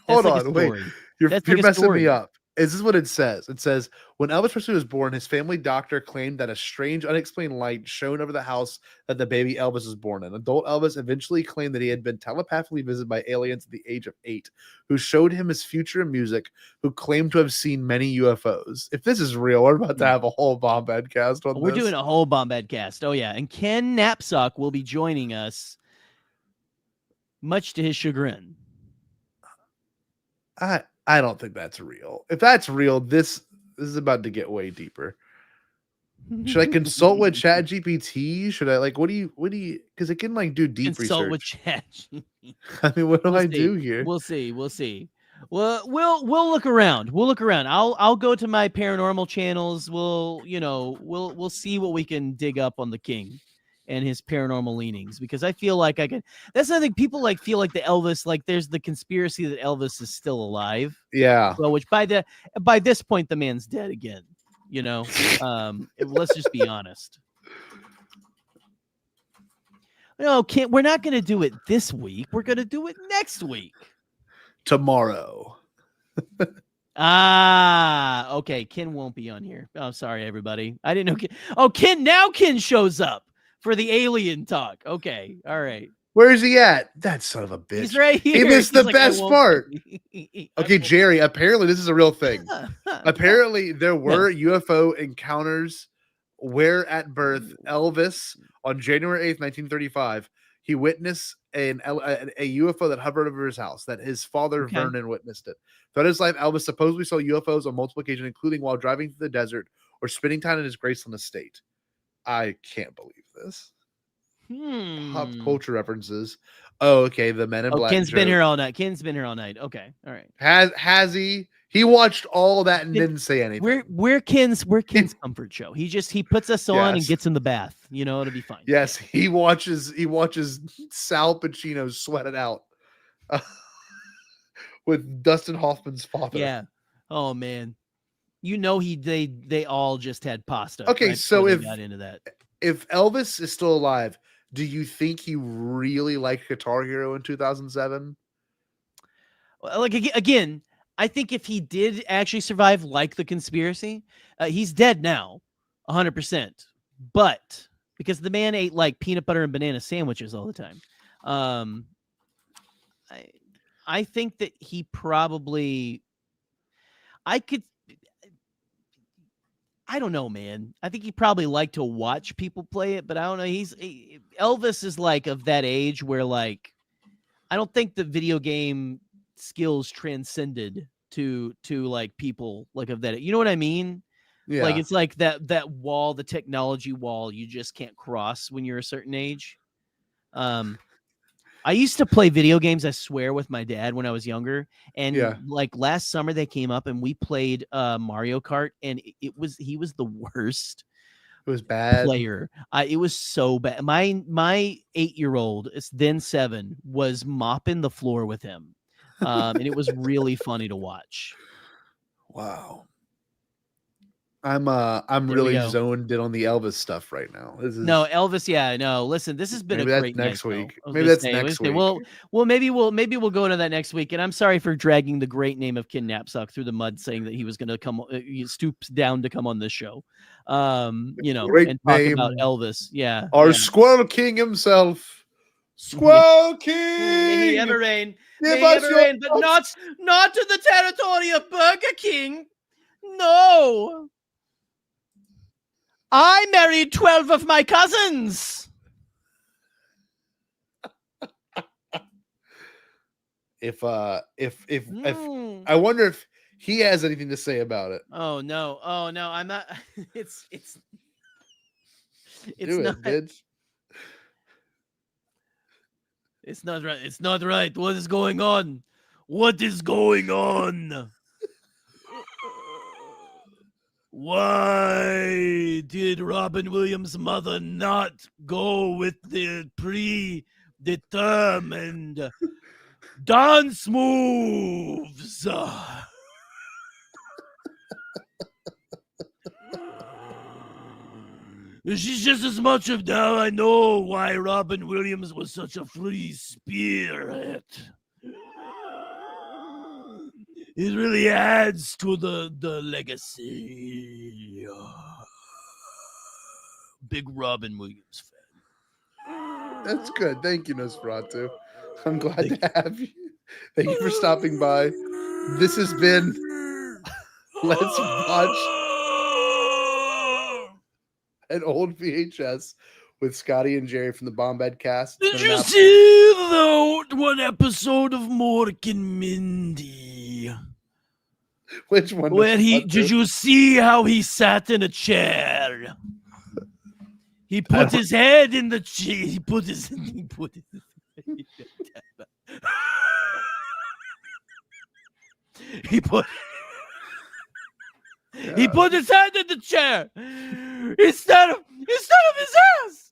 Speaker 11: Hold on, wait. You're messing me up. Is this what it says? It says, when Elvis Presley was born, his family doctor claimed that a strange, unexplained light shone over the house that the baby Elvis was born in. Adult Elvis eventually claimed that he had been telepathically visited by aliens at the age of 8, who showed him his future in music, who claimed to have seen many UFOs. If this is real, we're about to have a whole Bombad cast on this.
Speaker 1: We're doing a whole Bombad cast. Oh, yeah. And Ken Knapsack will be joining us, much to his chagrin.
Speaker 11: I don't think that's real. If that's real, this is about to get way deeper. Should I consult with ChatGPT? Should I like what do you because it can like do deep
Speaker 1: consult
Speaker 11: research.
Speaker 1: With ChatGPT.
Speaker 11: I mean, what do I do here?
Speaker 1: We'll see. Well, we'll look around. I'll go to my paranormal channels. We'll see what we can dig up on the King and his paranormal leanings, because I feel like I can. That's the thing. People like feel like the Elvis, like there's the conspiracy that Elvis is still alive.
Speaker 11: Yeah.
Speaker 1: Well, which by this point the man's dead again. You know, let's just be honest. No, we're not going to do it this week. We're going to do it next week.
Speaker 11: Tomorrow.
Speaker 1: Okay. Ken won't be on here. Oh, sorry, everybody. I didn't know. Ken shows up for the alien talk. Okay. All right.
Speaker 11: Where is he at? That son of a bitch.
Speaker 1: He's right here.
Speaker 11: He missed the best part. Okay, Jerry, apparently this is a real thing. Apparently there were UFO encounters where at birth Elvis on January 8th, 1935, he witnessed a UFO that hovered over his house, that his father Vernon witnessed it. Throughout his life, Elvis supposedly saw UFOs on multiple occasions, including while driving through the desert or spending time in his Graceland estate. I can't believe this. Pop culture references. Oh, okay. The Men in Black.
Speaker 1: Ken's been here all night. Okay. All right.
Speaker 11: Has he? He watched all that and didn't say anything.
Speaker 1: We're Ken's comfort show. He puts us on and gets in the bath. You know, it'll be fine.
Speaker 11: Yes, he watches Sal Pacino sweat it out with Dustin Hoffman's father.
Speaker 1: Yeah. Oh man. they all just had pasta.
Speaker 11: Okay,
Speaker 1: right
Speaker 11: so
Speaker 1: before they got into that.
Speaker 11: if Elvis is still alive, do you think he really liked Guitar Hero in 2007?
Speaker 1: Like again, I think if he did actually survive, like the conspiracy, he's dead now, 100%. But because the man ate like peanut butter and banana sandwiches all the time, I think that he probably, I don't know, man. I think he probably liked to watch people play it, but I don't know. Elvis is like of that age where like, I don't think the video game skills transcended to like people like of that. You know what I mean?
Speaker 11: Yeah.
Speaker 1: Like it's like that wall, the technology wall you just can't cross when you're a certain age. I used to play video games, I swear, with my dad when I was younger. And like last summer they came up and we played Mario Kart, and he was the worst.
Speaker 11: It was bad
Speaker 1: player. It was so bad. My 8-year-old, then 7, was mopping the floor with him. And it was really funny to watch.
Speaker 11: Wow. I'm really zoned in on the Elvis stuff right now.
Speaker 1: No, Elvis. Yeah, no. Listen, this has been
Speaker 11: maybe
Speaker 1: a great
Speaker 11: next
Speaker 1: night,
Speaker 11: week.
Speaker 1: Though.
Speaker 11: Maybe that's next week.
Speaker 1: Well, maybe we'll go into that next week. And I'm sorry for dragging the great name of Ken Knapsack through the mud, saying that he was going to come. He stoops down to come on this show.
Speaker 11: Great
Speaker 1: and talk
Speaker 11: name.
Speaker 1: about Elvis. Yeah,
Speaker 11: our Squirrel King himself, Squirrel King.
Speaker 1: May he ever reign.
Speaker 11: Give
Speaker 1: May he
Speaker 11: us
Speaker 1: ever
Speaker 11: your
Speaker 1: reign, but not to the territory of Burger King. No. I married 12 of my cousins.
Speaker 11: If I wonder if he has anything to say about it.
Speaker 1: Oh no, I'm not. It's
Speaker 11: Do
Speaker 1: not.
Speaker 11: it, bitch.
Speaker 1: It's not right. It's not right. What is going on? What is going on? Why did Robin Williams' mother not go with the predetermined dance moves? She's just as much of now. I know why Robin Williams was such a free spirit. It really adds to the legacy. Big Robin Williams fan.
Speaker 11: That's good. Thank you, Nosferatu. I'm glad to have you. Thank you for stopping by. This has been Let's Watch an Old VHS with Scotty and Jerry from the Bombad cast.
Speaker 1: Did you see the one episode of Mork and Mindy?
Speaker 11: Which one?
Speaker 1: Where did you see how he sat in a chair? He put his head in the chair. He put his he put his his head in the chair instead of his ass.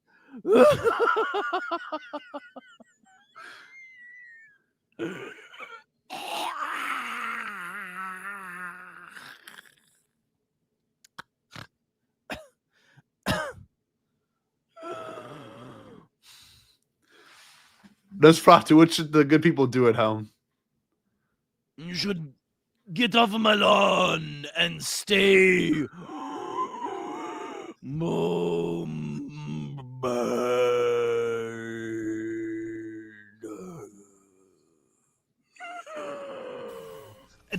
Speaker 11: Nosferatu, what should the good people do at home?
Speaker 1: You should get off of my lawn and stay.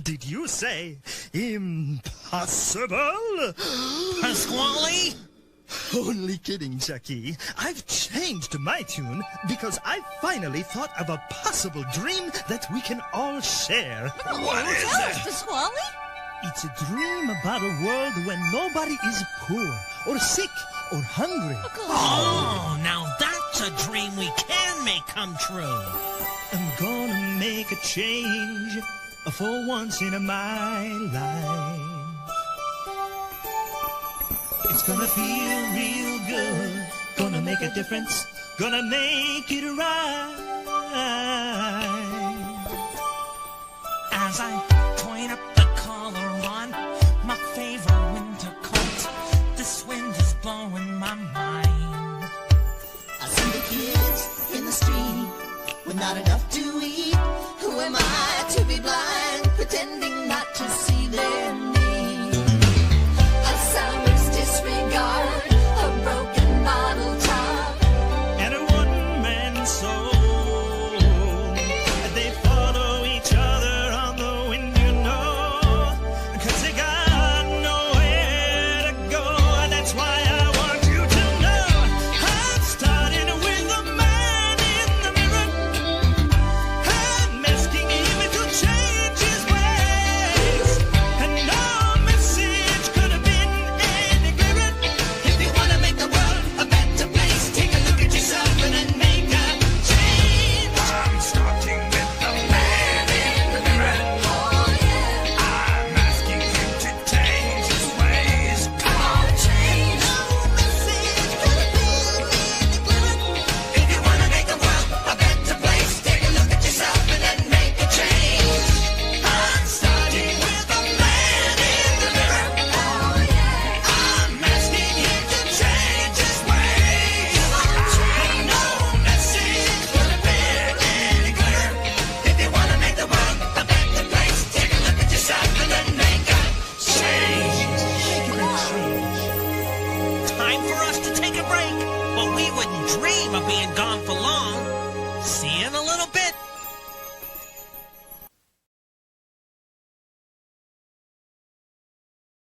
Speaker 13: Did you say impossible? Pasquale? Only kidding, Chucky. I've changed my tune because I finally thought of a possible dream that we can all share.
Speaker 9: What is it? Pasquale?
Speaker 13: It's a dream about a world when nobody is poor or sick or hungry.
Speaker 14: Oh, now that's a dream we can make come true.
Speaker 13: I'm gonna make a change for once in my life. It's gonna feel real good, gonna make a difference, gonna make it right.
Speaker 14: As I point up the collar on my face.
Speaker 16: be blind, pretending not to see their need. Alzheimer's disregard, a broken bottle top,
Speaker 13: and a one-man soul. They follow each other on the wind, you know, 'cause they got nowhere to go. That's why I want you to know I'm starting with the man in the mirror. I'm asking him to change his ways, and no message could have been any clearer.
Speaker 16: If you want to make the world a better place, take a look at yourself and then make a change.
Speaker 13: I'm starting with the man in the mirror.
Speaker 16: Oh yeah,
Speaker 13: I'm asking him to change his ways.
Speaker 16: come on, change. No message could have been any clearer. If you want to make the world a better place, take a look at yourself and then make a change. I'm starting with the man in the mirror. Oh yeah,
Speaker 13: I'm asking him to change his ways.
Speaker 16: no message could have been any clearer. If you want to make the world a better place, take a look at yourself and then make a change.
Speaker 14: Time for us to take a break, but we wouldn't dream of being gone for long. See you in a little bit.